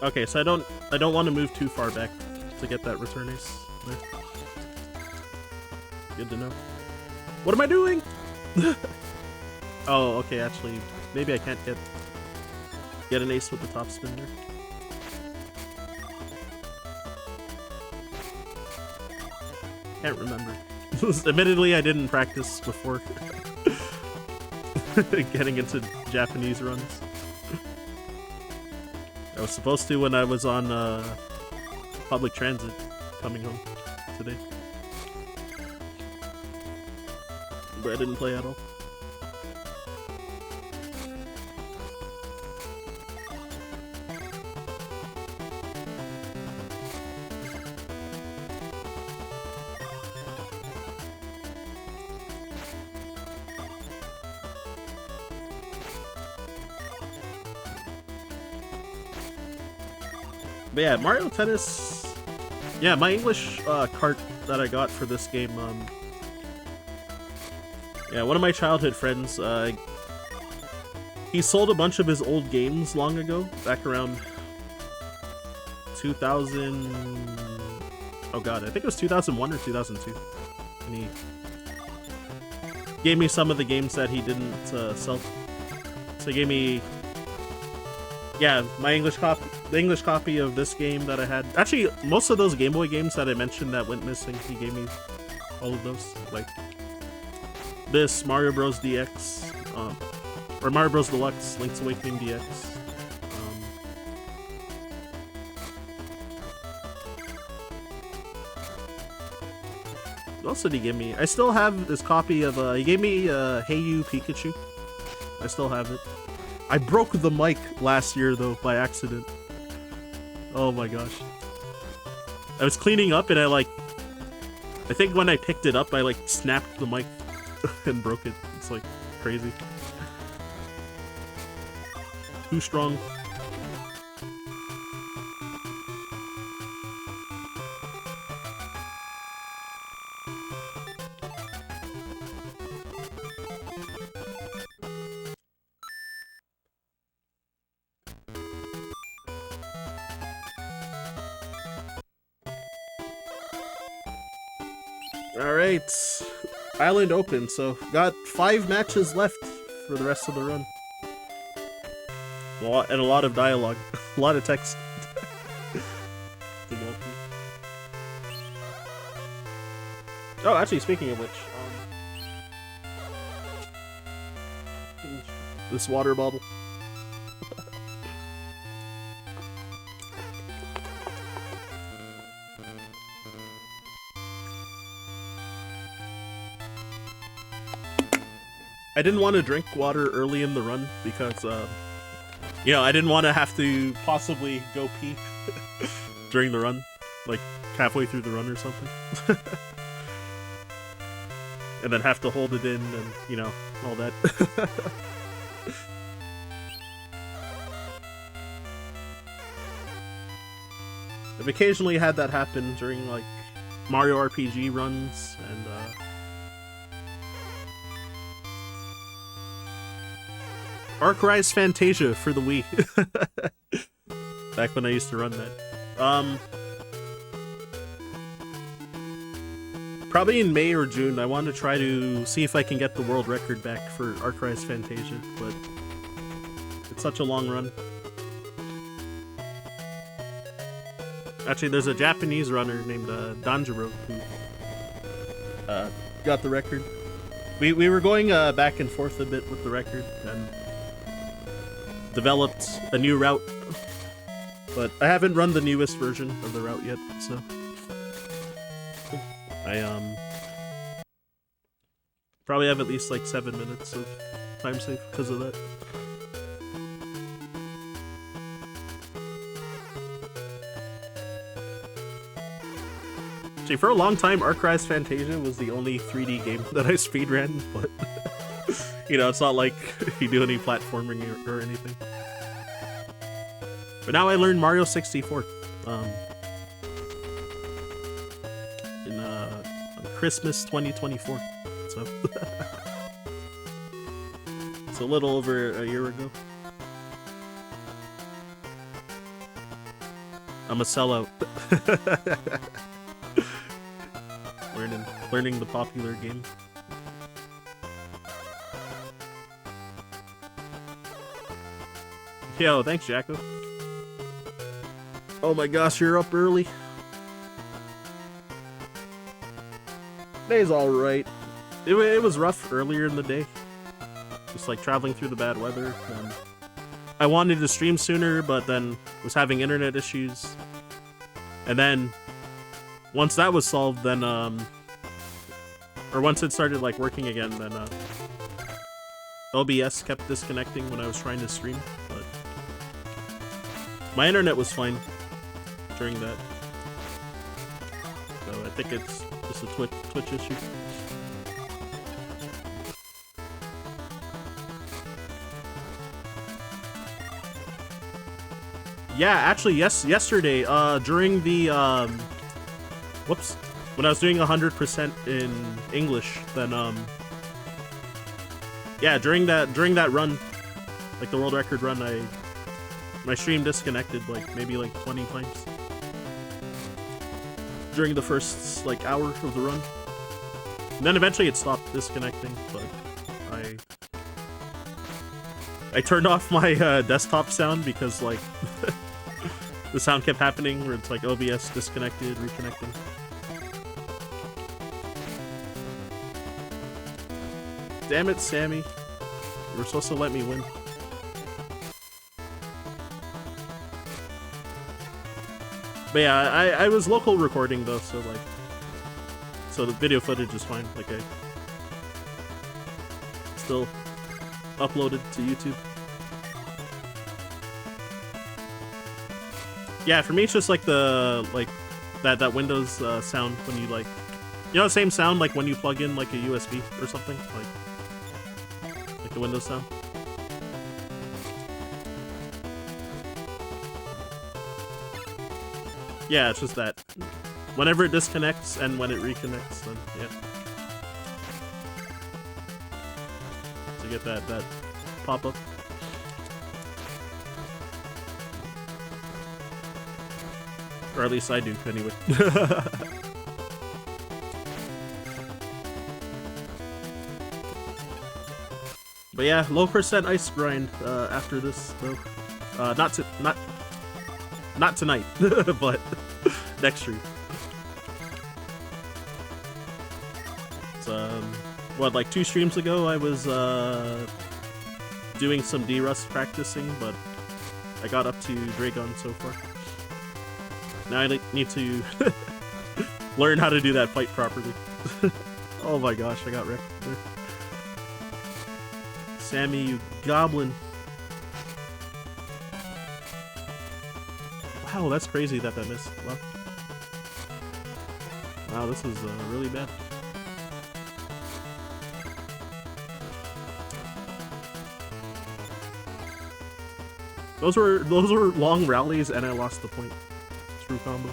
Okay, so I don't want to move too far back to get that return ace there. Good to know. What am I doing? Oh, okay, actually, maybe I can't get an ace with the top spin there. Can't remember. Admittedly, I didn't practice before getting into Japanese runs. I was supposed to when I was on public transit coming home today. But I didn't play at all. But yeah, Mario Tennis. Yeah, my English cart that I got for this game. Yeah, one of my childhood friends. He sold a bunch of his old games long ago, back around 2000. Oh god, I think it was 2001 or 2002. And he gave me some of the games that he didn't sell. So he gave me, yeah, my English copy, the English copy of this game that I had. Actually, most of those Game Boy games that I mentioned that went missing, he gave me all of those. Like this, Mario Bros. DX, or Mario Bros. Deluxe, Link's Awakening DX. What else did he give me? I still have this copy of, he gave me Hey You Pikachu. I still have it. I broke the mic last year, though, by accident. Oh my gosh. I was cleaning up and I think when I picked it up, I like snapped the mic and broke it. It's like crazy. Too strong. Alright, Island Open, so got 5 matches left for the rest of the run. And a lot of dialogue, a lot of text. Oh, actually, speaking of which, this water bottle. I didn't want to drink water early in the run because, you know, I didn't want to have to possibly go pee during the run, like halfway through the run or something. And then have to hold it in and, you know, all that. I've occasionally had that happen during, like, Mario RPG runs and, Arc Rise Fantasia for the Wii. Back when I used to run that. Probably in May or June, I want to try to see if I can get the world record back for Arc Rise Fantasia, but it's such a long run. Actually, there's a Japanese runner named Danjiro who got the record. We were going back and forth a bit with the record and developed a new route, but I haven't run the newest version of the route yet, so I probably have at least like 7 minutes of time save because of that. See, for a long time, Arc Rise Fantasia was the only 3D game that I speedran, but you know, it's not like you do any platforming or anything. But now I learned Mario 64 in Christmas 2024, so it's a little over a year ago. I'm a sellout. Learning the popular game. Yo, thanks, Jacko. Oh my gosh, you're up early. Day's alright. It was rough earlier in the day. Just like traveling through the bad weather. And I wanted to stream sooner, but then was having internet issues. And then once that was solved, then or once it started like working again, then OBS kept disconnecting when I was trying to stream, but my internet was fine during that. So I think it's just a Twitch issue. Yeah, actually, yesterday, during the, whoops, when I was doing 100% in English, then, yeah, during that run, like the world record run, my stream disconnected, like, maybe, like, 20 times. during the first like hour of the run. And then eventually it stopped disconnecting, but I turned off my desktop sound because like the sound kept happening where it's like OBS disconnected, reconnecting. Damn it, Sammy. You were supposed to let me win. But yeah, I was local recording though, so like, so the video footage is fine. Like I still uploaded to YouTube. Yeah, for me it's just like the that Windows sound when you like, you know, the same sound like when you plug in like a USB or something, like the Windows sound. Yeah, it's just that. Whenever it disconnects and when it reconnects, then yeah. To get that pop-up. Or at least I do, anyway. But yeah, low percent ice grind after this though. Not tonight, but next stream. So, what, like 2 streams ago I was doing some D-Rust practicing, but I got up to Dragon so far. Now I need to learn how to do that fight properly. Oh my gosh, I got wrecked there. Sammy, you goblin. Wow, that's crazy that missed. Wow. Wow, this is really bad. Those were long rallies, and I lost the point. True combo.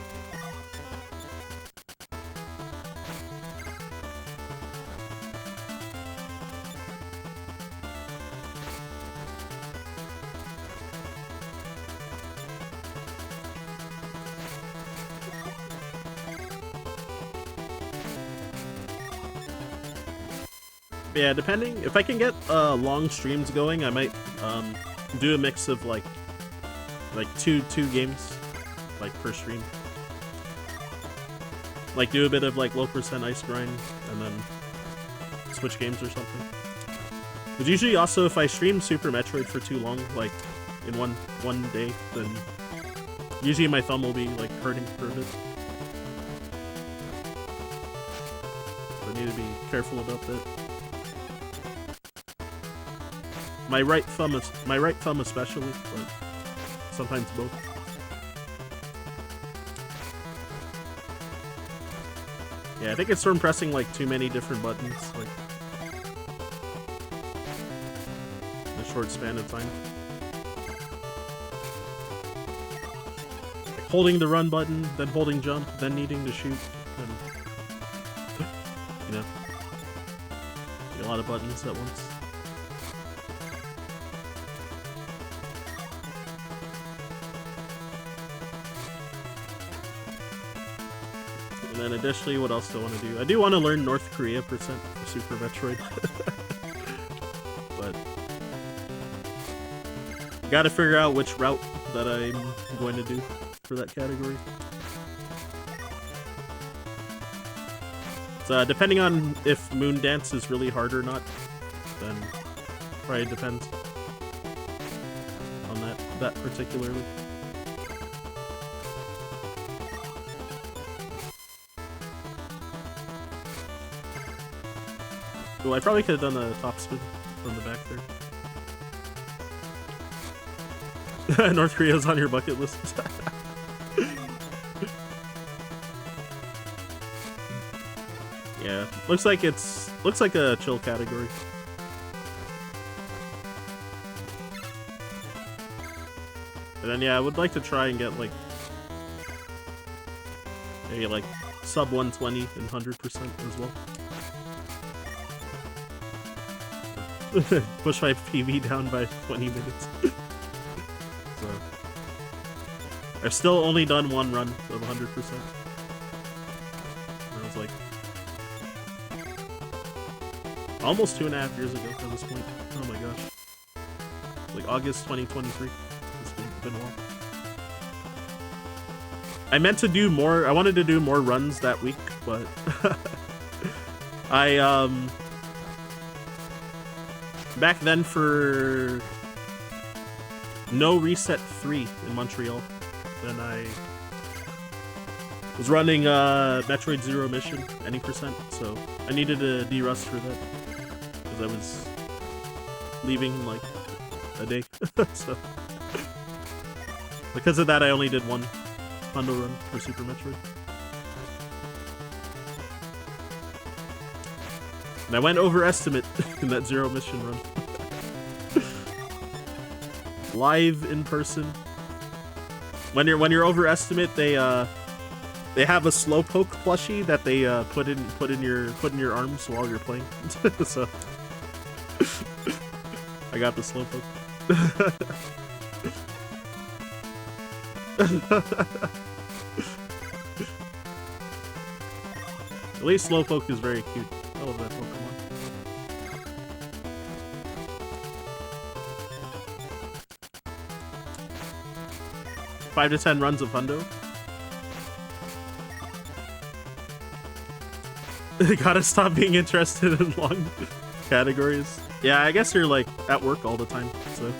Yeah, depending, if I can get long streams going, I might do a mix of like two games, like per stream. Like do a bit of like low percent ice grind and then switch games or something. But usually also if I stream Super Metroid for too long, like in one day, then usually my thumb will be like hurting for a bit. So I need to be careful about that. My right thumb especially, but sometimes both. Yeah, I think it's from pressing like too many different buttons, like in a short span of time. Like holding the run button, then holding jump, then needing to shoot, and you know, a lot of buttons at once. And then additionally, what else do I want to do? I do want to learn North Korea percent for Super Metroid. But gotta figure out which route that I'm going to do for that category. So depending on if Moon Dance is really hard or not, then probably depends on that particularly. Well, I probably could have done a top spin from the back there. North Korea's on your bucket list. Yeah, looks like a chill category. And then yeah, I would like to try and get like maybe like sub 120 and 100% as well. Push my PB down by 20 minutes. So I've still only done one run of 100%. almost 2.5 years ago at this point. Oh my gosh. Like August 2023. It's been a while. I meant to do more. I wanted to do more runs that week, but I back then for No Reset 3 in Montreal, then I was running Metroid Zero Mission any percent, so I needed a derust for that because I was leaving in like a day. So because of that, I only did one Hundo run for Super Metroid. And I went overestimate in that Zero Mission run. Live in person. When you're overestimate, they have a slowpoke plushie that they put in your arms while you're playing. So I got the slowpoke. At least Slowpoke is very cute. I love that Pokemon. Five to 10 runs of Hundo. Gotta stop being interested in long categories. Yeah, I guess you're like at work all the time, so you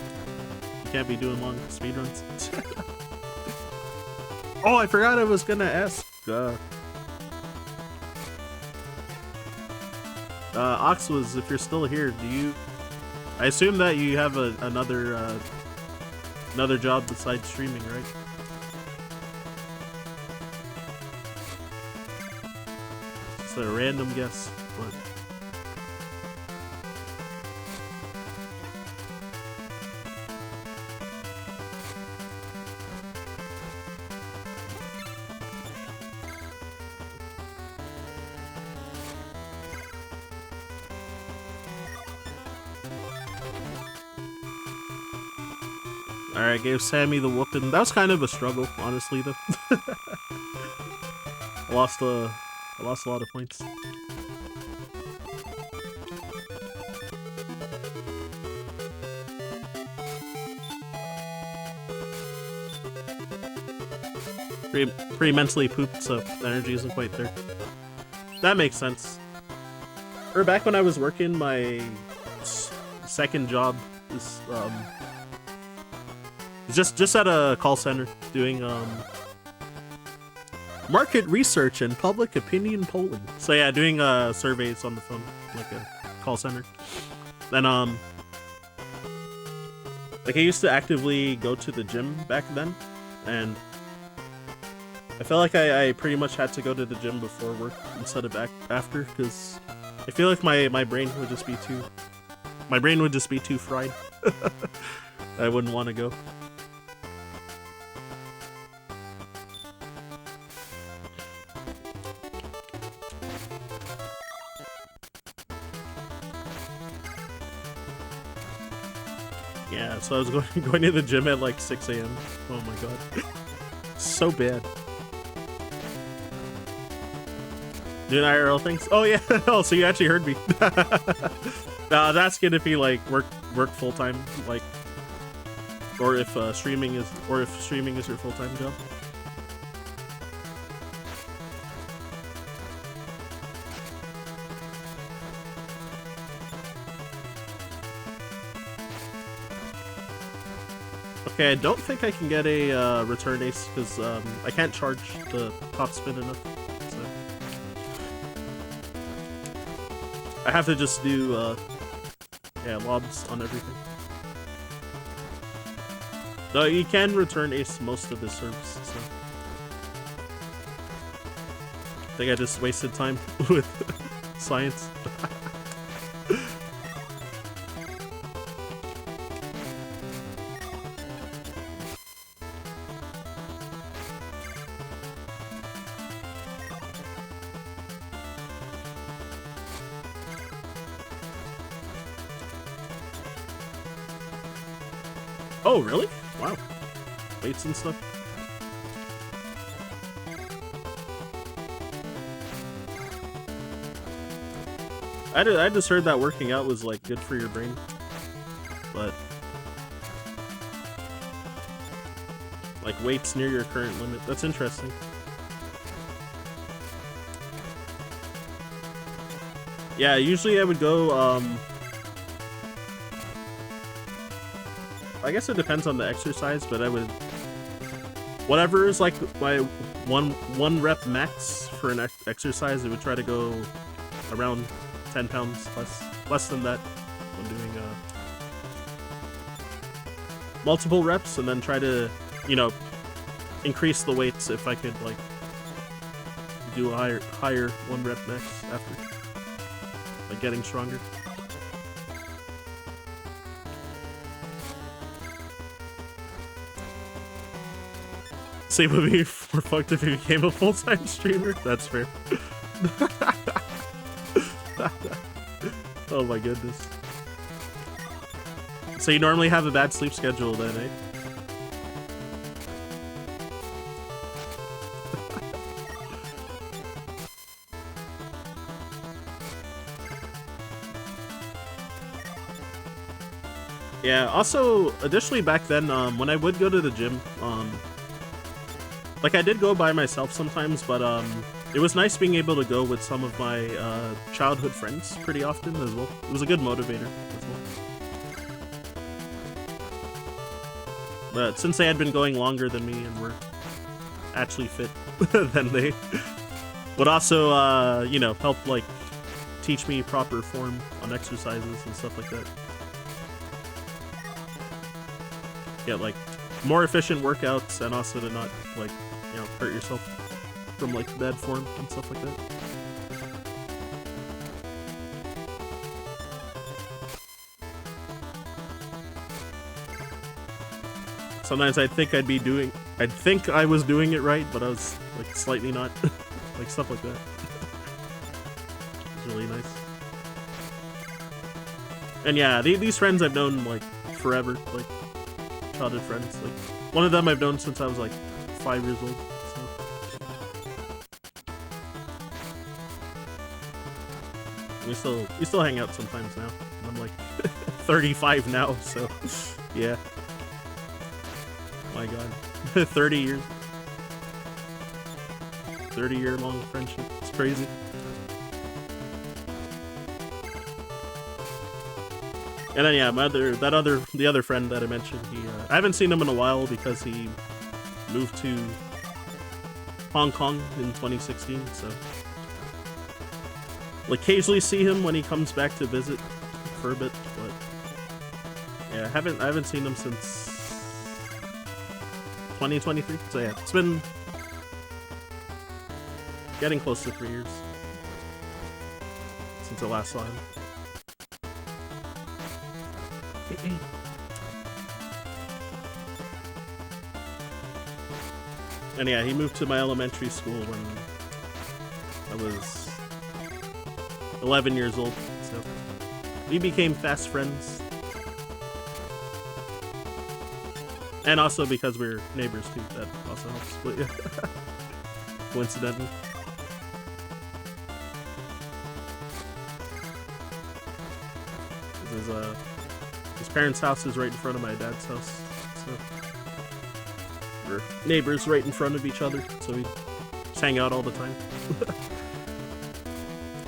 can't be doing long speedruns. Oh, I forgot I was gonna ask. Oxwas, if you're still here, do you? I assume that you have another job besides streaming, right? Just a random guess, but. Alright, gave Sammy the whooping. That was kind of a struggle, honestly, though. I lost a lot of points. Pretty mentally pooped, so the energy isn't quite there. That makes sense. Or back when I was working my second job, this just at a call center doing market research and public opinion polling. So yeah, doing surveys on the phone, like a call center. Then like I used to actively go to the gym back then, and I felt like I pretty much had to go to the gym before work instead of after, because I feel like my brain would just be too fried. I wouldn't want to go. Yeah, so I was going to the gym at like 6 a.m. Oh my god. So bad. Doing IRL things? Oh yeah. Oh, so you actually heard me. I was asking if you like work full time, like, or if streaming is your full time job. Okay, I don't think I can get a return ace because I can't charge the top spin enough. So I have to just do yeah, lobs on everything. Though you can return ace most of the serves, so I think I just wasted time with science. Oh, really? Wow. Weights and stuff. I just heard that working out was like good for your brain, but like weights near your current limit. That's interesting. Yeah, usually I would go, I guess it depends on the exercise, but I would, whatever is like my one rep max for an exercise, I would try to go around 10 pounds less than that when doing multiple reps, and then try to, you know, increase the weights if I could like do a higher one rep max after. Like getting stronger. Same with me, we're fucked if he became a full-time streamer. That's fair. Oh my goodness. So you normally have a bad sleep schedule then, eh? Yeah, also, additionally back then, when I would go to the gym, like I did go by myself sometimes, but it was nice being able to go with some of my childhood friends pretty often as well. It was a good motivator as well. But since they had been going longer than me and were actually fit, then they would also, you know, help like teach me proper form on exercises and stuff like that. Get like more efficient workouts and also to not like, you know, hurt yourself from like bad form and stuff like that. Sometimes I'd think I was doing it right, but I was like slightly not. Like stuff like that. It's really nice. And yeah, these friends I've known like forever, like childhood friends. Like one of them I've known since I was like 5 years old. So we still hang out sometimes now. I'm like 35 now, so yeah. My god. 30 years. 30-year long friendship. It's crazy. And then yeah, the other friend that I mentioned, I haven't seen him in a while because he moved to Hong Kong in 2016, so I'll occasionally see him when he comes back to visit for a bit, but yeah, I haven't seen him since 2023. So yeah, it's been getting close to 3 years since I last saw him. And yeah, he moved to my elementary school when I was 11 years old, so we became fast friends. And also because we're neighbors too, that also helps, but yeah. Coincidentally. His parents' house is right in front of my dad's house, so we're neighbors right in front of each other, so we just hang out all the time.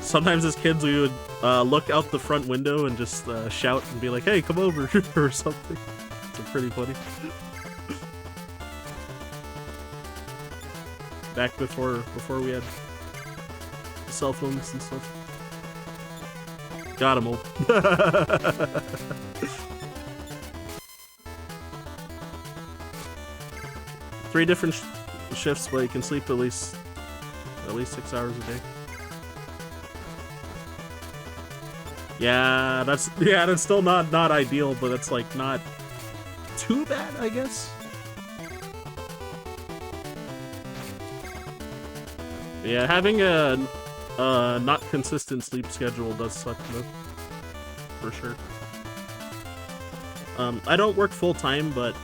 Sometimes as kids we would look out the front window and just shout and be like, "Hey, come over," or something. It's pretty funny. Back before we had cell phones and stuff. Got him old. 3 different shifts, but you can sleep at least 6 hours a day. Yeah, that's still not ideal, but it's like not too bad, I guess. Yeah, having a not consistent sleep schedule does suck though, for sure. I don't work full time, but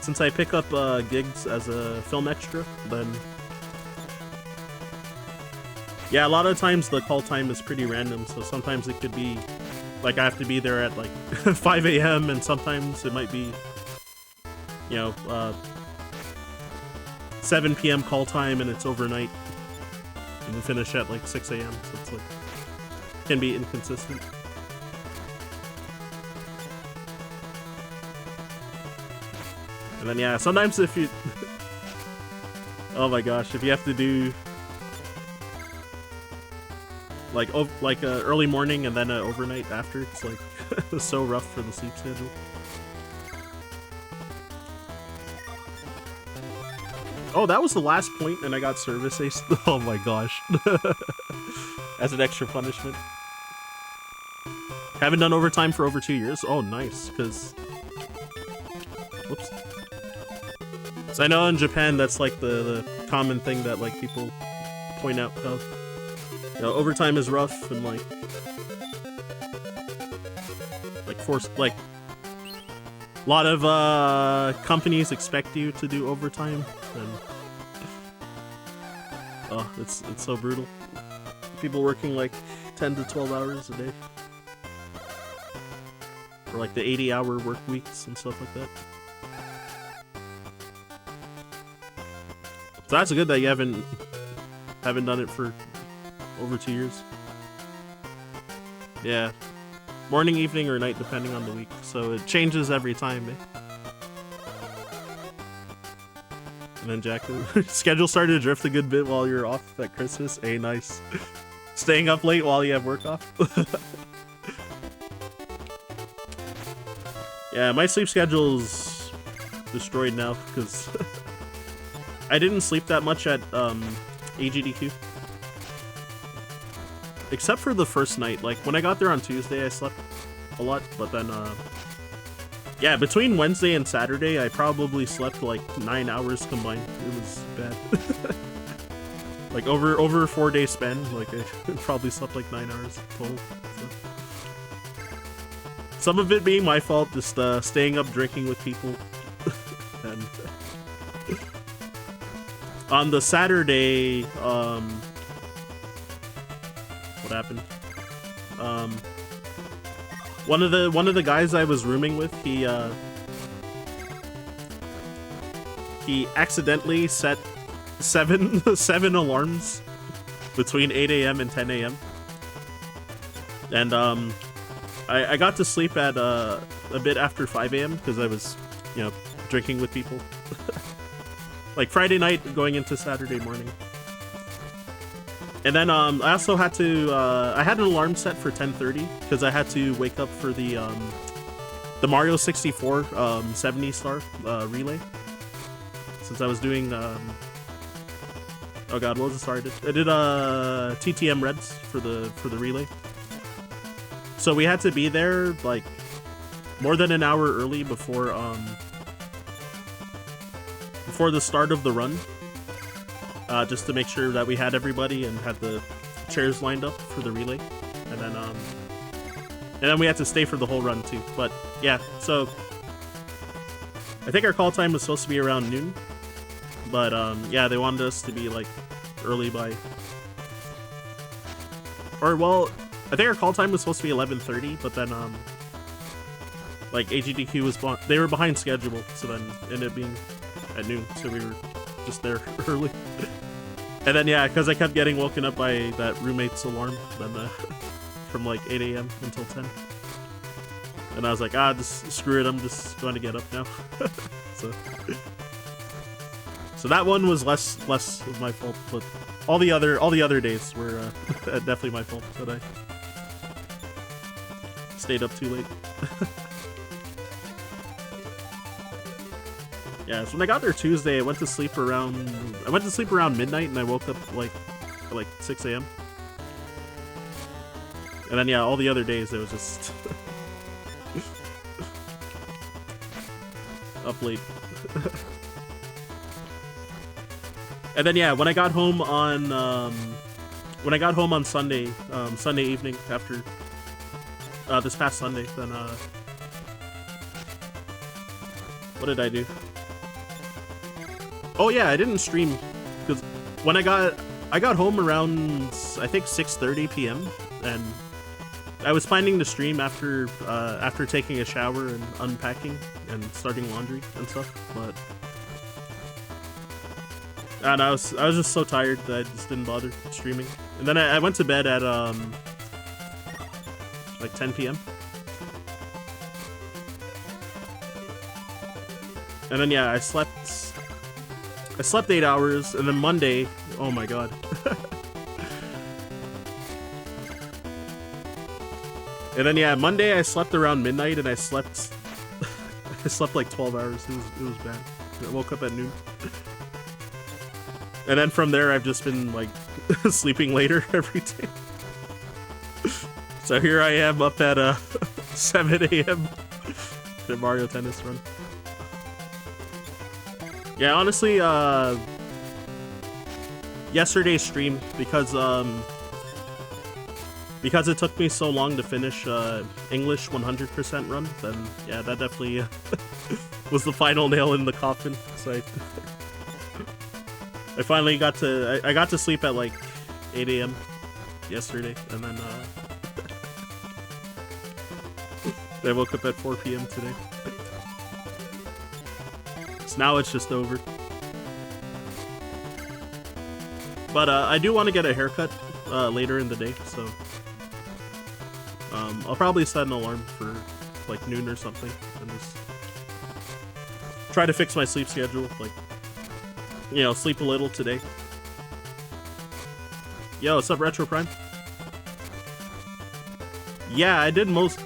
since I pick up gigs as a film extra, then Yeah, a lot of times the call time is pretty random, so sometimes it could be like I have to be there at like 5 a.m. and sometimes it might be, you know, 7 p.m. call time and it's overnight. And we finish at like 6 a.m. So it's like, can be inconsistent. And then yeah, sometimes if you, oh my gosh, if you have to do like early morning and then overnight after, it's like so rough for the sleep schedule. Oh, that was the last point and I got service ace. Oh my gosh. As an extra punishment. Haven't done overtime for over 2 years. Oh, nice, because... Whoops. So I know in Japan that's like the common thing that like people point out how, you know, overtime is rough and like forced, like a lot of companies expect you to do overtime and oh, it's so brutal. People working like 10 to 12 hours a day. Or like the 80-hour work weeks and stuff like that. So that's good that you haven't done it for over 2 years. Yeah. Morning, evening, or night, depending on the week. So it changes every time, eh? And then Jack, schedule started to drift a good bit while you're off at Christmas. Hey, nice. Staying up late while you have work off. Yeah, my sleep schedule's destroyed now because I didn't sleep that much at AGDQ. Except for the first night. Like, when I got there on Tuesday, I slept a lot, but then, yeah, between Wednesday and Saturday, I probably slept like 9 hours combined. It was bad. Like, over a 4-day span, like, I probably slept like 9 hours total. So. Some of it being my fault, just staying up drinking with people. And on the Saturday, what happened? One of the guys I was rooming with, he accidentally set seven alarms between 8 a.m. and 10 a.m. And I got to sleep at a bit after 5 a.m. because I was, you know, drinking with people. Like Friday night going into Saturday morning. And then I also had to I had an alarm set for 10:30 because I had to wake up for the Mario 64 70 star relay. Since I was doing oh god, what was the star I did? I did TTM Reds for the relay. So we had to be there like more than an hour early before the start of the run. Just to make sure that we had everybody and had the chairs lined up for the relay, and then we had to stay for the whole run too. But yeah, so I think our call time was supposed to be around noon, but yeah, they wanted us to be like early by, or well, I think our call time was supposed to be 11:30, but then like AGDQ was they were behind schedule, so then it ended up being at noon, so we were just there early. And then yeah, because I kept getting woken up by that roommate's alarm, then from like 8 a.m. until 10. And I was like, just screw it, I'm just going to get up now. So that one was less of my fault, but all the other days were definitely my fault that I stayed up too late. Yeah, so when I got there Tuesday, I went to sleep around midnight, and I woke up like 6 a.m. And then yeah, all the other days it was just up late. And then yeah, when I got home on Sunday, Sunday evening after this past Sunday, then what did I do? Oh yeah, I didn't stream because when I I got home around, I think 6:30 p.m. and I was planning to stream after taking a shower and unpacking and starting laundry and stuff, but and I was just so tired that I just didn't bother streaming. And then I went to bed at like 10 p.m. And then yeah, I slept 8 hours, and then Monday, oh my god. And then yeah, Monday I slept around midnight, and I slept like 12 hours. It was bad. I woke up at noon. And then from there I've just been like sleeping later every day. So here I am up at 7 a.m. the Mario Tennis run. Yeah, honestly, yesterday's stream, because it took me so long to finish English 100% run, then yeah, that definitely was the final nail in the coffin. So I finally got to sleep at like 8 a.m. yesterday, and then I woke up at 4 p.m. today. So now it's just over. But I do want to get a haircut later in the day, so I'll probably set an alarm for like noon or something and just try to fix my sleep schedule, like, you know, sleep a little today. Yo, what's up, Retro Prime? Yeah, I did most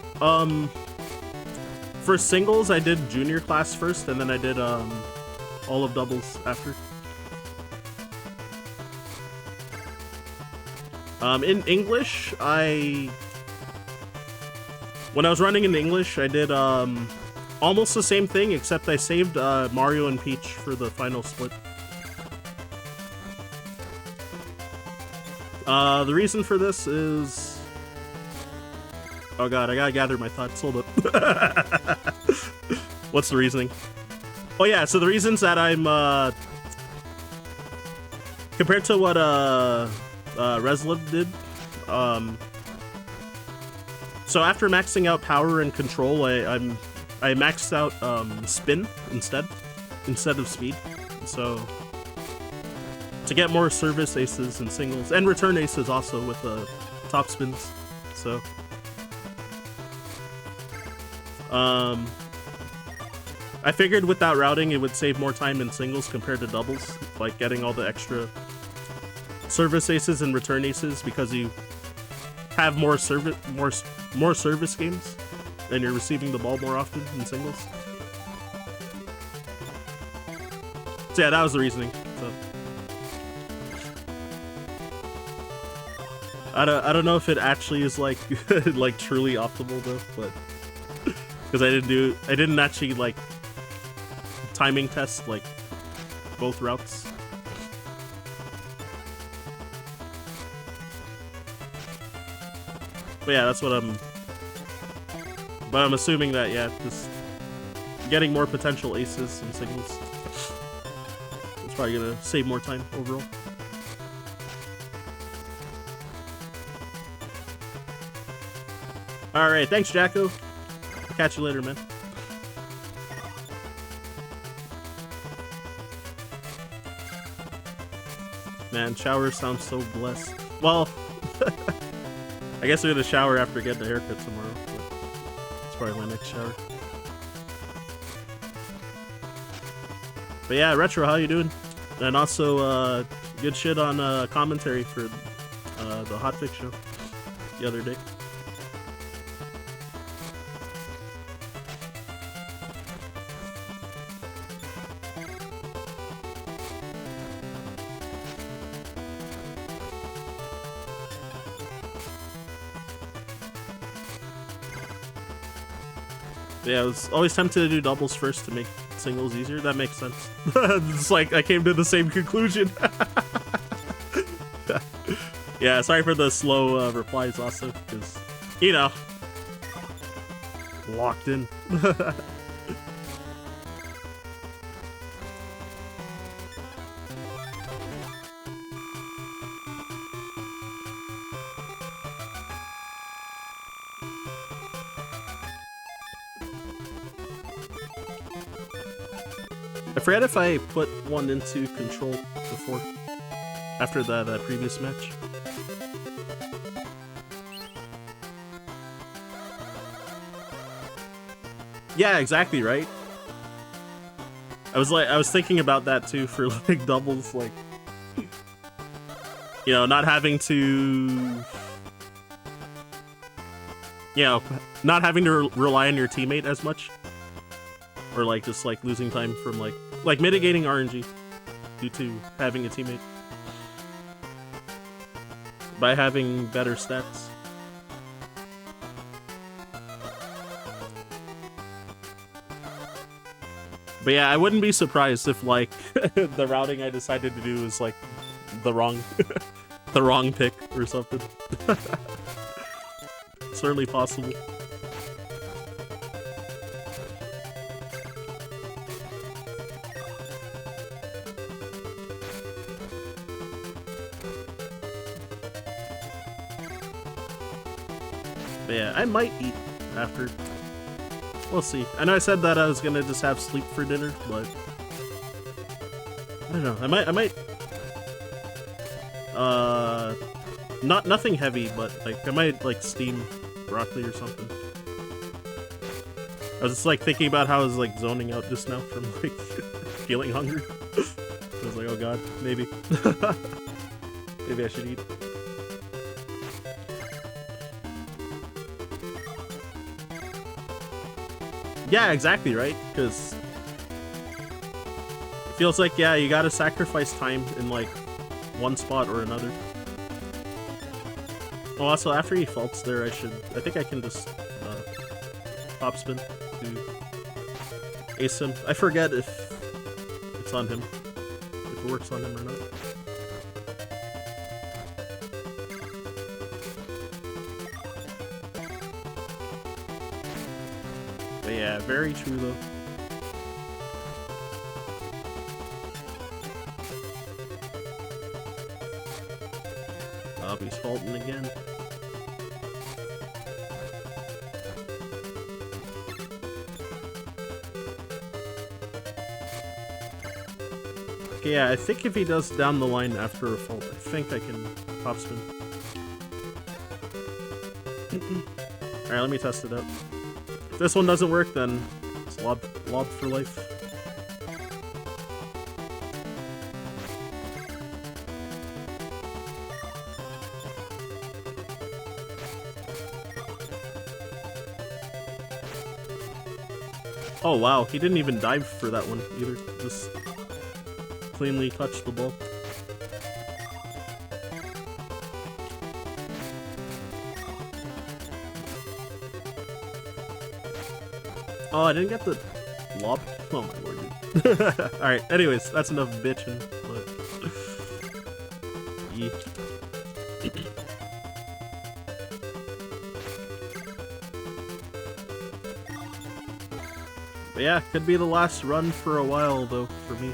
for singles I did junior class first, and then I did all of doubles after. In English, when I was running in English, I did almost the same thing, except I saved Mario and Peach for the final split. The reason for this is... Oh god, I gotta gather my thoughts, hold up. What's the reasoning? Oh yeah, so the reasons that I'm, compared to what, Resliv did, so after maxing out power and control, I maxed out, spin instead of speed, so to get more service aces and singles, and return aces also with the top spins, so... I figured with that routing it would save more time in singles compared to doubles, like getting all the extra service aces and return aces, because you have more service games and you're receiving the ball more often in singles. So yeah, that was the reasoning. So I don't know if it actually is like like truly optimal though, but because I didn't actually like timing test like both routes. But yeah, that's what I'm assuming that, yeah, just getting more potential aces and singles, it's probably gonna save more time overall. Alright, thanks Jacko. Catch you later, man. Man, shower sounds so blessed. Well, I guess I'm gonna shower after getting a haircut tomorrow. It's probably my next shower. But yeah, Retro, how you doing? And also, good shit on commentary for the Hotfix show the other day. Yeah, I was always tempted to do doubles first to make singles easier. That makes sense. It's like I came to the same conclusion. Yeah, sorry for the slow replies also, because, you know, locked in. I forget if I put one into control before, after that previous match. Yeah, exactly, right? I was thinking about that too for like doubles, like, you know, not having to, you know, not having to rely on your teammate as much, or like just like losing time from like mitigating RNG due to having a teammate by having better stats. But yeah, I wouldn't be surprised if like the routing I decided to do is like the wrong the wrong pick or something. Certainly possible. But yeah, I might eat after. We'll see. I know I said that I was gonna just have sleep for dinner, but I don't know. I might. Nothing heavy, but like I might like steam broccoli or something. I was just like thinking about how I was like zoning out just now from like feeling hungry. I was like, oh god, maybe, maybe I should eat. Yeah, exactly, right? Because it feels like, yeah, you gotta sacrifice time in, like, one spot or another. Oh, also, after he faults there, I think I can just, top spin to ace him. I forget if it's on him, if it works on him or not. But yeah, very true though. Bobby's faulting again. Okay, yeah, I think if he does down the line after a fault, I think I can top spin. Alright, let me test it out. If this one doesn't work, then it's lob for life. Oh wow, he didn't even dive for that one either. Just cleanly touched the ball. Oh, I didn't get the lob. Oh my lord, dude. Alright, anyways, that's enough bitching. But yeah. But yeah, could be the last run for a while though for me.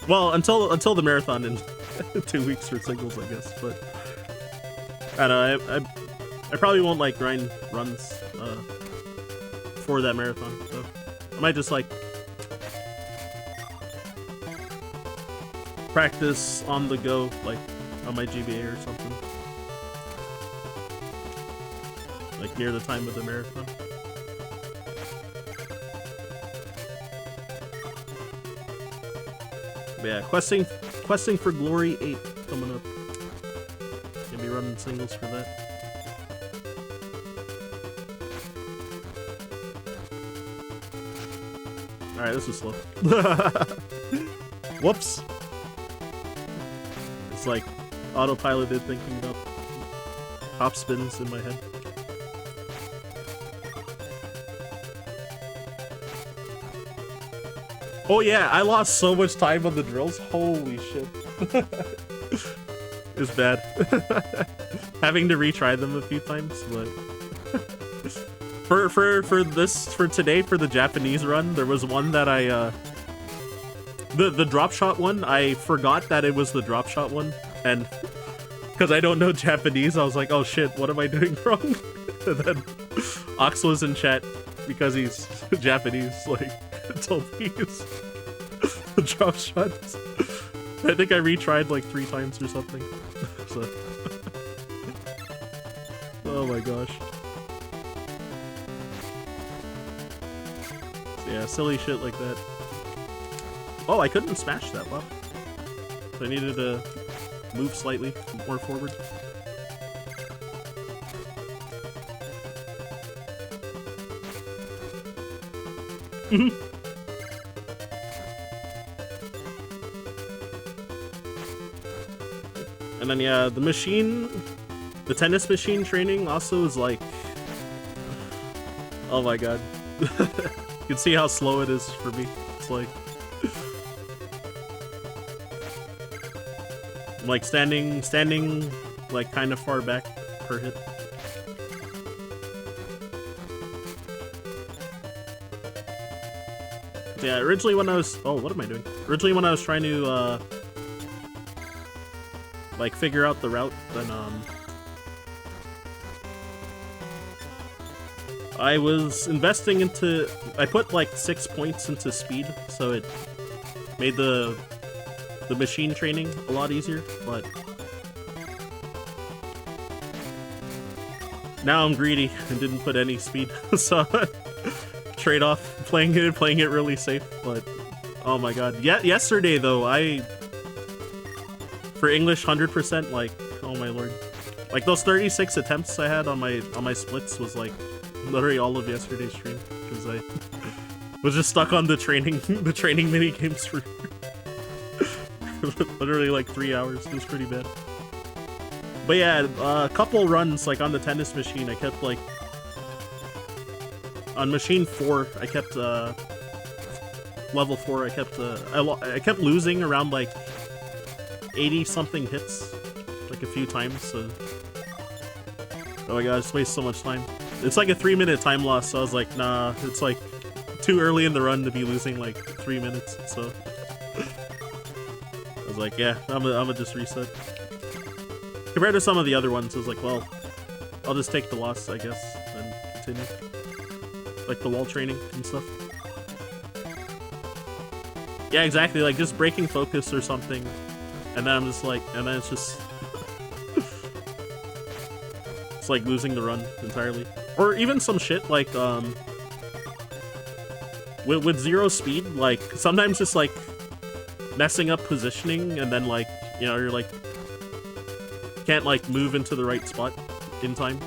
Well, until the marathon in 2 weeks for singles, I guess. But I don't know. I probably won't like grind runs for that marathon, so I might just like practice on the go, like on my GBA or something, like near the time of the marathon. But yeah, questing for Glory 8 coming up. Gonna be running singles for that. Alright, this is slow. Whoops. It's like autopiloted thinking about top spins in my head. Oh yeah, I lost so much time on the drills. Holy shit. It's bad. Having to retry them a few times, but for today, for the Japanese run, there was one that I the drop shot one, I forgot that it was the drop shot one, and because I don't know Japanese, I was like, oh shit, what am I doing wrong? And then Ox was in chat because he's Japanese, like until they use the drop shots. I think I retried like 3 times or something. So. Oh my gosh. So yeah, silly shit like that. Oh, I couldn't smash that, wow. So I needed to move slightly more forward. And then yeah, the machine, the tennis machine training also is like, oh my god. You can see how slow it is for me. It's like, I'm like standing like kind of far back per hit. Yeah, originally when I was, oh, what am I doing? Originally when I was trying to, like, figure out the route, then, I was investing into, I put, like, 6 points into speed, so it made the machine training a lot easier, but now I'm greedy and didn't put any speed, so trade-off playing it really safe. But oh my god, yeah, yesterday though, for English 100%, like, oh my lord, like those 36 attempts I had on my splits was like literally all of yesterday's stream, because I was just stuck on the training mini games for literally like 3 hours. It was pretty bad. But yeah, a couple runs like on the tennis machine, I kept like, on machine 4, I kept level 4. I kept losing around like 80 something hits, like a few times. So, oh my god, I just waste so much time. It's like a 3-minute time loss. So I was like, nah, it's like too early in the run to be losing like 3 minutes. So I was like, yeah, I'm gonna just reset. Compared to some of the other ones, I was like, well, I'll just take the loss, I guess, and continue. Like the wall training and stuff. Yeah, exactly, like just breaking focus or something. And then I'm just like, and then it's just... it's like losing the run entirely. Or even some shit like, with 0 speed, like, sometimes just like messing up positioning and then like, you know, you're like, can't like move into the right spot in time.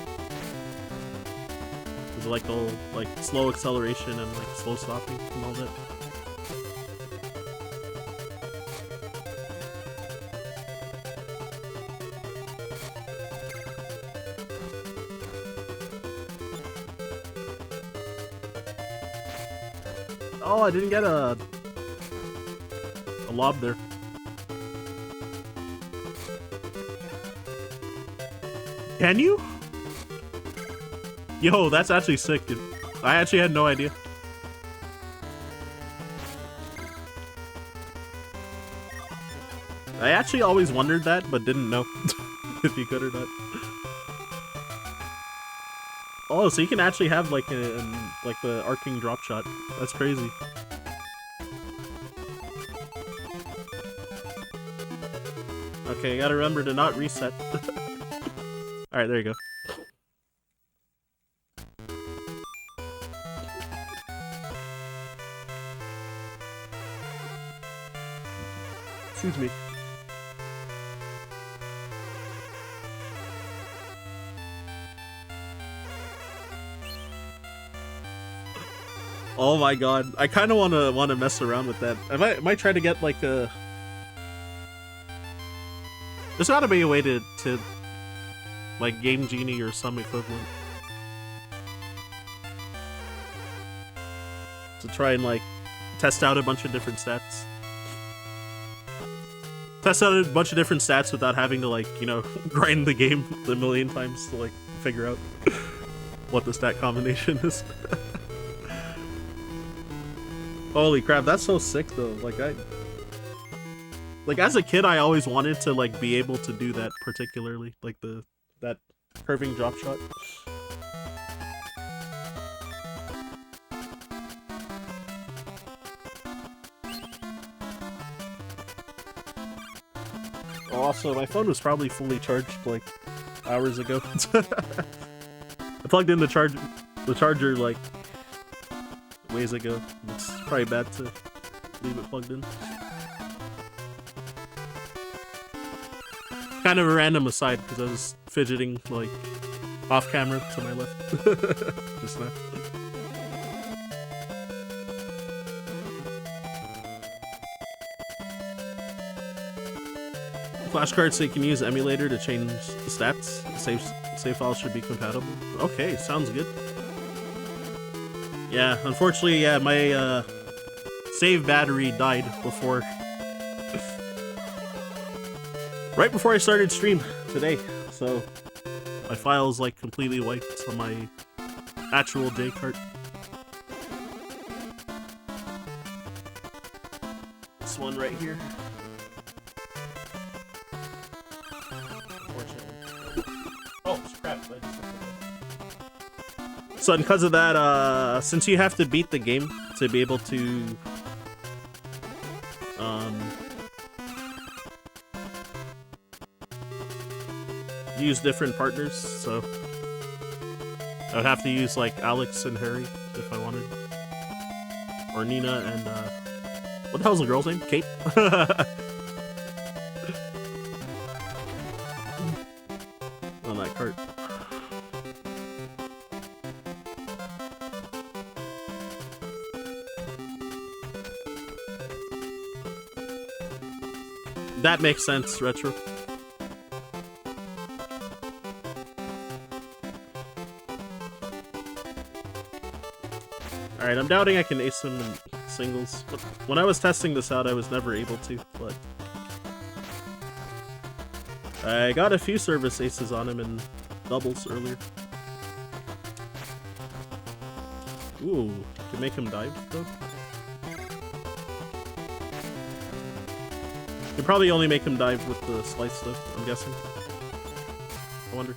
There's like the whole like slow acceleration and like slow stopping and all that. Oh, I didn't get a lob there. Can you? Yo, that's actually sick, dude. I actually had no idea. I actually always wondered that, but didn't know if you could or not. Oh, so you can actually have like like the arcing drop shot. That's crazy. Okay, I gotta remember to not reset. Alright, there you go. Excuse me. Oh my god, I kind of wanna mess around with that. I might try to get like a. There's gotta be a way to like Game Genie or some equivalent to try and like test out a bunch of different stats. Test out a bunch of different stats without having to like, you know, grind the game a million times to like figure out what the stat combination is. Holy crap, that's so sick though. Like as a kid I always wanted to like be able to do that particularly, like that curving drop shot. so my phone was probably fully charged like hours ago. I plugged in the charger like ways ago. It's probably bad to leave it plugged in. Kind of a random aside because I was fidgeting like off camera to my left just now. Flashcards so you can use emulator to change the stats. Save files should be compatible. Okay, sounds good. Yeah, unfortunately, yeah, my save battery died before right before I started stream today, so my file's like completely wiped on my actual J cart. This one right here. Oh crap! So because of that, since you have to beat the game to be able to use different partners, so I would have to use like Alex and Harry if I wanted, or Nina and what the hell's the girl's name? Kate. On that cart. That makes sense, Retro. Alright, I'm doubting I can ace him in singles. When I was testing this out, I was never able to, but I got a few service aces on him in doubles earlier. Ooh, can make him dive, though? Could probably only make him dive with the slice, though, I'm guessing. I wonder.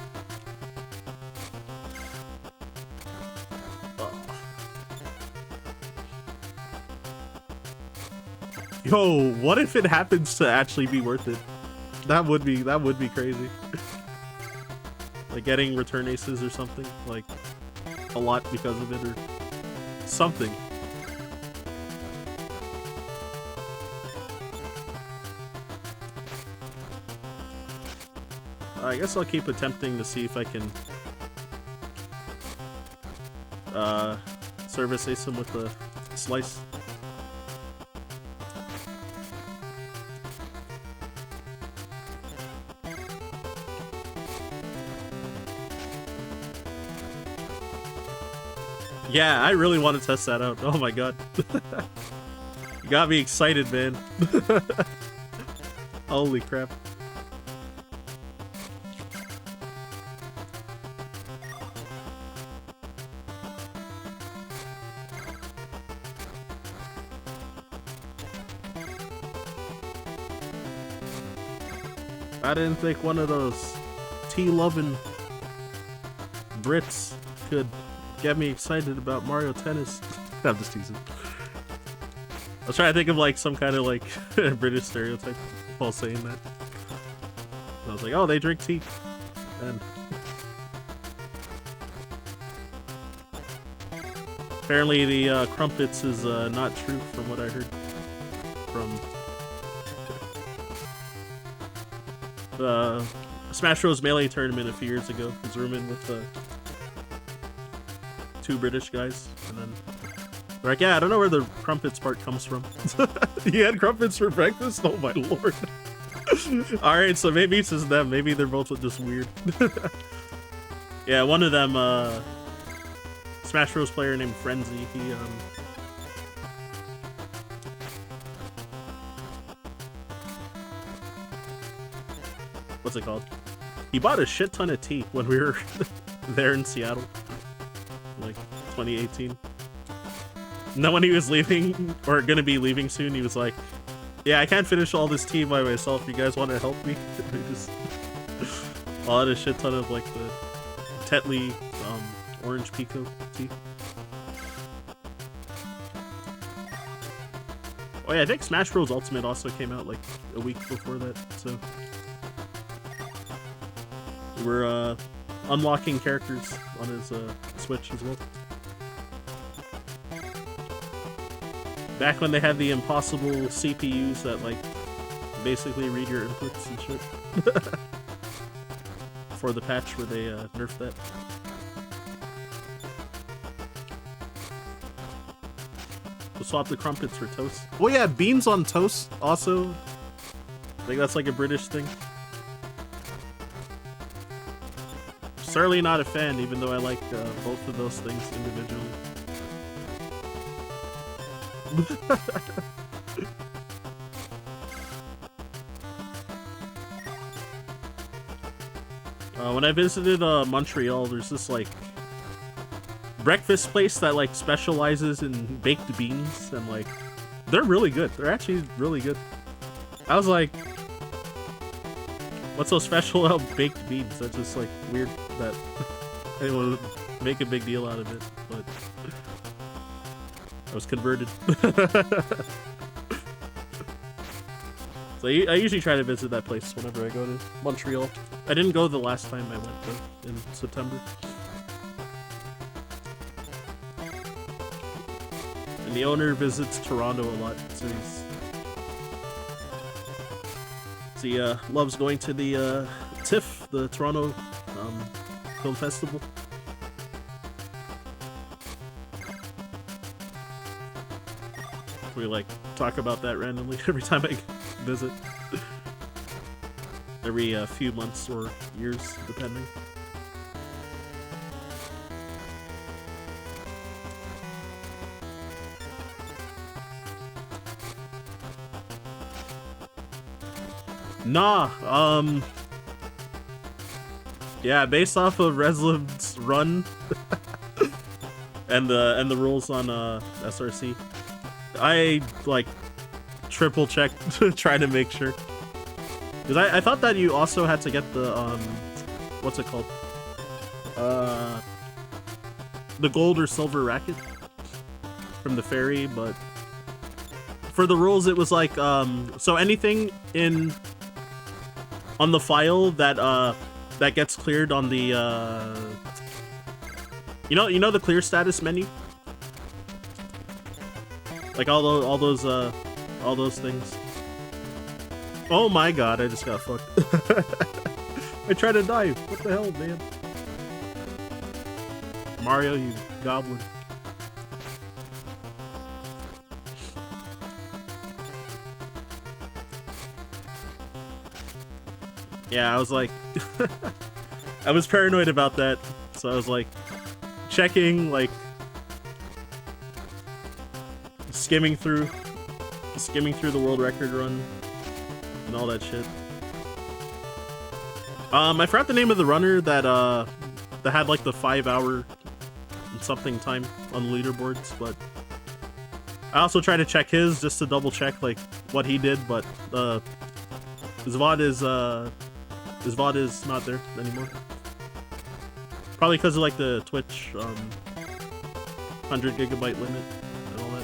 Yo, what if it happens to actually be worth it? That would be crazy. Like getting return aces or something, like a lot because of it or something. I guess I'll keep attempting to see if I can service ace him with a slice. Yeah, I really want to test that out. Oh my god. You got me excited, man. Holy crap. I didn't think one of those tea-loving Brits could get me excited about Mario Tennis. I'm just teasing. I was trying to think of like some kind of like British stereotype while saying that. I was like, oh, they drink tea. And apparently the crumpets is not true from what I heard from the Smash Bros. Melee tournament a few years ago. I was rooming with two British guys, and then they're like, yeah, I don't know where the crumpets part comes from. You had crumpets for breakfast? Oh my lord. Alright, so maybe it's just them. Maybe they're both just weird. Yeah, one of them, Smash Bros. Player named Frenzy, he, what's it called? He bought a shit ton of tea when we were there in Seattle. Like 2018. And then when he was leaving, or gonna be leaving soon, he was like, yeah, I can't finish all this tea by myself. You guys want to help me? We just bought a shit ton of like the Tetley orange pico tea. Oh yeah, I think Smash Bros. Ultimate also came out like a week before that, so We're unlocking characters on his Switch as well. Back when they had the impossible CPUs that like basically read your inputs and shit. For the patch where they nerfed that. We'll swap the crumpets for toast. Oh yeah, beans on toast also. I think that's like a British thing. Certainly not a fan, even though I like both of those things individually. When I visited Montreal, there's this like breakfast place that like specializes in baked beans, and like they're really good. They're actually really good. I was like, what's so special about baked beans? That's just like weird that they would make a big deal out of it, but I was converted. So I usually try to visit that place whenever I go to Montreal. I didn't go the last time I went though, in September. And the owner visits Toronto a lot, so he loves going to the TIFF, the Toronto Film Festival. We like talk about that randomly every time I visit. Every few months or years, depending. Nah, yeah, based off of Reslim's run and the rules on SRC, I like triple checked to try to make sure. Because I thought that you also had to get the, what's it called? The gold or silver racket from the ferry, but for the rules it was like, so anything on the file that, that gets cleared on the, you know the clear status menu? Like all those things. Oh my god, I just got fucked. I tried to dive. What the hell, man? Mario, you goblin. Yeah, I was like... I was paranoid about that, so I was like... checking, like... skimming through the world record run. And all that shit. I forgot the name of the runner that had like the 5-hour and something time on the leaderboards, but I also tried to check his just to double check like what he did, but his VOD is not there anymore. Probably because of like the Twitch 100 gigabyte limit and all that.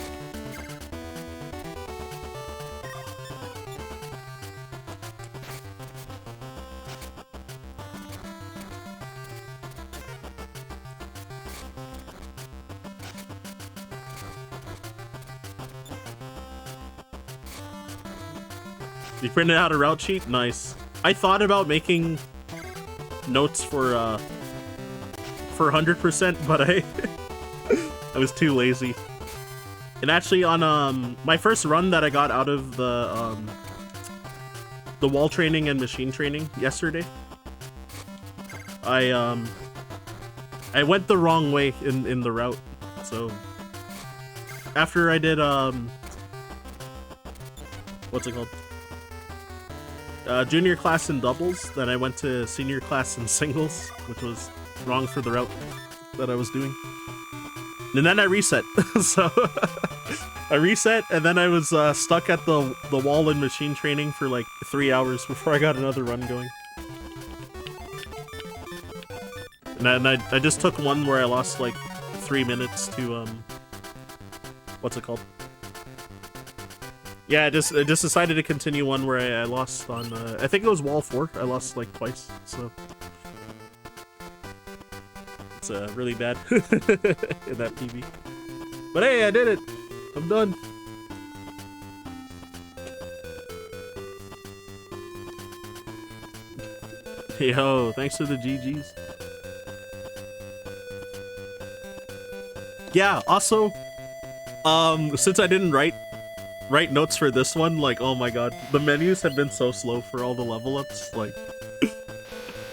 You printed out a route sheet? Nice. I thought about making notes for 100%, but I was too lazy. And actually on my first run that I got out of the wall training and machine training yesterday, I went the wrong way in the route. So after I did what's it called? Junior class in doubles, then I went to senior class in singles, which was wrong for the route that I was doing. And then I reset. So I reset, and then I was stuck at the wall in machine training for like 3 hours before I got another run going. And I just took one where I lost like 3 minutes to what's it called? Yeah, I just decided to continue one where I lost on I think it was wall 4. I lost like twice, so It's really bad in that PB. But hey, I did it. I'm done. Yo, thanks for the GGs. Yeah, also, since I didn't write notes for this one, like, oh my god, the menus have been so slow for all the level ups, like,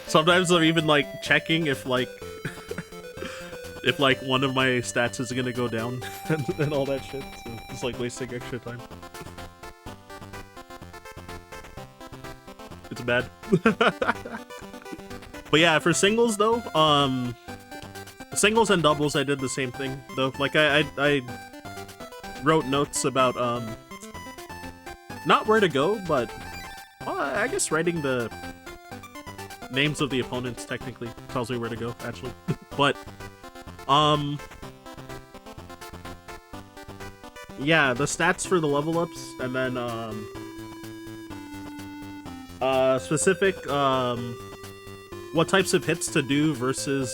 sometimes I'm even, like, checking if, like, if, like, one of my stats is gonna go down and all that shit, so just, like, wasting extra time. It's bad. But yeah, for singles, though, singles and doubles, I did the same thing, though. Like, I wrote notes about, not where to go, but, I guess writing the names of the opponents technically tells me where to go, actually. But, yeah, the stats for the level ups, and then, specific, what types of hits to do versus,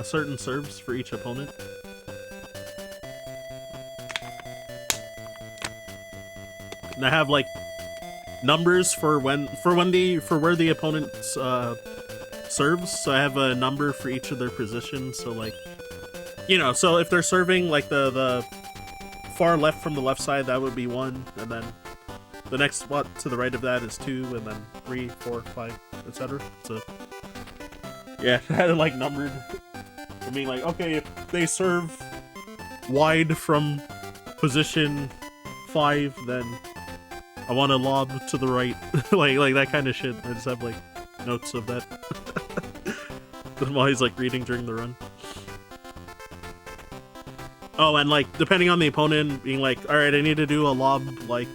certain serves for each opponent. And I have, like, numbers for where the opponent's serves. So I have a number for each of their positions. So, like, you know, so if they're serving like the far left from the left side, that would be 1, and then the next spot to the right of that is 2, and then 3, 4, 5, etc. So yeah, I had it like numbered. I mean, like, okay, if they serve wide from position 5, then I want to lob to the right. like that kind of shit. I just have like notes of that. I'm always like reading during the run. Oh, and like depending on the opponent, being like, all right, I need to do a lob like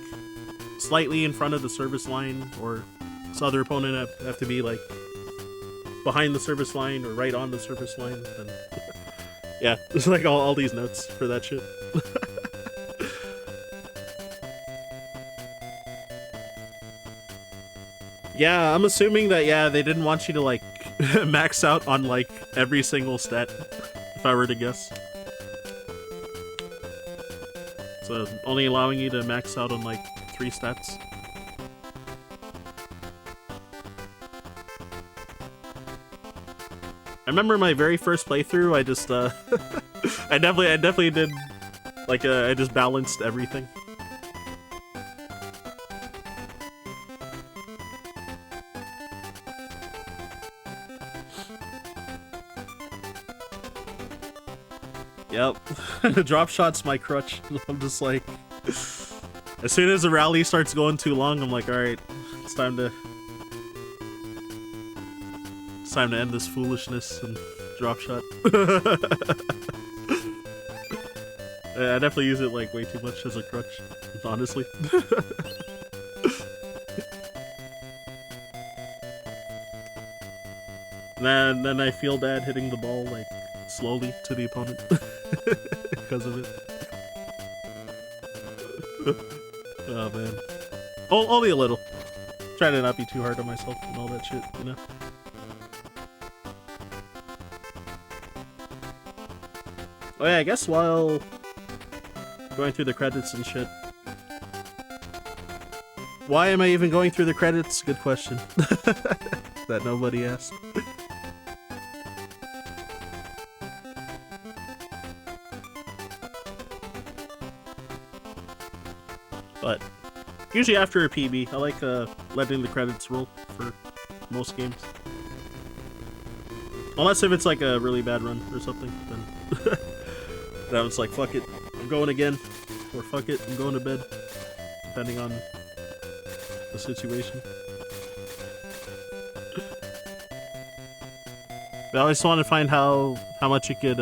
slightly in front of the service line, or this other opponent have to be like behind the service line or right on the service line. And yeah, there's like all these notes for that shit. Yeah, I'm assuming that, yeah, they didn't want you to, like, max out on, like, every single stat, if I were to guess. So, only allowing you to max out on, like, 3 stats. I remember my very first playthrough, I just, I definitely did, like, I just balanced everything. Yep. Drop shot's my crutch. I'm just like, as soon as the rally starts going too long, I'm like, alright, it's time to end this foolishness and drop shot. Yeah, I definitely use it like way too much as a crutch, honestly. Then I feel bad hitting the ball like slowly to the opponent because of it. Oh man. Only a little. Try to not be too hard on myself and all that shit, you know? Oh yeah, I guess while going through the credits and shit. Why am I even going through the credits? Good question. That nobody asked. But usually after a PB, I like letting the credits roll for most games. Unless if it's like a really bad run or something, then then it's like, fuck it, I'm going again. Or fuck it, I'm going to bed. Depending on the situation. But I just want to find how much you could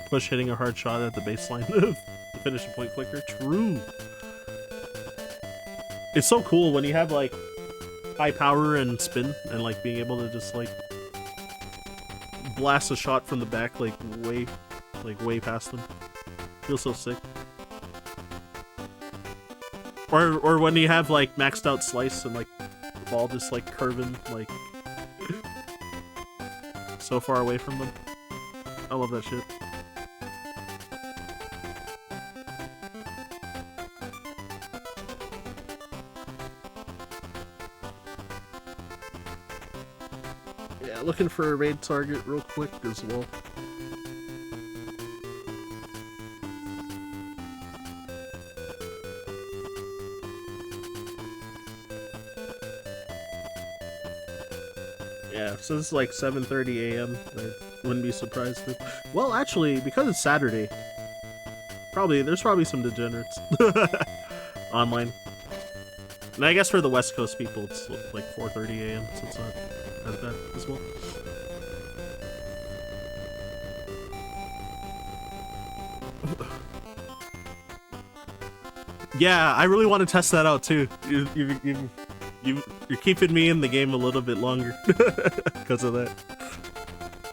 push hitting a hard shot at the baseline to finish a point clicker. True. It's so cool when you have like high power and spin and like being able to just like blast a shot from the back like way past them. Feels so sick. Or when you have like maxed out slice and like the ball just like curving like so far away from them. I love that shit. Yeah, looking for a raid target real quick as well. Yeah, so it's like 7:30 a.m. I wouldn't be surprised if... Well, actually, because it's Saturday, there's probably some degenerates online. And I guess for the West Coast people, it's like 4:30 a.m., so it's not as bad as well. Yeah, I really want to test that out too. You're keeping me in the game a little bit longer because of that.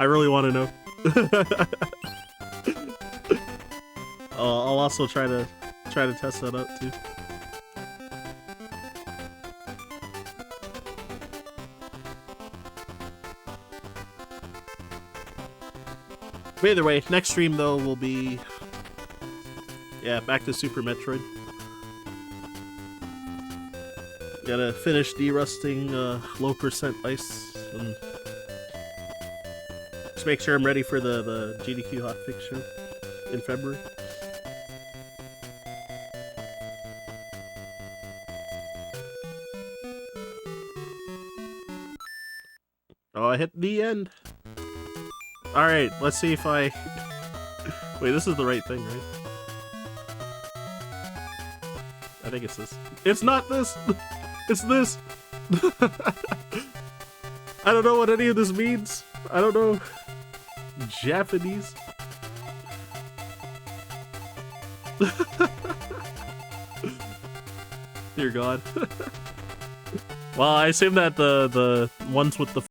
I really want to know. I'll also try to test that out too. But either way, next stream though will be, yeah, back to Super Metroid. Gotta finish derusting low percent ice and just make sure I'm ready for the GDQ hotfix show in February. Oh, I hit the end. Alright, let's see if I... Wait, this is the right thing, right? I think it's this. It's not this! It's this! I don't know what any of this means. I don't know Japanese. Dear God. Well, I assume that the ones with the